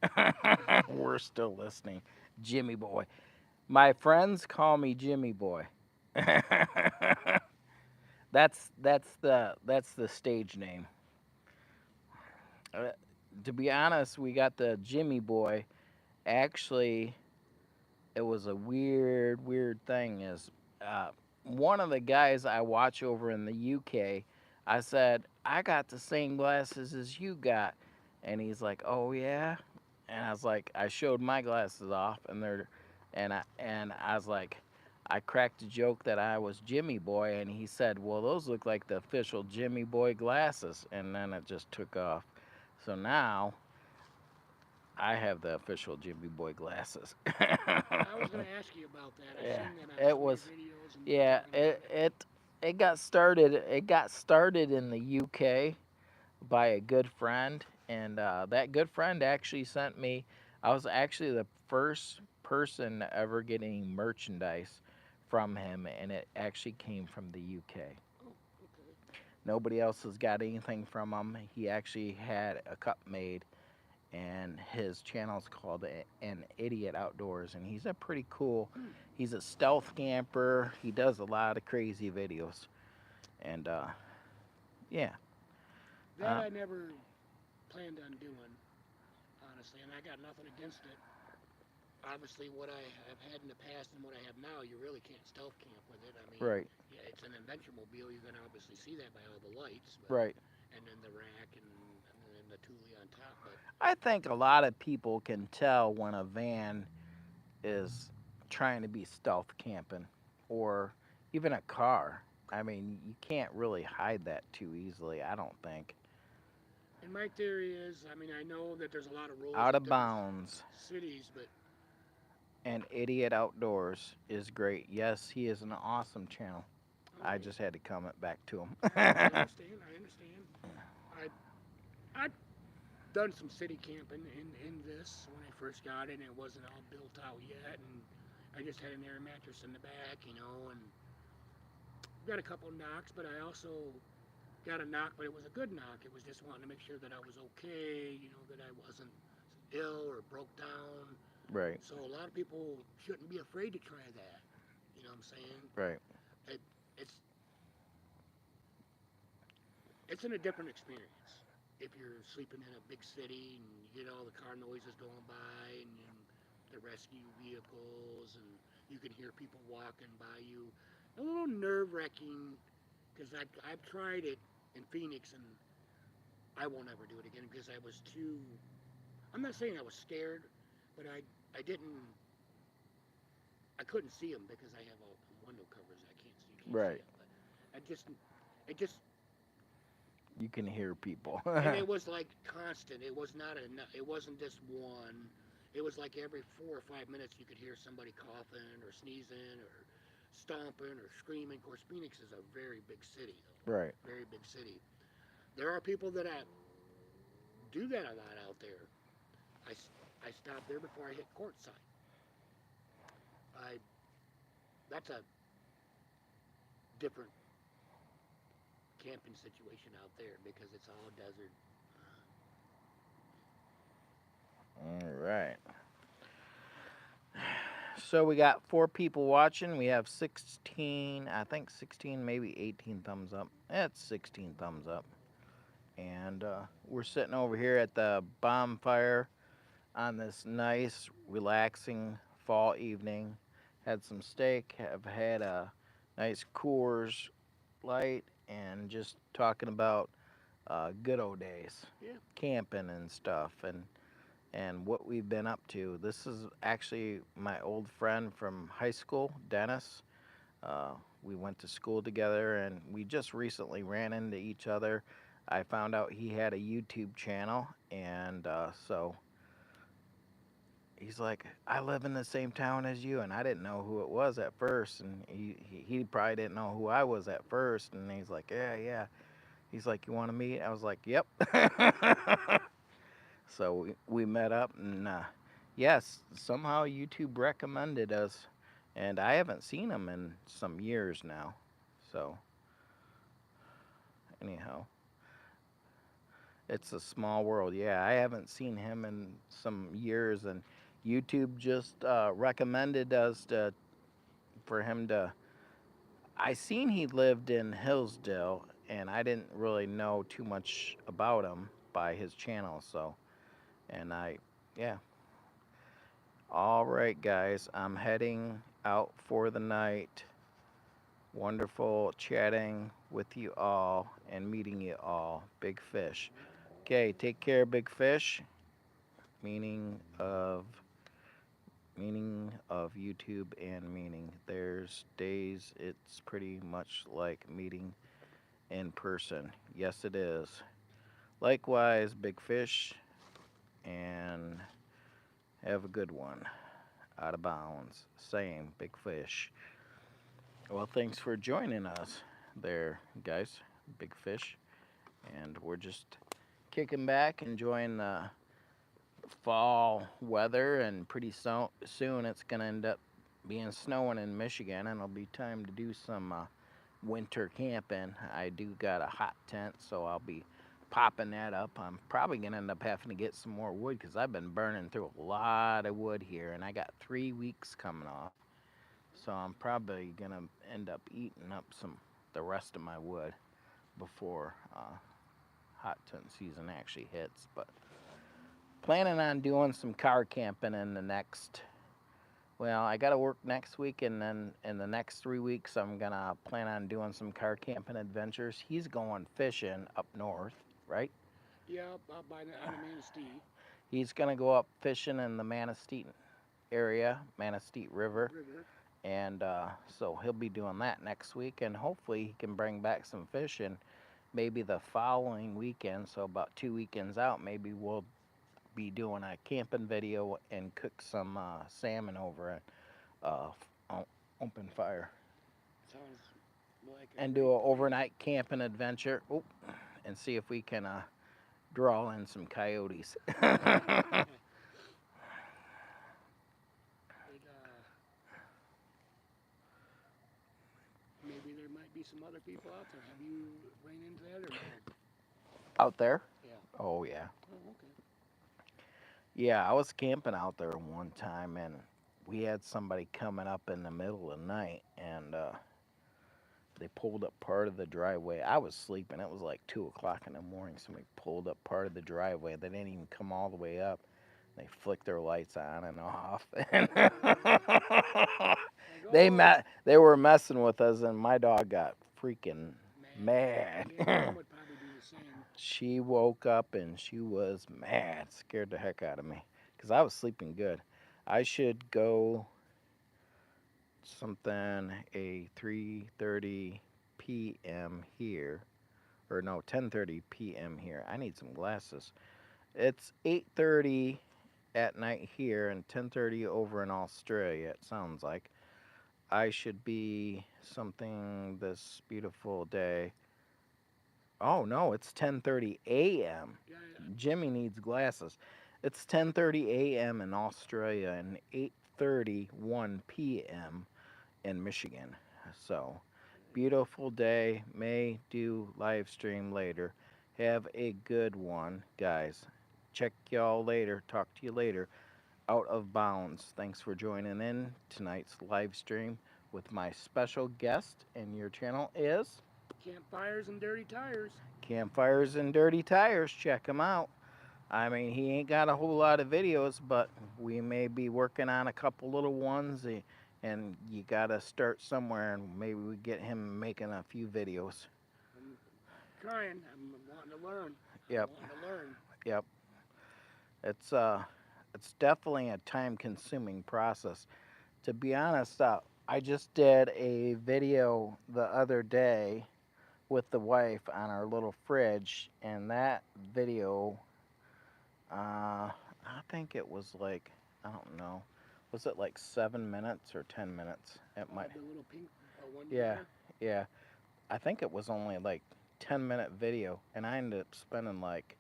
We're still listening. Jimmy Boy. My friends call me Jimmy Boy. That's the stage name. Uh, to be honest, we got the Jimmy Boy. Actually, it was a weird thing. Is uh, one of the guys I watch over in the UK. I said I got the same glasses as you got, and he's like, "Oh yeah," and I was like, I showed my glasses off, and I was like, I cracked a joke that I was Jimmy Boy, and he said, "Well, those look like the official Jimmy Boy glasses," and then it just took off. So now I have the official Jimmy Boy glasses. I was going to ask you about that. I've Yeah, seen that on it some of your was. videos and Yeah, talking about it it. it it got started. It got started in the UK by a good friend, and that good friend actually sent me. I was actually the first person to ever get any merchandise from him, and it actually came from the UK. Oh, okay. Nobody else has got anything from him. He actually had a cup made, and his channel's called An Idiot Outdoors, and he's a pretty cool. Hmm. He's a stealth camper. He does a lot of crazy videos, and yeah, That uh, I never planned on doing, honestly, and I got nothing against it. Obviously, what I have had in the past and what I have now, you really can't stealth camp with it. I mean, right, yeah, it's an adventure mobile. You're going to obviously see that by all the lights, but right. and then the rack and then the Thule on top. But I think a lot of people can tell when a van is trying to be stealth camping, or even a car. I mean, you can't really hide that too easily, I don't think. and my theory is, I mean, I know that there's a lot of rules Out in of different bounds. cities, but And Idiot Outdoors is great. Yes, he is an awesome channel. I okay, just had to comment back to him. I understand. I understand. I I've done some city camping in this when I first got it, and it wasn't all built out yet, and I just had an air mattress in the back, and got a couple knocks, but I also got a knock, but it was a good knock. It was just wanting to make sure that I was okay, that I wasn't ill or broke down. Right. So a lot of people shouldn't be afraid to try that. You know what I'm saying? Right. It, it's it's in a different experience. If you're sleeping in a big city and you get all the car noises going by and the rescue vehicles and you can hear people walking by you, a little nerve wracking because I've tried it in Phoenix and I won't ever do it again because I was too. I'm not saying I was scared, but I didn't. I couldn't see them because I have all window covers. I can't see. You can't see Right. them, but I just it just You can hear people. and it was like constant. It was not a. It wasn't just one. It was like every 4 or 5 minutes you could hear somebody coughing or sneezing or stomping or screaming. Of course, Phoenix is a very big city, though. Right. Very big city. There are people that do that a lot out there. I, I stopped there before I hit Quartzsite. I That's a different camping situation out there because it's all desert. All right. So we got 4 people watching. We have 16, I think 16, maybe 18 thumbs up. It's 16 thumbs up. And we're sitting over here at the bonfire on this nice, relaxing fall evening. Had some steak, have had a nice Coors Light, and just talking about good old days, Yeah. camping and stuff, and what we've been up to. This is actually my old friend from high school, Dennis. Uh, we went to school together, and we just recently ran into each other. I found out he had a YouTube channel, and so he's like, I live in the same town as you, and I didn't know who it was at first, and he probably didn't know who I was at first, and he's like, yeah, yeah. He's like, you want to meet? I was like, yep. So we met up, and yes, somehow YouTube recommended us, and I haven't seen him in some years now. So anyhow, it's a small world. Yeah, I haven't seen him in some years, and YouTube just recommended us for him to. I seen he lived in Hillsdale, and I didn't really know too much about him by his channel. So, and yeah. All right, guys, I'm heading out for the night. Wonderful chatting with you all and meeting you all. Big fish. Okay, take care, big fish. Meaning of YouTube and meaning. There's days it's pretty much like meeting in person. Yes, it is. Likewise, big fish, and have a good one. Out of bounds. Same, big fish. Well, thanks for joining us there, guys. Big fish. And we're just kicking back, enjoying the fall weather, and pretty soon it's going to end up being snowing in Michigan, and it'll be time to do some winter camping. I do got a hot tent, so I'll be popping that up. I'm probably going to end up having to get some more wood because I've been burning through a lot of wood here, and I got 3 weeks coming off. So I'm probably going to end up eating up the rest of my wood before hot tent season actually hits. But planning on doing some car camping in the next. Well, I got to work next week, and then in the next 3 weeks, I'm gonna plan on doing some car camping adventures. He's going fishing up north, right? Yeah, up by on the Manistee He's gonna go up fishing in the Manistee area, Manistee River, River. and so he'll be doing that next week, and hopefully he can bring back some fish, and maybe the following weekend, so about 2 weekends out, maybe we'll be doing a camping video and cook some salmon over at open fire, Sounds like a and great do an plan. overnight camping adventure. Oh, and see if we can draw in some coyotes. It, maybe there might be some other people out there. Have you ran into that or no? Out there? Yeah. Oh yeah. Oh, okay. Yeah, I was camping out there one time, and we had somebody coming up in the middle of the night, and they pulled up part of the driveway. I was sleeping. It was like 2 o'clock in the morning. Somebody pulled up part of the driveway. They didn't even come all the way up. They flicked their lights on and off. Like, oh, They were messing with us, and my dog got freaking mad. mad. Yeah, mine would probably do the same. She woke up and she was mad, scared the heck out of me, because I was sleeping good. I should go something a 3:30 p.m. here, or no, 10:30 p.m. here. I need some glasses. It's 8:30 at night here and 10:30 over in Australia. It sounds like I should be something this beautiful day. Oh no, it's 10:30 a.m. Yeah, Jimmy needs glasses. It's 10:30 a.m. in Australia and 8:31 p.m. in Michigan. So, beautiful day. May do live stream later. Have a good one, guys. Check y'all later. Talk to you later. Out of bounds. Thanks for joining in tonight's live stream with my special guest, and your channel is campfires and dirty tires. Campfires and Dirty Tires. Check him out. I mean, he ain't got a whole lot of videos, but we may be working on a couple little ones. And you gotta start somewhere, and maybe we get him making a few videos. I'm trying. I'm wanting to learn. I'm Yep, wanting to learn. yep. It's definitely a time-consuming process. To be honest, I just did a video the other day with the wife on our little fridge, and that video, I think it was like, I don't know, was it like 7 minutes or 10 minutes? It might, The little pink one yeah, there. yeah. I think it was only like 10-minute video, and I ended up spending like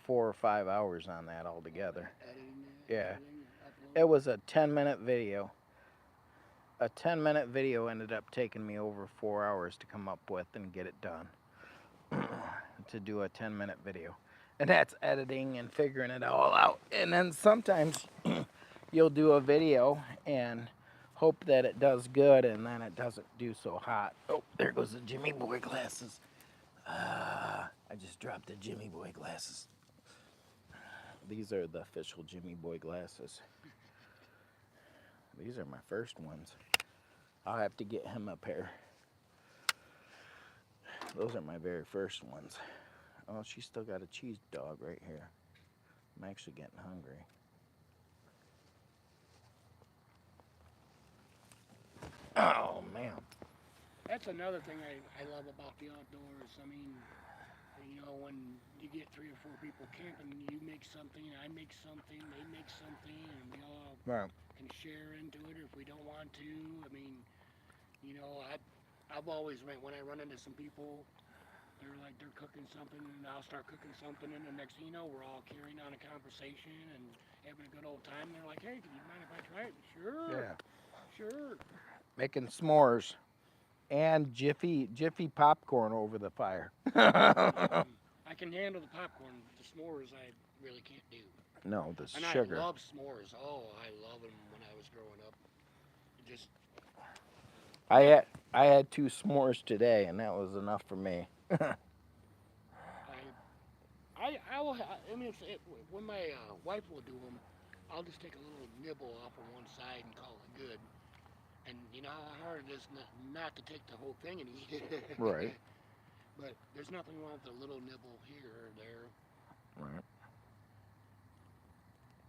4 or 5 hours on that altogether. Editing it, Yeah, everything, it uploading. was a 10-minute video. A 10-minute video ended up taking me over 4 hours to come up with and get it done. To do a 10-minute video. And that's editing and figuring it all out. And then sometimes you'll do a video and hope that it does good, and then it doesn't do so hot. Oh, there goes the Jimmy Boy glasses. I just dropped the Jimmy Boy glasses. These are the official Jimmy Boy glasses. These are my first ones. I'll have to get him a pair. Those are my very first ones. Oh, she's still got a cheese dog right here. I'm actually getting hungry. Oh, man. That's another thing I love about the outdoors. I mean, when you get 3 or 4 people camping, you make something, I make something, they make something, and we all Right. can share into it if we don't want to. I mean, you know, I, I've always when I run into some people, they're cooking something, and I'll start cooking something, and the next thing you know, we're all carrying on a conversation and having a good old time. They're like, "Hey, do you mind if I try it?" Sure, Yeah. sure. Making s'mores and Jiffy popcorn over the fire. I can handle the popcorn. The s'mores I really can't do. No, the And I sugar. love s'mores. Oh, I love them when I was growing up. It just I yeah. had I had two s'mores today, and that was enough for me. I will. I mean, when my wife will do them, I'll just take a little nibble off of one side and call it good. And you know how hard it is not to take the whole thing and eat Right. it. But there's nothing wrong with a little nibble here or there. Right.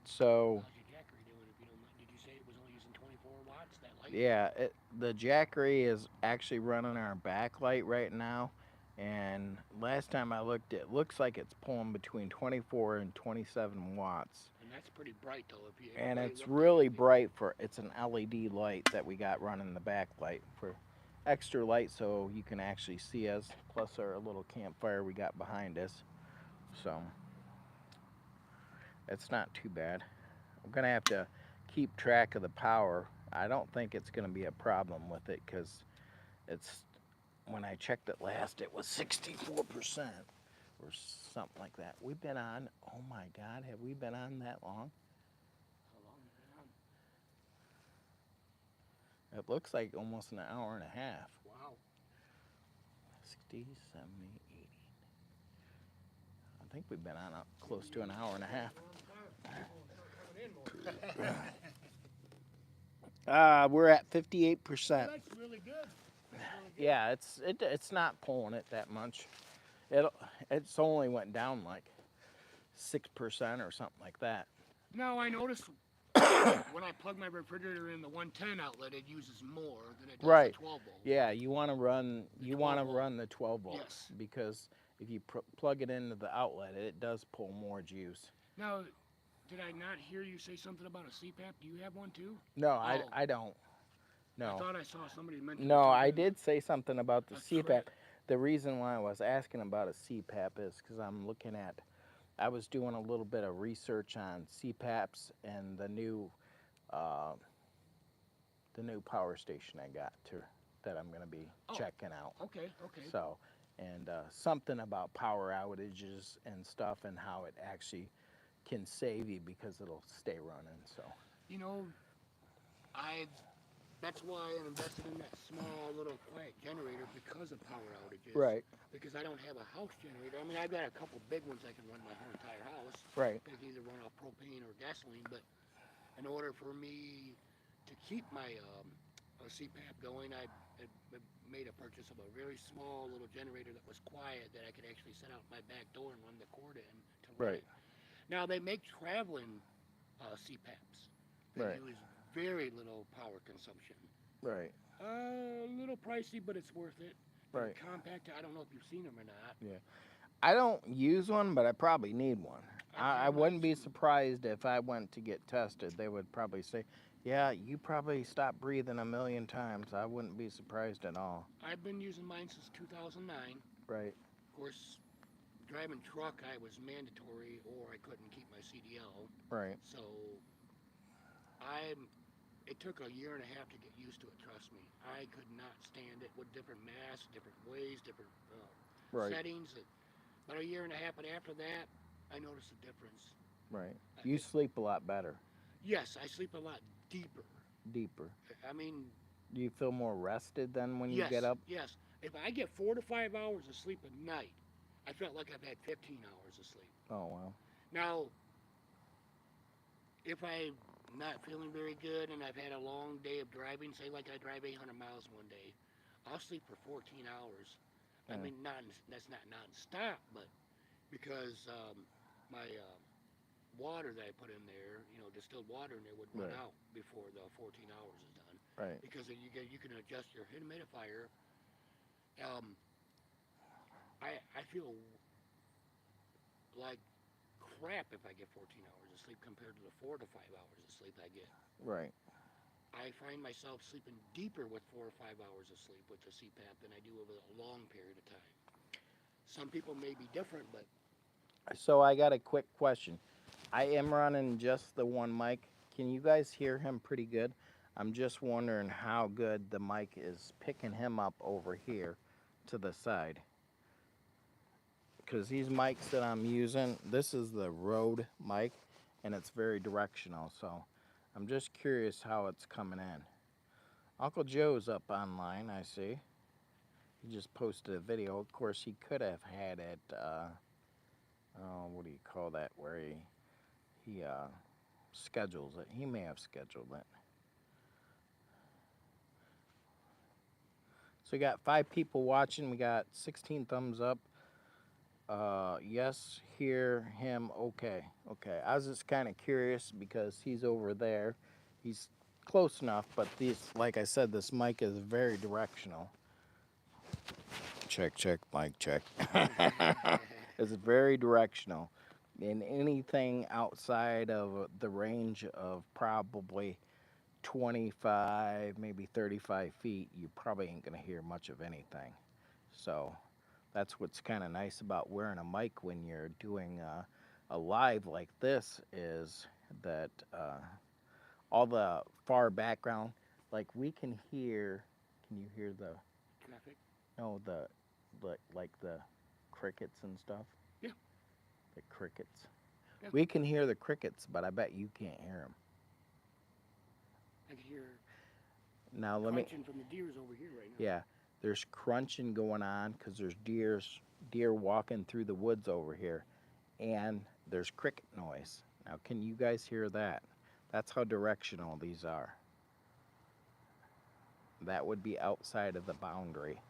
So, How's your Jackery doing? If you don't mind, did you say it was only using 24 watts? That light? yeah, the Jackery is actually running our backlight right now. And last time I looked, it looks like it's pulling between 24 and 27 watts. And that's pretty bright though. If you And anybody it's looked at it, really bright for it's an LED light that we got running the backlight for extra light so you can actually see us, plus our little campfire we got behind us. So it's not too bad. I'm gonna have to keep track of the power. I don't think it's gonna be a problem with it because it's when I checked it last, it was 64% or something like that. We've been on. Oh my God, have we been on that long? It looks like almost an hour and a half. Wow. 60, 70, 80. I think we've been on close to an hour and a half. We're at 58%. That's really good. That's really good. Yeah, it's not pulling it that much. It's only went down like 6% or something like that. Now I noticed when I plug my refrigerator in the 110 outlet, it uses more than it does Right. the 12 volt. Yeah, you want to run The you 12 want to volt. run the 12 volt Yes. because if you plug it into the outlet, it does pull more juice. Now, did I not hear you say something about a CPAP? Do you have one too? No, Oh. I don't. I No. thought I saw somebody mention No, I something. did say something about the A CPAP. trip. The reason why I was asking about a CPAP is because I was doing a little bit of research on CPAPs and uh, the new power station I got that I'm going to be checking out. Okay, okay. So, and something about power outages and stuff and how it actually can save you because it'll stay running. So, You know, that's why I invested in that small little quiet generator because of power outages. right, Because I don't have a house generator. I mean, I've got a couple big ones I can run my whole entire house. right, They can either run off propane or gasoline. But in order for me to keep my CPAP going, I made a purchase of a very small little generator that was quiet that I could actually set out my back door and run the cord in to run right, it. Now they make traveling CPAPs that right, use very little power consumption. right, A little pricey, but it's worth it. They're right. compact. I don't know if you've seen them or not. Yeah. I don't use one, but I probably need one. I wouldn't be surprised if I went to get tested. They would probably say, yeah, you probably stopped breathing a million times. I wouldn't be surprised at all. I've been using mine since 2009. Right, Of course, driving truck, I was mandatory or I couldn't keep my CDL. right, So I it took a year and a half to get used to it, trust me. I could not stand it with different masks, different ways, different right, settings. About a year and a half, but after that, I noticed a difference. right. You sleep a lot better, Yes, I sleep a lot deeper. deeper. I mean, Do you feel more rested then when you yes, get up? yes. If I get 4 to 5 hours of sleep a night, I felt like I've had 15 hours of sleep. Oh, wow. Now, if I'm not feeling very good and I've had a long day of driving, say like I drive 800 miles one day, I'll sleep for 14 hours. I Yeah. mean, that's not non-stop, but because my water that I put in there, distilled water in there would run Right, out before the 14 hours is done. right, Because you can adjust your humidifier. Um, I feel like crap if I get 14 hours of sleep compared to the 4 to 5 hours of sleep I get. right. I find myself sleeping deeper with 4 or 5 hours of sleep with the CPAP than I do over a long period of time. Some people may be different, but So I got a quick question. I am running just the one mic. Can you guys hear him pretty good? I'm just wondering how good the mic is picking him up over here to the side. Because these mics that I'm using, this is the Rode mic, and it's very directional. So I'm just curious how it's coming in. Uncle Joe's up online, I see. He just posted a video. Of course, he could have had it, what do you call that, where he schedules it. He may have scheduled it. So we got 5 people watching. We got 16 thumbs up. Yes, hear him. Okay. Okay. I was just kind of curious because he's over there. He's close enough, but like I said, this mic is very directional. Check, check, mic check. It's very directional. And anything outside of the range of probably 25, maybe 35 feet, you probably ain't going to hear much of anything. So that's what's kind of nice about wearing a mic when you're doing a live like this is that all the far background, like we can you hear the, traffic. no, like the crickets and stuff? Yeah. The crickets. Yeah. We can hear the crickets, but I bet you can't hear them. I can hear Now let me. crunching from the deers over here right now. Yeah, there's crunching going on because there's deer walking through the woods over here, and there's cricket noise. Now, can you guys hear that? That's how directional these are. That would be outside of the boundary.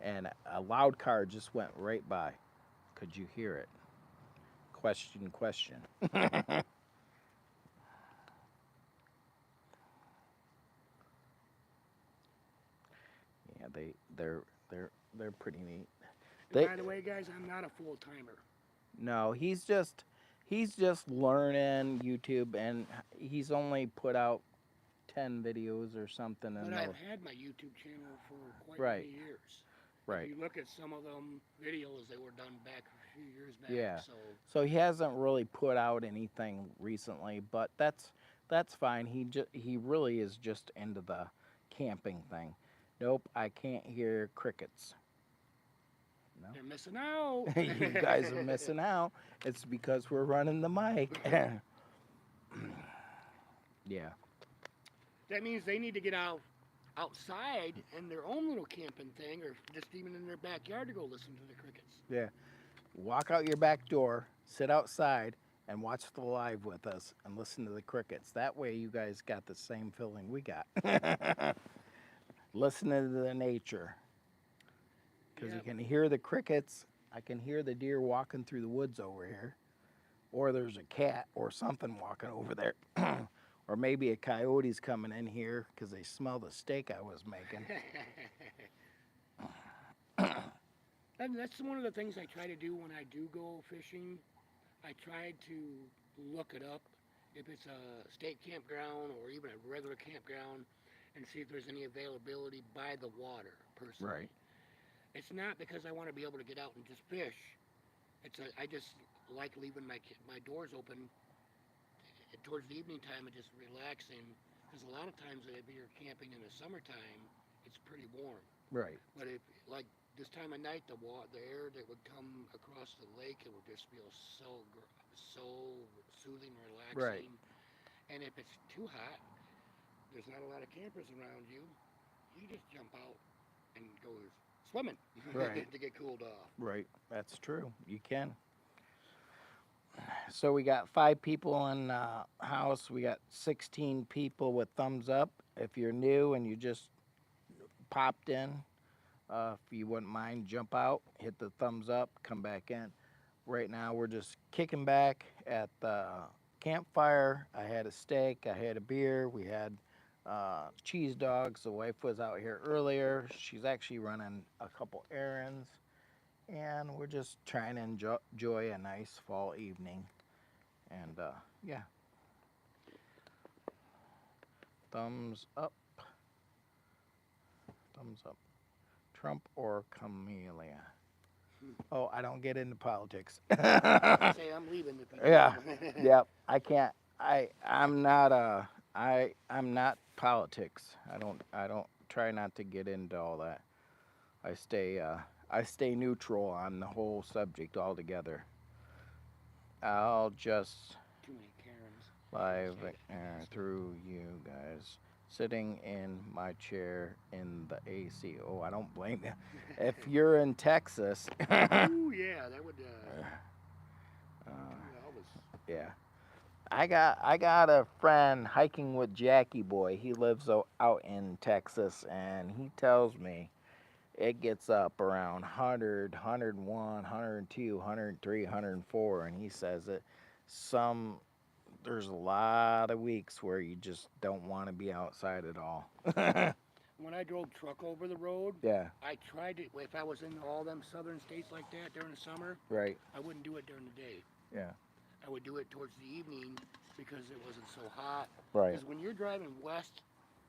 And a loud car just went right by. Could you hear it? Question, question. Yeah, they're pretty neat. And They by the way, guys, I'm not a full timer. No, he's just learning YouTube, and he's only put out 10 videos or something in But those. I've had my YouTube channel for quite Right. many years. Right. If you look at some of them videos, they were done back a few years back. Yeah. So So he hasn't really put out anything recently, but that's fine. He really is just into the camping thing. Nope, I can't hear crickets. No. they're missing out. You guys are missing out. It's because we're running the mic. Yeah. That means they need to get outside in their own little camping thing, or just even in their backyard to go listen to the crickets. Yeah. Walk out your back door, sit outside, and watch the live with us and listen to the crickets. That way you guys got the same feeling we got. Listening to the nature. Because you Yep. can hear the crickets. I can hear the deer walking through the woods over here. Or there's a cat or something walking over there. Or maybe a coyote's coming in here because they smell the steak I was making. And that's one of the things I try to do when I do go fishing. I try to look it up, if it's a state campground or even a regular campground, and see if there's any availability by the water, personally. Right. It's not because I want to be able to get out and just fish. I just like leaving my doors open towards the evening time and just relaxing. Because a lot of times if you're camping in the summertime, it's pretty warm. Right. But if like this time of night, the air that would come across the lake, it would just feel so soothing, relaxing. Right. And if it's too hot, there's not a lot of campers around you. You just jump out and go swimming Right. to get cooled off. Right. That's true. You can. So we got 5 people in the house. We got 16 people with thumbs up. If you're new and you just popped in, if you wouldn't mind, jump out, hit the thumbs up, come back in. Right now we're just kicking back at the campfire. I had a steak, I had a beer, we had cheese dogs. The wife was out here earlier. She's actually running a couple errands. And we're just trying to enjoy a nice fall evening. And yeah. Thumbs up. Thumbs up. Trump or Camellia? Oh, I don't get into politics. Say I'm leaving. If you Yeah. don't. Yep. I can't. I'm not I'm not politics. I don't try not to get into all that. I stay neutral on the whole subject altogether. I'll just Too many Karens. live through you guys sitting in my chair in the AC. Oh, I don't blame you. If you're in Texas, Ooh, yeah, that would. yeah. I got a friend hiking with Jackie Boy. He lives out in Texas, and he tells me it gets up around 100, 101, 102, 103, 104, and he says that there's a lot of weeks where you just don't want to be outside at all. When I drove truck over the road, Yeah, I tried to. If I was in all them southern states like that during the summer, right. I wouldn't do it during the day. Yeah, I would do it towards the evening because it wasn't so hot. right. Because when you're driving west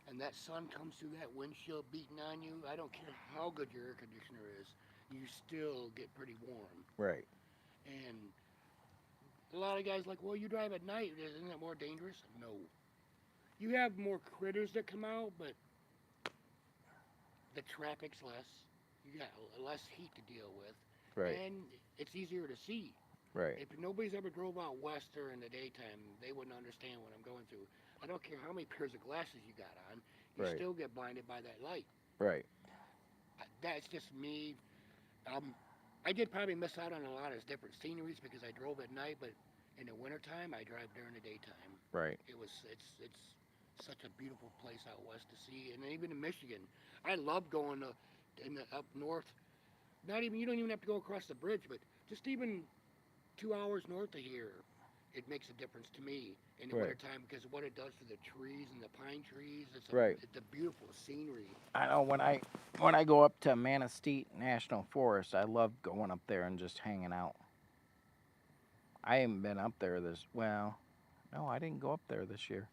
and that sun comes through that windshield beating on you, I don't care how good your air conditioner is, you still get pretty warm. Right. And a lot of guys like, well, you drive at night, isn't that more dangerous? No. You have more critters that come out, but the traffic's less. You got less heat to deal with. Right. And it's easier to see. Right. If nobody's ever drove out west during the daytime, they wouldn't understand what I'm going through. I don't care how many pairs of glasses you got on. you Right. still get blinded by that light. Right. That's just me. Um, I did probably miss out on a lot of different sceneries because I drove at night, but in the wintertime, I drive during the daytime. Right. It's such a beautiful place out west to see, and even in Michigan, I love going to up north. Not even you don't even have to go across the bridge, but just even 2 hours north of here, it makes a difference to me in the Right. wintertime because of what it does to the trees and the pine trees. Right. It's a beautiful scenery. I know when I go up to Manistee National Forest, I love going up there and just hanging out. I haven't been up there no, I didn't go up there this year.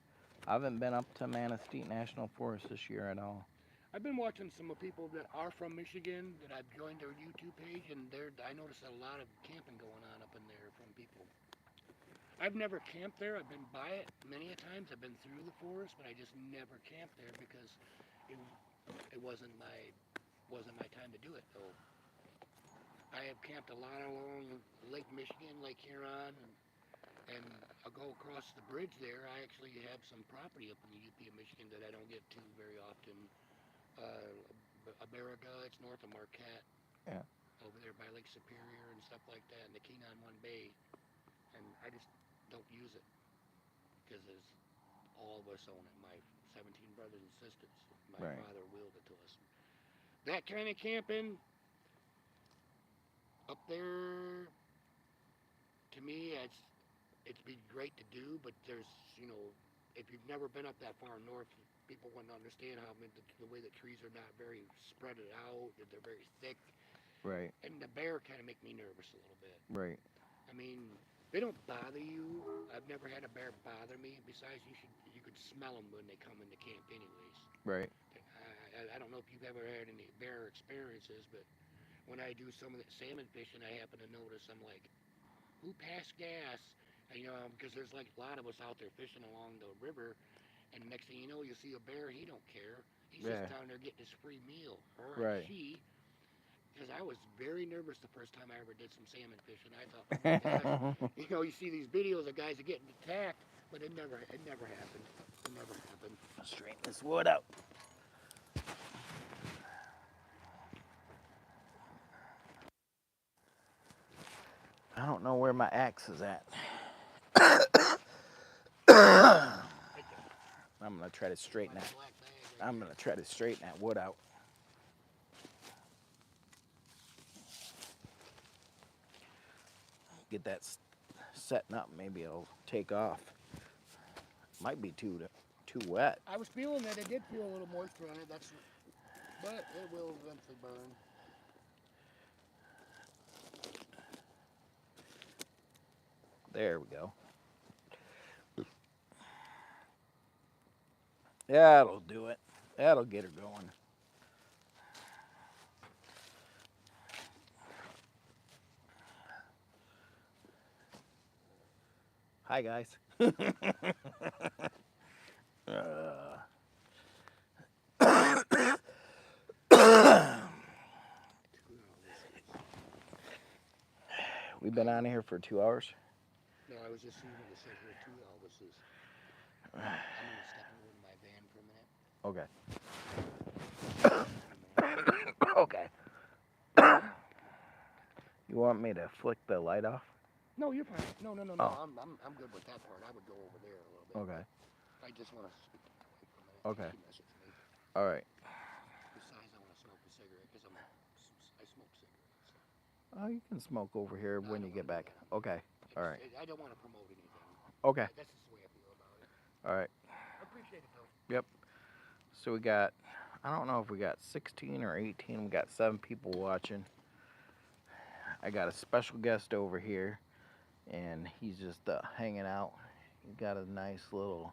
I haven't been up to Manistee National Forest this year at all. I've been watching some of people that are from Michigan that I've joined their YouTube page, and I noticed a lot of camping going on up in there from people. I've never camped there. I've been by it many a times. I've been through the forest, but I just never camped there because it it wasn't my time to do it. So I have camped a lot along Lake Michigan, Lake Huron, and I'll go across the bridge there. I actually have some property up in the UP of Michigan that I don't get to very often. America, it's north of Marquette, Yeah. over there by Lake Superior and stuff like that, and the Keenan One Bay, and I just don't use it because there's all of us own it. My 17 brothers and sisters. My Right. father willed it to us. That kind of camping up there, to me, it'd be great to do, but there's if you've never been up that far north, people wouldn't understand how the way the trees are not very spread out, that they're very thick, Right. and the bear kind of make me nervous a little bit. Right. I mean, they don't bother you. I've never had a bear bother me. Besides, you could smell them when they come into camp, anyways. Right. I don't know if you've ever had any bear experiences, but when I do some of the salmon fishing, I happen to notice I'm like, who passed gas? And, because there's like a lot of us out there fishing along the river, and the next thing you know, you see a bear. He don't care. He's just Yeah. down there getting his free meal, or Right. she. Because I was very nervous the first time I ever did some salmon fishing. I thought, oh my gosh, you see these videos of guys are getting attacked, but it never happened. It never happened. Straighten this wood out. I don't know where my axe is at. Right there. I'm gonna try to straighten By that. the black bag right I'm there. gonna try to straighten that wood out. Get that setting up. Maybe it'll take off. Might be too wet. I was feeling that it did feel a little moisture on it. But it will eventually burn. There we go. That'll do it. That'll get her going. Hi, guys. We've been on here for 2 hours. No, I was just seeing what it said here too, Elvis. I'm gonna step over to my van for a minute. Okay. Okay. You want me to flick the light off? No, you're fine. No. Oh. I'm good with that part. I would go over there a little bit. Okay. I just want to speak to my wife for a minute. Okay. She messaged me. All right. Besides, I want to smoke a cigarette because I smoke cigarettes. Oh, you can smoke over here No, when I you don't get wanna back. do that. Okay. All right. I don't want to promote anything. Okay. That's just the way I feel about it. All right. I appreciate it though. Yep. So we got, I don't know if we got 16 or 18. We got 7 people watching. I got a special guest over here, and he's just hanging out. He's got a nice little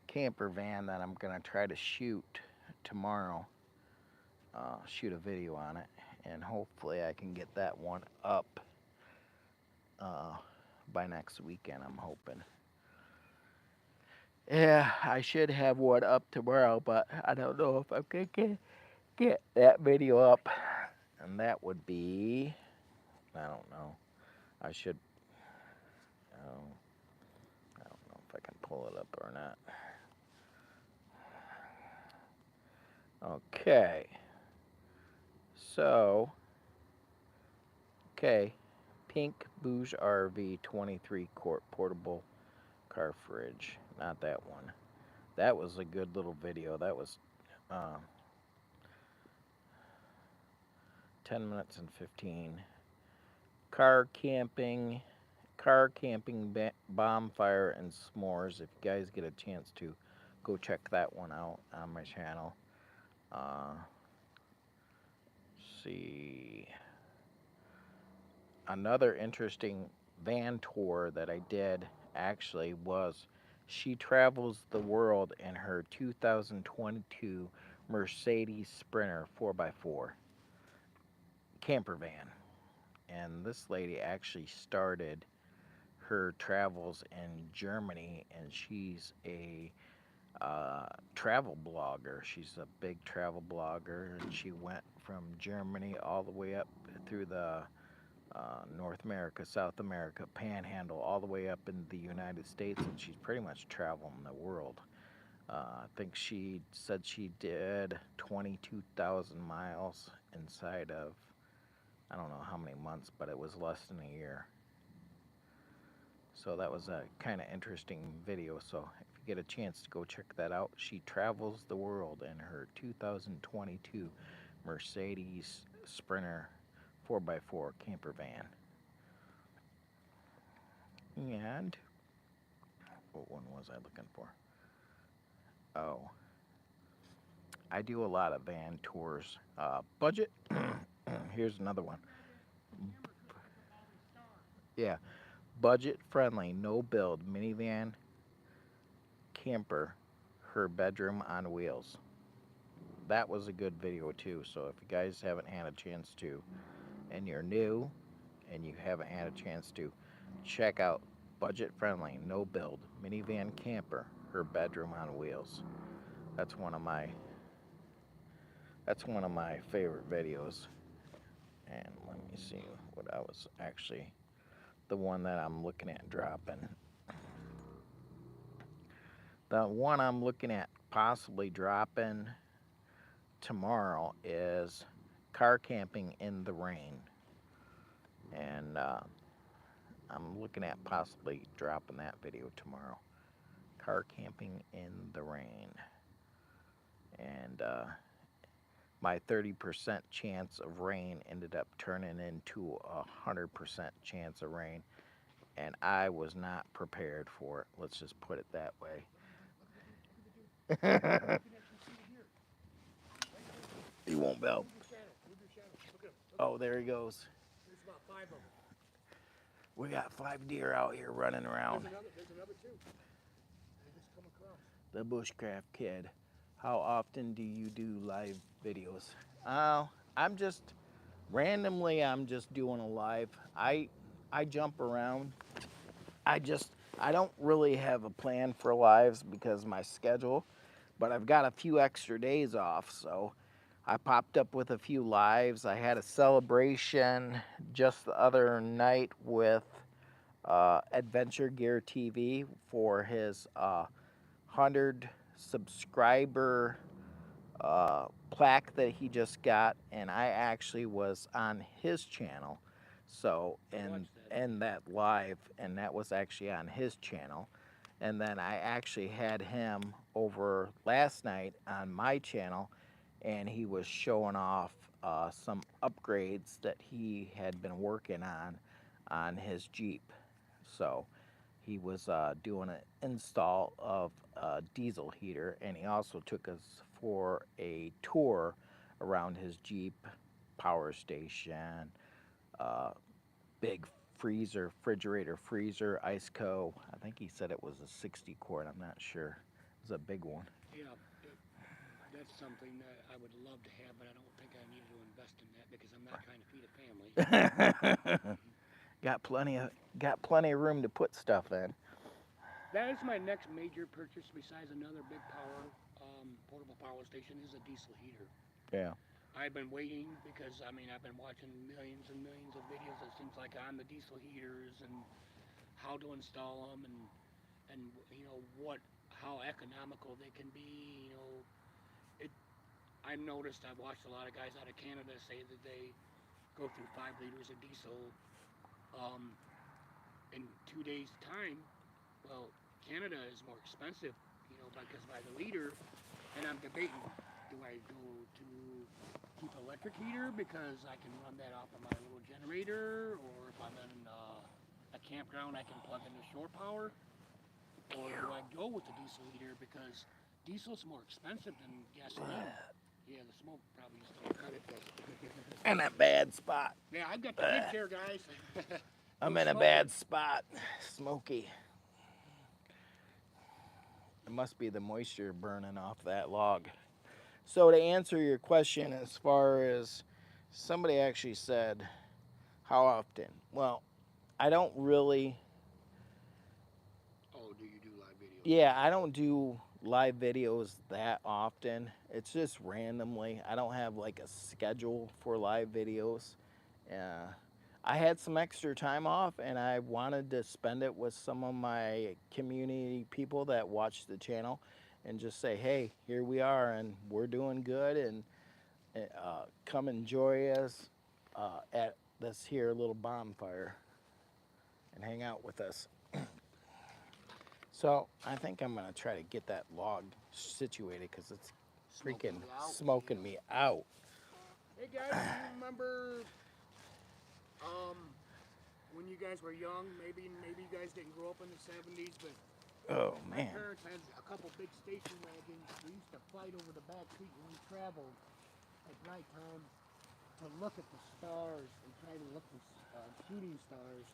camper van that I'm gonna try to shoot tomorrow. Shoot a video on it, and hopefully I can get that one up by next weekend. I'm hoping. Yeah, I should have one up tomorrow, but I don't know if I can get that video up. And that would be, I don't know. I should, I don't know if I can pull it up or not. Okay. So, okay. Pink Bouge RV 23 quart portable car fridge. Not that one. That was a good little video. That was uh, 10 minutes and 15. Car camping. Bonfire, and s'mores. If you guys get a chance to go check that one out on my channel. See. Another interesting van tour that I did actually was she travels the world in her 2022 Mercedes Sprinter 4x4 camper van. And this lady actually started her travels in Germany, and she's a travel blogger. She's a big travel blogger, and she went from Germany all the way up through the North America, South America, Panhandle, all the way up in the United States, and she's pretty much traveling the world. I think she said she did 22,000 miles inside of, I don't know how many months, but it was less than a year. So that was a kind of interesting video. So if you get a chance to go check that out, she travels the world in her 2022 Mercedes Sprinter 4x4 camper van. And what one was I looking for? Oh, I do a lot of van tours. Budget. Here's another one. Yeah, budget friendly, no build minivan camper. Her bedroom on wheels. That was a good video too. So if you guys haven't had a chance to, and you're new, and you haven't had a chance to, check out budget friendly, no build minivan camper. Her bedroom on wheels. That's one of my favorite videos. And let me see what I was actually, the one that I'm looking at dropping. The one I'm looking at possibly dropping tomorrow is car camping in the rain. And I'm looking at possibly dropping that video tomorrow. Car camping in the rain. And my 30% chance of rain ended up turning into 100% chance of rain, and I was not prepared for it. Let's just put it that way. He won't belt. Oh, there he goes. There's about 5 of them. We got 5 deer out here running around. There's another 2. They just come across. The Bushcraft Kid. How often do you do live videos? I'm just randomly. I'm just doing a live. I jump around. I don't really have a plan for lives because of my schedule, but I've got a few extra days off, so I popped up with a few lives. I had a celebration just the other night with Adventure Gear TV for his 100 subscriber plaque that he just got, and I actually was on his channel. So and that live, and that was actually on his channel. And then I actually had him over last night on my channel, and he was showing off some upgrades that he had been working on his Jeep. So he was doing an install of a diesel heater, and he also took us for a tour around his Jeep power station, big refrigerator freezer, ice co. I think he said it was a 60 quart. I'm not sure. It was a big one. Yeah, that's something that I would love to have, but I don't think I need to invest in that because I'm not trying to feed a family. got plenty of room to put stuff in. That is my next major purchase besides another big portable power station is a diesel heater. Yeah. I've been waiting because, I've been watching millions and millions of videos, it seems like, on the diesel heaters and how to install them and how economical they can be, it I've noticed, I've watched a lot of guys out of Canada say that they go through 5 liters of diesel um, in 2 days' time. Well, Canada is more expensive, because by the liter, and I'm debating, do I go to keep electric heater because I can run that off of my little generator, or if I'm in a campground, I can plug in the shore power, or do I go with the diesel heater because diesel's more expensive than gasoline? Yeah, the smoke probably just don't cut it. In a bad spot. Yeah, I've got the kids here, guys. I'm No in a smoking. bad spot. Smoky. It must be the moisture burning off that log. So to answer your question, as far as somebody actually said, how often? Well, I don't really. Oh, do you do live videos? Yeah, I don't do live videos that often. It's just randomly. I don't have like a schedule for live videos. Uh, I had some extra time off and I wanted to spend it with some of my community people that watch the channel and just say, hey, here we are and we're doing good and come enjoy us at this here little bonfire and hang out with us. So I think I'm gonna try to get that log situated because it's freaking smoking me out. Hey guys, do you remember when you guys were young? Maybe you guys didn't grow up in the 70s, but Oh my man. parents had a couple big station wagons. We used to fight over the back seat when we traveled at nighttime to look at the stars and try to look for shooting stars.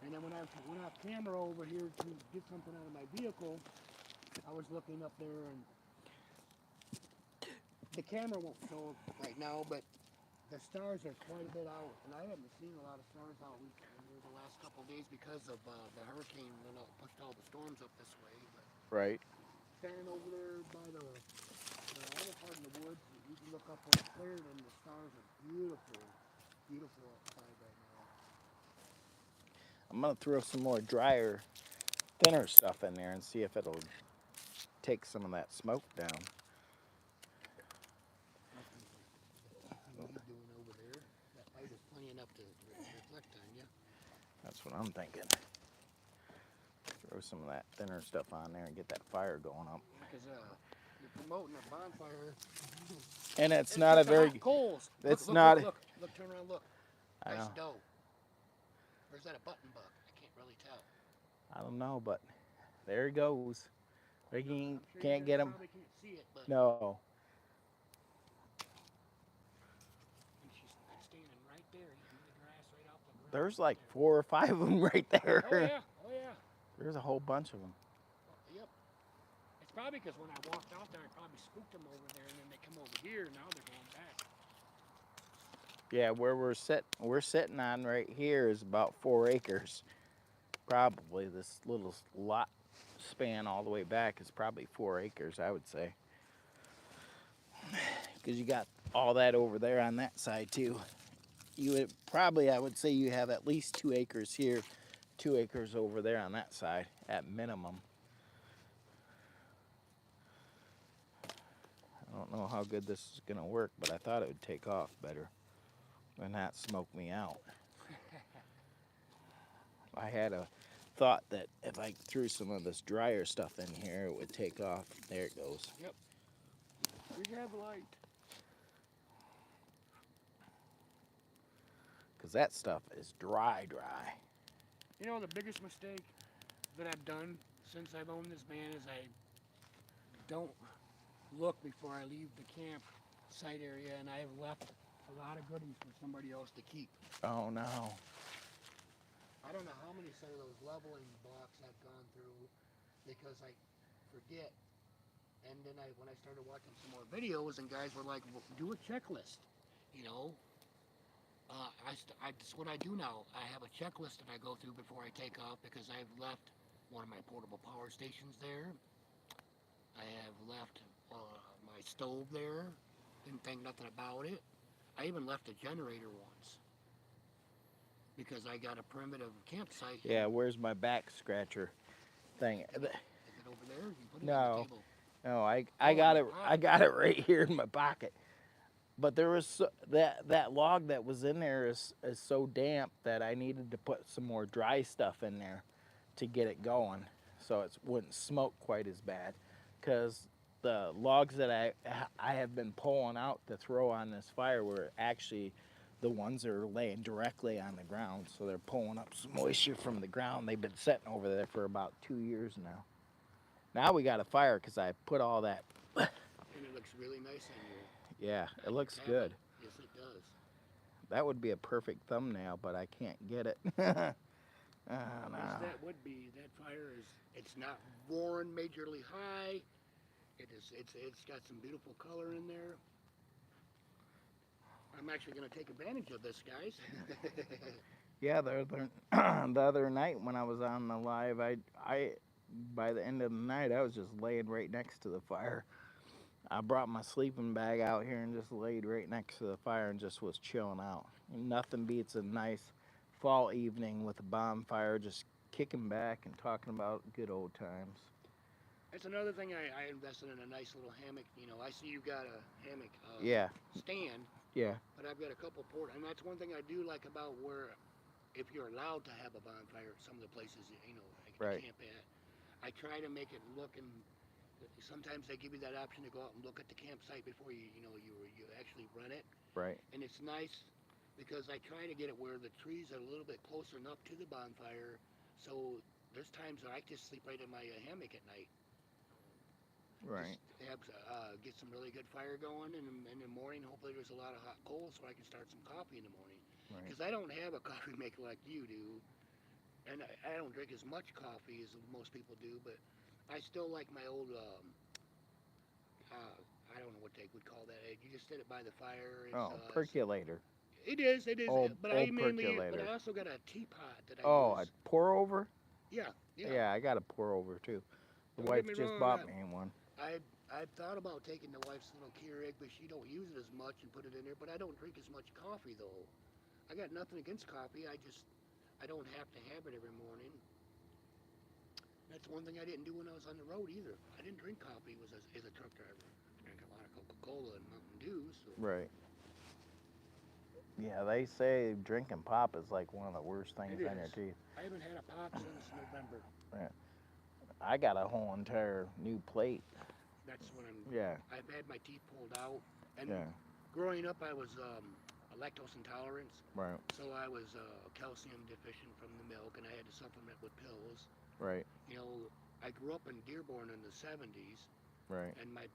And then when I went off camera over here to get something out of my vehicle, I was looking up there, and the camera won't show right now, but the stars are quite a bit out, and I haven't seen a lot of stars out in the last couple of days because of the hurricane that pushed all the storms up this way. But Right. standing over there by the other part of the woods, you can look up where it's cleared, and the stars are beautiful, beautiful outside right now. I'm gonna throw some more drier, thinner stuff in there and see if it'll take some of that smoke down. What are you doing over there? That light is plenty enough to reflect on you. That's what I'm thinking. Throw some of that thinner stuff on there and get that fire going up. Because you're promoting a bonfire. And it's not a just very. hot coals. It's look, not. Look, turn around, look. I Nice know. dough. Or is that a button bug? I can't really tell. I don't know, but there he goes. We I'm sure can't you get guys him. probably can't see it, but No. and she's standing right there, eating the grass right off the ground. There's like 4 or 5 of them right there. Oh yeah, oh yeah. There's a whole bunch of them. Yep. It's probably because when I walked out there, I probably spooked them over there, and then they come over here, and now they're going back. Yeah, where we're sitting on right here is about 4 acres. Probably this little lot span all the way back is probably 4 acres, I would say. Because you got all that over there on that side too. You would probably, I would say, you have at least 2 acres here, 2 acres over there on that side at minimum. I don't know how good this is gonna work, but I thought it would take off better and not smoke me out. I had a thought that if I threw some of this drier stuff in here, it would take off. There it goes. Yep. We have light. Because that stuff is dry. You know, the biggest mistake that I've done since I've owned this van is I don't look before I leave the campsite area, and I have left a lot of goodies for somebody else to keep. Oh no. I don't know how many set of those leveling blocks I've gone through because I forget. And then when I started watching some more videos, and guys were like, well, do a checklist, you know. That's what I do now. I have a checklist that I go through before I take off because I've left one of my portable power stations there. I have left my stove there. Didn't think nothing about it. I even left a generator once because I got a primitive campsite. Yeah, where's my back scratcher thing? Is it over there? You put it on No. the table. Oh, I Oh, got it's it. I hot. got it right here in my pocket. But there was that log that was in there is so damp that I needed to put some more dry stuff in there to get it going, so it wouldn't smoke quite as bad. Because the logs that I have been pulling out to throw on this fire were actually the ones that are laying directly on the ground, so they're pulling up some moisture from the ground. They've been sitting over there for about 2 years now. Now we got a fire because I put all that. And it looks really nice Yeah, it on your looks tablet. good. Yes, it does. That would be a perfect thumbnail, but I can't get it. No. Yes, that would be. That fire is. It's not roaring majorly high. It is. It's got some beautiful color in there. I'm actually going to take advantage of this, guys. Yeah, the other night when I was on the live, I by the end of the night I was just laying right next to the fire. I brought my sleeping bag out here and just laid right next to the fire and just was chilling out. Nothing beats a nice fall evening with a bonfire, just kicking back and talking about good old times. That's another thing I invested in a nice little hammock. I see you got a hammock Yeah, stand, yeah, but I've got a couple and that's one thing I do like about where if you're allowed to have a bonfire at some of the places I right, camp at, I try to make it look and sometimes they give you that option to go out and look at the campsite before you actually run it, right, and it's nice because I try to get it where the trees are a little bit closer enough to the bonfire, so there's times that I just sleep right in my hammock at night. right, Just have get some really good fire going, and in the morning, hopefully there's a lot of hot coals so I can start some coffee in the morning. right. Because I don't have a coffee maker like you do, and I don't drink as much coffee as most people do, but I still like my old I don't know what they would call that. You just sit it by the fire. Oh, percolator. It is. But I Old mainly, but I percolator. also got a teapot that I Oh, a use. pour over? Yeah, yeah. Yeah, I got a pour over too. The Don't get wife me just wrong. bought me one. I've thought about taking the wife's little Keurig, but she don't use it as much and put it in there. But I don't drink as much coffee though. I got nothing against coffee. I don't have to have it every morning. That's one thing I didn't do when I was on the road either. I didn't drink coffee as a truck driver. I drank a lot of Coca-Cola and Mountain Dew. So Right. Yeah, they say drinking pop is like one of the worst it things on your is. teeth. I haven't had a pop since November. Yeah. I got a whole entire new plate. That's when Yeah, I've had my teeth pulled out. And yeah, growing up, I was a lactose intolerance, right, so I was calcium deficient from the milk, and I had to supplement with pills. right, You know, I grew up in Dearborn in the '70s, right, and my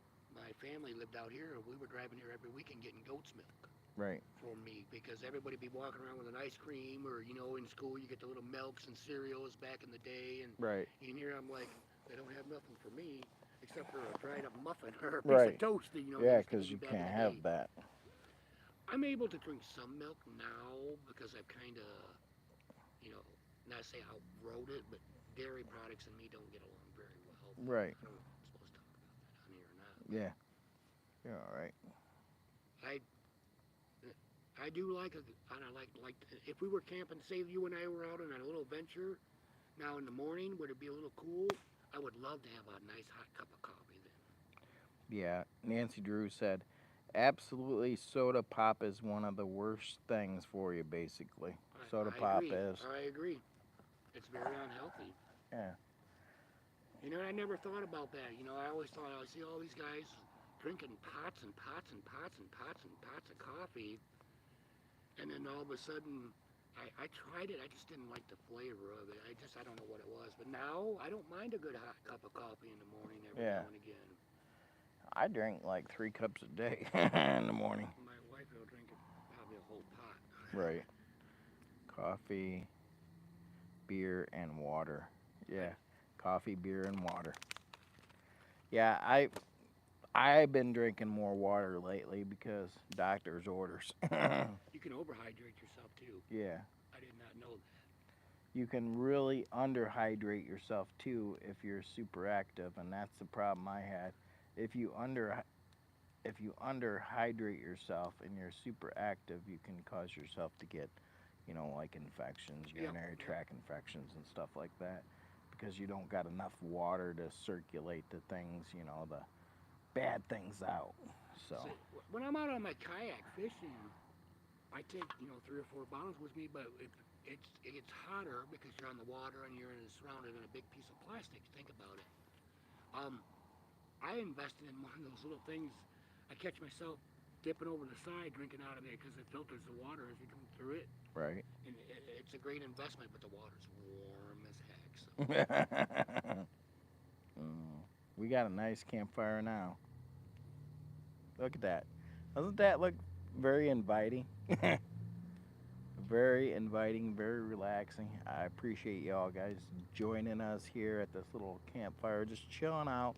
family lived out here. We were driving here every weekend getting goat's milk right, for me because everybody be walking around with an ice cream, or in school you get the little milks and cereals back in the day, and right, in here I'm like, they don't have nothing for me except for a dried up muffin or a piece of right. toast that they Yeah, used to because give you you back in can't the have day. that. I'm able to drink some milk now because I've kind of, you know, not say outrode it, but dairy products and me don't get along very well. Right. I don't know if I'm supposed to talk about that on here or not, but Yeah, you're all right. I I do like and I like if we were camping, say you and I were out on a little venture. Now in the morning, would it be a little cool? I would love to have a nice hot cup of coffee then. Yeah, Nancy Drew said, absolutely, soda pop is one of the worst things for you, basically. Soda I pop agree. is. I agree. It's very unhealthy. Yeah, I never thought about that. I always thought I see all these guys drinking pots and pots and pots and pots and pots of coffee, and then all of a sudden, I tried it. I just didn't like the flavor of it. I don't know what it was. But now I don't mind a good hot cup of coffee in the morning every yeah. now and again. I drink like 3 cups a day in the morning. My wife will drink probably a whole pot. Right. Coffee, beer, and water. I, Yeah, coffee, beer, and water. Yeah, I've been drinking more water lately because doctor's orders. you can overhydrate yourself too. Yeah, I did not know that. you can really underhydrate yourself too if you're super active, and that's the problem I had. If you underhydrate yourself and you're super active, you can cause yourself to get, like infections, Yep, urinary yep. tract infections and stuff like that, because you don't got enough water to circulate the things, bad things out. So, So, when I'm out on my kayak fishing, I take 3 or 4 bottles with me, but if it gets hotter because you're on the water and surrounded in a big piece of plastic. Think about it. Um, I invested in one of those little things. I catch myself dipping over the side, drinking out of it because it filters the water as you come through it, right. and it's a great investment. But the water's warm as heck. So Mm, we got a nice campfire now. Look at that. Doesn't that look very inviting? Very inviting, very relaxing. I appreciate y'all guys joining us here at this little campfire, just chilling out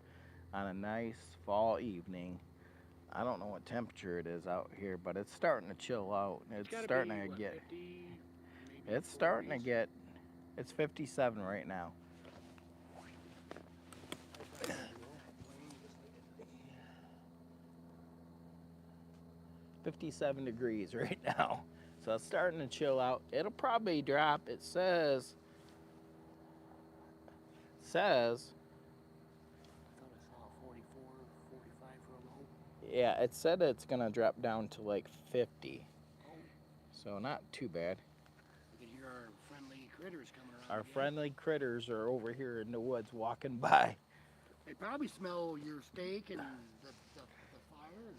on a nice fall evening. I don't know what temperature it is out here, but it's starting to chill out. it's It's got to starting be to what get 50, maybe it's 4 starting to degrees. get it's 57 right now. I tried to roll my plane just like it. 57 degrees right now. So it's starting to chill out. It'll probably drop. It says I thought I saw 44, 45 for a low. yeah, it said it's going to drop down to like 50. Oh, So not too bad. we can hear our friendly critters coming around Our again. friendly critters are over here in the woods walking by. They probably smell your steak and the fire. And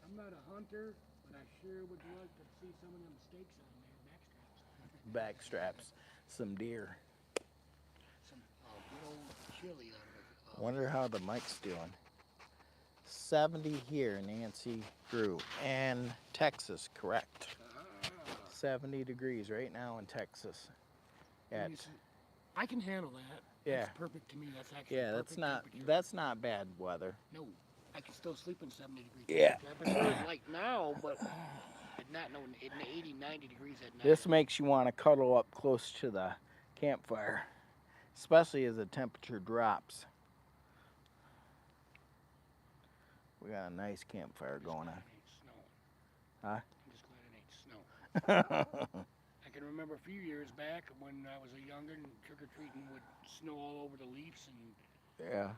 I'm not a hunter, but I sure would like to see some of them steaks on there, backstraps. Back straps, some deer. Some good old chili out of Wonder how the mic's doing. 70 here, Nancy Drew. And Texas, correct. 70 degrees right now in Texas. When you At, say, I can handle that. yeah. That's perfect to me. That's actually Yeah, perfect temperature. that's not bad weather. No, I can still sleep in 70-degree Yeah. temperature. I prefer it like now, but not no in 80, 90 degrees at night. This makes you want to cuddle up close to the campfire, especially as the temperature drops. We got a nice campfire going on. It ain't snowing. Huh? I'm just glad it ain't snowing. Yeah. I can remember a few years back when I was a younger and trick or treating would snow all over the leaves, and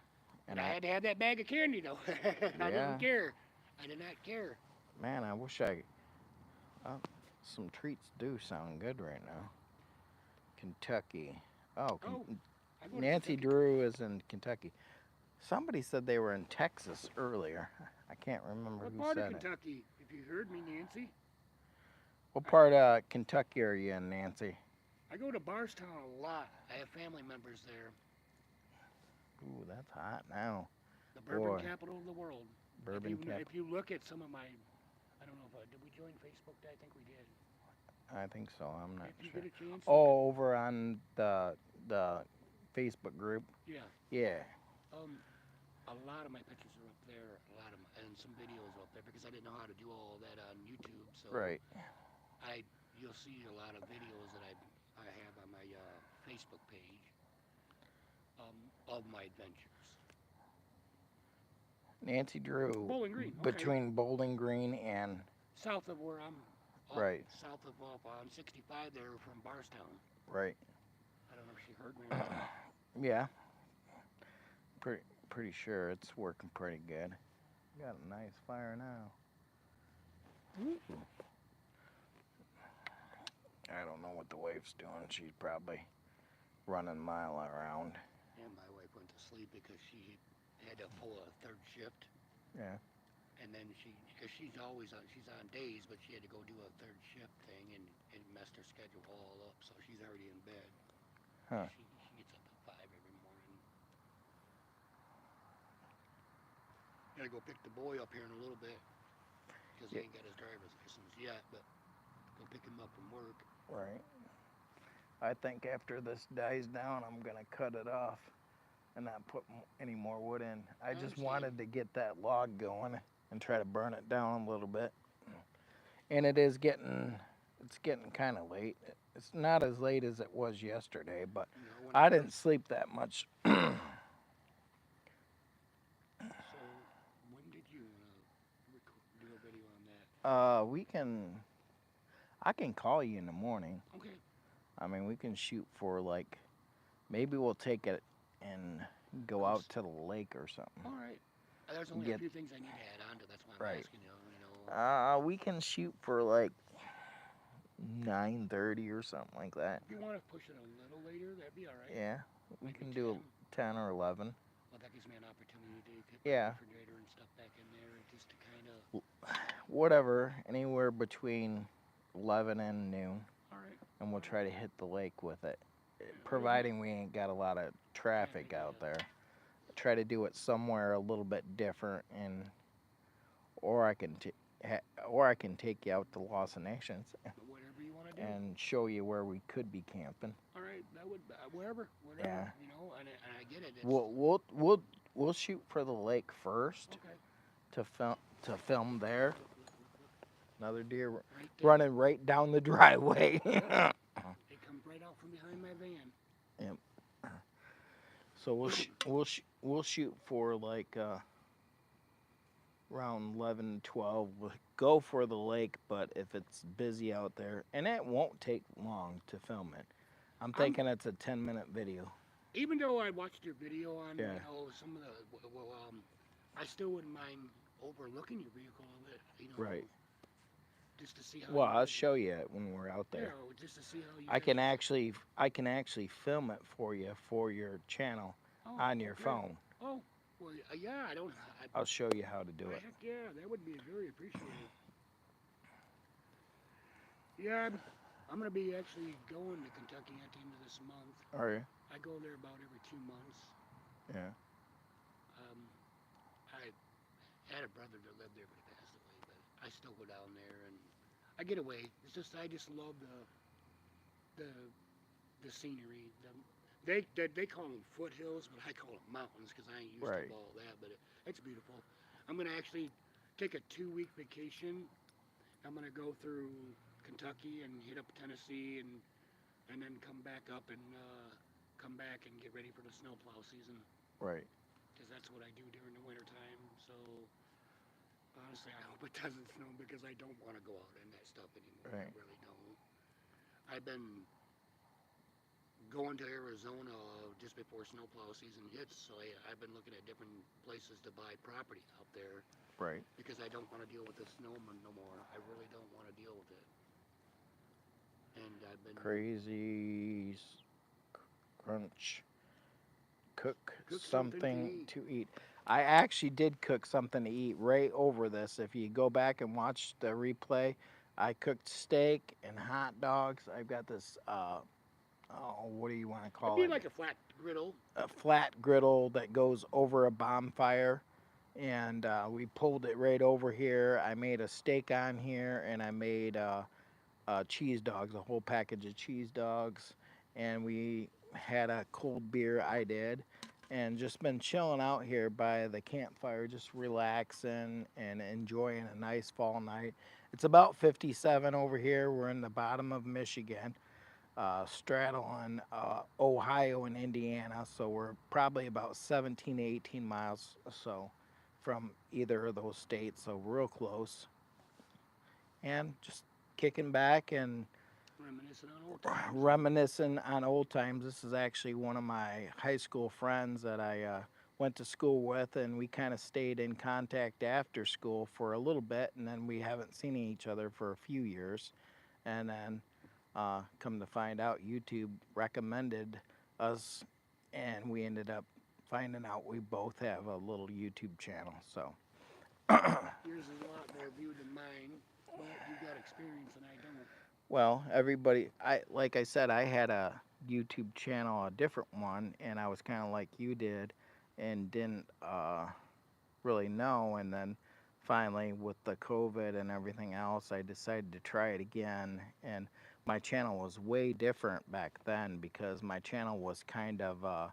And I had to have that bag of candy though. I Yeah. didn't care. I did not care. man, I wish I. Some treats do sound good right now. Kentucky. Oh, Oh, I go to Nancy Kentucky. Drew is in Kentucky. Somebody said they were in Texas earlier. I can't remember What who part of said it. Kentucky? If you heard me, Nancy. What part of Kentucky are you in, Nancy? I go to Barstown a lot. I have family members there. Ooh, that's hot now. The bourbon Boy. capital of the world. Bourbon cap. If you look at some of my, I don't know if did we join Facebook? I think we did. I think so. I'm not If you sure. get a chance. Oh, over on the Facebook group. Yeah. Yeah. A lot of my pictures are up there. A lot of and some videos are up there because I didn't know how to do all that on YouTube. So Right. you'll see a lot of videos that I have on my Facebook page of my adventures. Nancy Drew. Bowling Green. Okay. Between Bowling Green and South of where I'm. Right. South of on 65 there from Barstown. right. I don't know if she heard me or not. Yeah. Pretty sure it's working pretty good. Got a nice fire now. Ooh. I don't know what the wife's doing. She's probably running a mile around. And my wife went to sleep because she had to pull a third shift. Yeah. And then because she's on days, but she had to go do a third shift thing, and it messed her schedule all up. So she's already in bed. Huh. She gets up at 5 every morning. Gotta go pick the boy up here in a little bit because he ain't got his driver's license yet, but go pick him up from work. Right. I think after this dies down, I'm gonna cut it off and not put any more wood in. I just understand. wanted to get that log going and try to burn it down a little bit. And it's getting kind of late. It's not as late as it was yesterday, but When I didn't sleep that much. So when did you do a video on that? I can call you in the morning. Okay. I mean, we can shoot for like, maybe we'll take it and go out to the lake or something. All right. There's only a Get few things I need to add on to. That's why I'm right. asking you. We can shoot for like 9:30 or something like that. If you want to push it a little later, that'd be all right. Yeah, we Maybe can 10. do 10 or 11. Well, that gives me an opportunity to get my Yeah, refrigerator and stuff back in there, just to kind of. whatever, anywhere between 11 and noon, All right. and we'll All right. try to hit the lake with it, Well, if you providing we ain't got a lot of traffic traffic, out yeah. there. Try to do it somewhere a little bit different, and or I can or I can take you out to Lawson Nations Whatever you want to do. and show you where we could be camping. All right. That would wherever, Yeah, and I get it. It's we'll shoot for the lake first okay. to film there. Another deer Right there. running right down the driveway. Yep. It comes right out from behind my van. Yep. So we'll shoot for like around 11, 12. We'll go for the lake, but if it's busy out there, and it won't take long to film it. I'm I'm thinking it's a 10-minute video. Even though I watched your video on Yeah. some of the I still wouldn't mind overlooking your vehicle a bit. Right. Just to see how. Well, you I'll guys- show you it when we're out Yeah, there. just to see how you. I guys- can actually film it for you for your channel Oh, on your okay. phone. Oh, well, yeah. I don't. I'll show you how to do it. Heck yeah, that would be very appreciated. Yeah, I'm gonna be actually going to Kentucky at the end of this month. Are you? I go there about every 2 months. Yeah. I had a brother that lived there, but he passed away. But I still go down there and I get away. It's just I just love the the scenery. They call them foothills, but I call them mountains because I ain't used Right. to all that. But it's beautiful. I'm gonna actually take a 2-week vacation. I'm gonna go through Kentucky and hit up Tennessee and then come back up and come back and get ready for the snowplow season Right. because that's what I do during the winter time. So honestly, I hope it doesn't snow because I don't want to go out in that stuff anymore. Right. I really don't. I've been going to Arizona just before snowplow season hits, so I've been looking at different places to buy property out there Right. because I don't want to deal with the snow no more. I really don't want to deal with it. And I've been Crazy crunch. Cook Cook something to eat. I actually did cook something to eat right over this. If you go back and watch the replay, I cooked steak and hot dogs. I've got this what do you want to it'd call be it? like a flat griddle. A flat griddle that goes over a bonfire. And we pulled it right over here. I made a steak on here, and I made cheese dogs, a whole package of cheese dogs, and we had a cold beer. I did, and just been chilling out here by the campfire, just relaxing and enjoying a nice fall night. It's about 57 over here. We're in the bottom of Michigan, straddling Ohio and Indiana, so we're probably about 17 to 18 miles or so from either of those states, so real close. And just kicking back and Reminiscing on old times. reminiscing on old times. This is actually one of my high school friends that I went to school with, and we kind of stayed in contact after school for a little bit, and then we haven't seen each other for a few years. And then come to find out, YouTube recommended us, and we ended up finding out we both have a little YouTube channel. So, Yours is a lot more viewed than mine, but you got experience and I don't. well, everybody, like I said, I had a YouTube channel, a different one, and I was kind of like you did, and didn't really know. And then finally, with the COVID and everything else, I decided to try it again. And my channel was way different back then because my channel was kind of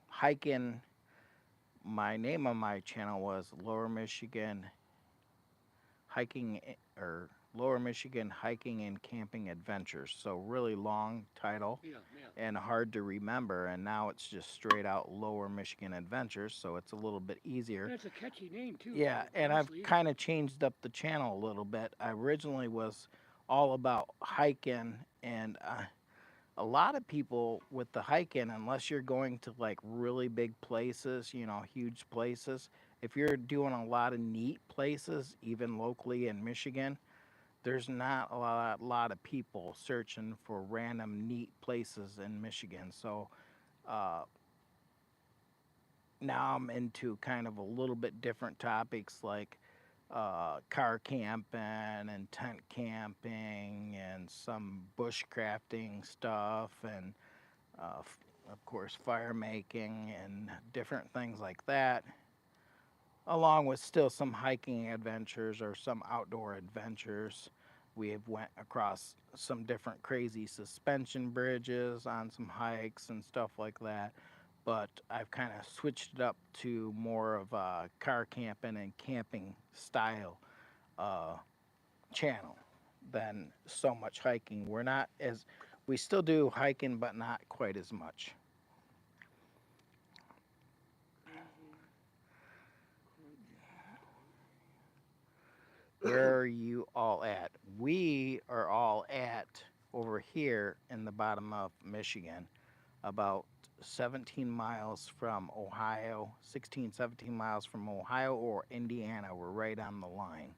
hiking. My name on my channel was Lower Michigan Hiking or Lower Michigan Hiking and Camping Adventures. So really long title Yeah. and hard to remember. And now it's just straight out Lower Michigan Adventures, so it's a little bit easier. That's a catchy name too. Yeah, and I've honestly. kind of changed up the channel a little bit. I originally was all about hiking and a lot of people with the hiking, unless you're going to like really big places, you know, huge places, if you're doing a lot of neat places, even locally in Michigan, there's not a lot of people searching for random neat places in Michigan. So uh, now I'm into kind of a little bit different topics like car camping and tent camping and some bushcrafting stuff and of course fire making and different things like that, along with still some hiking adventures or some outdoor adventures. We have went across some different crazy suspension bridges on some hikes and stuff like that. But I've kind of switched it up to more of a car camping and camping style uh, channel than so much hiking. We still do hiking, but not quite as much. Where are you all at? We are all at over here in the bottom of Michigan, about 17 miles from Ohio, 16, 17 miles from Ohio or Indiana. We're right on the line.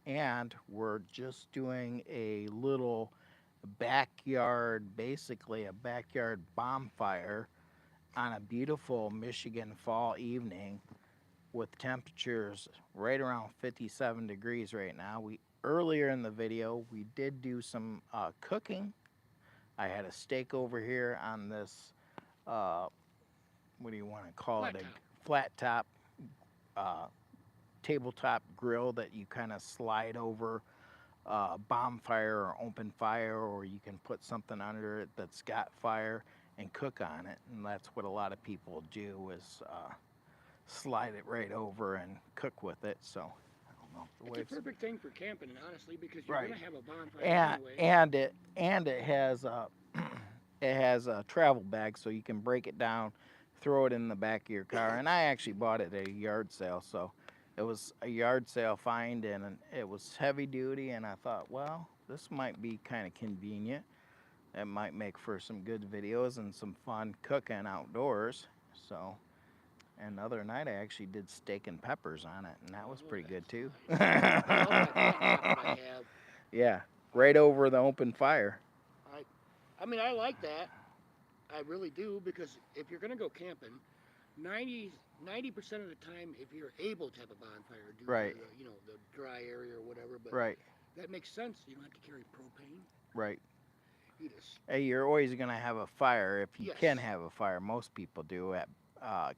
And we're just doing a little backyard, basically a backyard bonfire on a beautiful Michigan fall evening with temperatures right around 57 degrees right now. We earlier in the video we did do some cooking. I had a steak over here on this what do you want to call Flat it, top. a flat top uh, tabletop grill that you kind of slide over bonfire or open fire, or you can put something under it that's got fire and cook on it. And that's what a lot of people do is slide it right over and cook with it. So I don't know the It's a waves. perfect thing for camping, honestly, because you're Right. gonna have a bonfire And anyway. it has a it has a travel bag, so you can break it down, throw it in the back of your car. And I actually bought it at a yard sale, so it was a yard sale find, and it was heavy duty. And I thought, well, this might be kind of convenient. It might make for some good videos and some fun cooking outdoors. So, and the other night I actually did steak and peppers on it, and that was Oh, pretty good that's too. nice. I love that flat top that I have. Yeah, I, right over the open fire. I, I mean, I like that. I really do because if you're gonna go camping, 90% of the time, if you're able to have a bonfire due to Right, the dry area or whatever, but right, that makes sense. You don't have to carry propane. right. You just Hey, you're always going to have a fire if you can yes, have a fire. Most people do at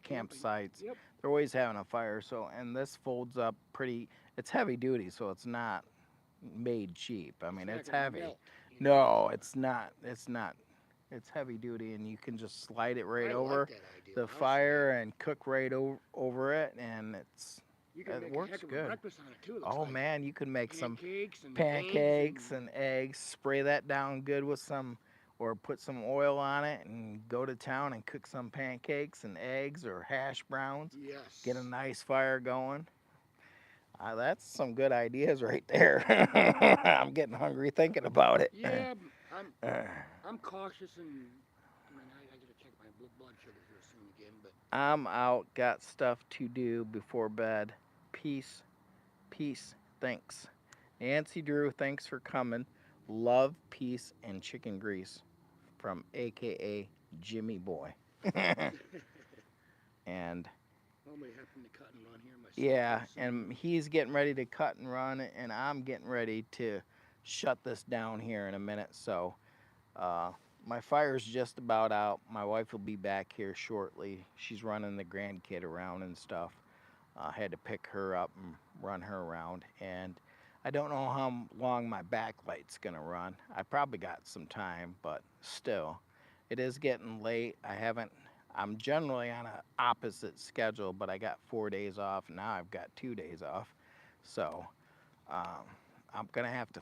camping. campsites. Yep, They're always having a fire. So, and this folds up pretty, it's heavy duty, so it's not made cheap. I it's mean, not it's gonna heavy. melt. No, it's not. It's not. It's heavy duty, and you can just slide it right I like over that idea. the Honestly, fire and cook right over it, and you can it make a works heck of a good. breakfast on it too. It looks Oh like man, you can make some pancakes and eggs pancakes and and eggs, spray that down good with some, or put some oil on it and go to town and cook some pancakes and eggs or hash browns. Get a yes. nice fire going. That's some good ideas right there. I'm getting hungry thinking about it. Yeah, I'm cautious and I mean I gotta check my blood sugar here soon again, but I'm out, got stuff to do before bed. Peace, peace, thanks. Nancy Drew, thanks for coming. Love, peace, and chicken grease from AKA Jimmy Boy. And normally happen to cut and run here myself yeah, real soon. and he's getting ready to cut and run, and I'm getting ready to shut this down here in a minute. So uh, my fire's just about out. My wife will be back here shortly. She's running the grandkid around and stuff. I had to pick her up and run her around, and I don't know how long my backlight's gonna run. I probably got some time, but still, it is getting late. I'm generally on an opposite schedule, but I got 4 days off. Now I've got 2 days off. So um, I'm going to have to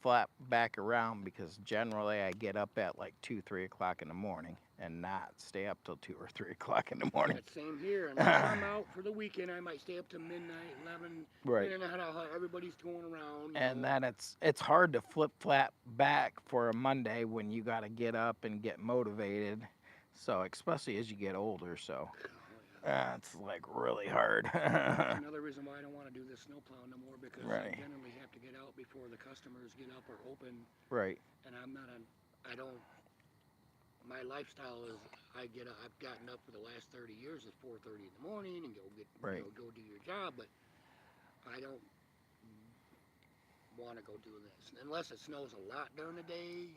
flap back around because generally I get up at like 2, 3 o'clock in the morning and not stay up till 2 or 3 o'clock in the morning. That same here. And if I'm out for the weekend, I might stay up to midnight, 11, Right. depending on how everybody's going around. And then it's hard to flip flap back for a Monday when you got to get up and get motivated. So especially as you get older, so it's like really hard. That's another reason why I don't want to do this snowplow no more, because I Right. generally have to get out before the customers get up or open, Right. and I don't. My lifestyle is I've gotten up for the last 30 years at 4:30 in the morning and Right. go do your job, but I don't want to go do this unless it snows a lot during the day.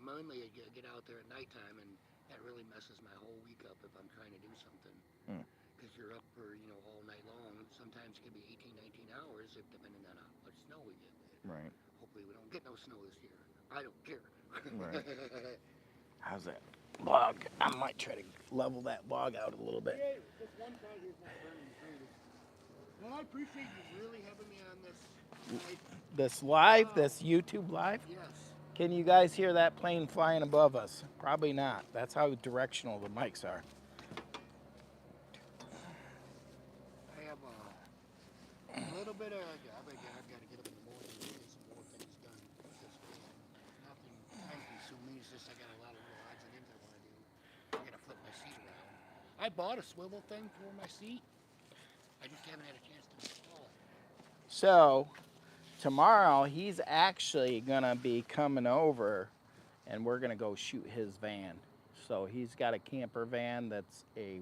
Mainly I get out there at nighttime, and that really messes my whole week up if I'm trying to do something. Hmm. Because you're up for all night long. Sometimes it can be 18, 19 hours, if depending on how much snow we get. Right. Hopefully we don't get no snow this year. I don't care. Right. How's that log? I might try to level that log out a little bit. Yeah, this one side here's not burning through. Well, I appreciate you really having me on this night. This live, this YouTube live. Yes. Can you guys hear that plane flying above us? Probably not. That's how directional the mics are. I have a little bit of. I've got to get up in the morning and get some more things done with this van. Nothing time consuming. It's just I got a lot of little odds and ends I want to do. I got to flip my seat around. I bought a swivel thing for my seat. I just haven't had a chance to install it. So tomorrow he's actually gonna be coming over and we're gonna go shoot his van. So he's got a camper van that's a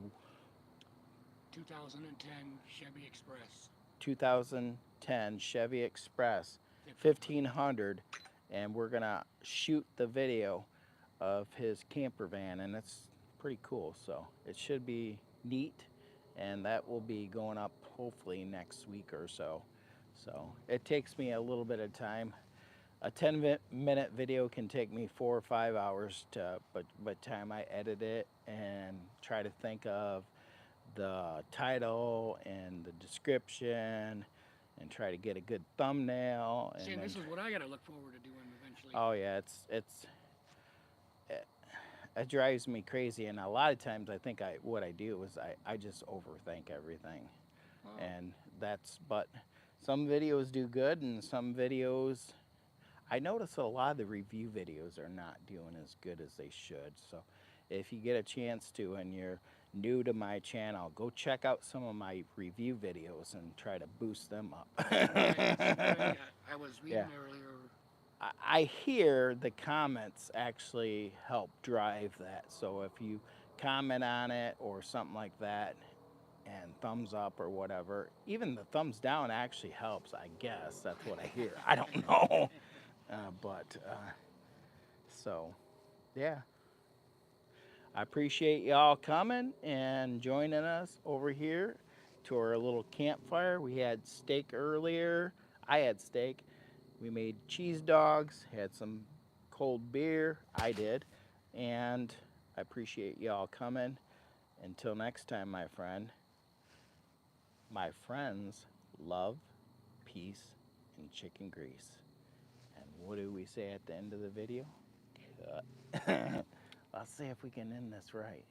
2010 Chevy Express. 2010 Chevy Express 1500, and we're gonna shoot the video of his camper van, and it's pretty cool. So it should be neat, and that will be going up hopefully next week or so. So it takes me a little bit of time. A 10-minute video can take me 4 or 5 hours but by the time I edit it and try to think of the title and the description and try to get a good thumbnail. See, and this is what I got to look forward to doing eventually. Oh yeah, it drives me crazy, and a lot of times I think what I do is I just overthink everything. Oh. And but some videos do good, and some videos, I notice a lot of the review videos are not doing as good as they should. So if you get a chance to, and you're new to my channel, go check out some of my review videos and try to boost them up. I was reading earlier. I hear the comments actually help drive that. So if you comment on it or something like that, and thumbs up or whatever, even the thumbs down actually helps, I guess. That's what I hear. I don't know. So, yeah. I appreciate y'all coming and joining us over here to our little campfire. We had steak earlier. I had steak. We made cheese dogs, had some cold beer. I did. And I appreciate y'all coming. Until next time, my friend. My friends love, peace, and chicken grease. And what do we say at the end of the video? Cut. Let's see if we can end this right.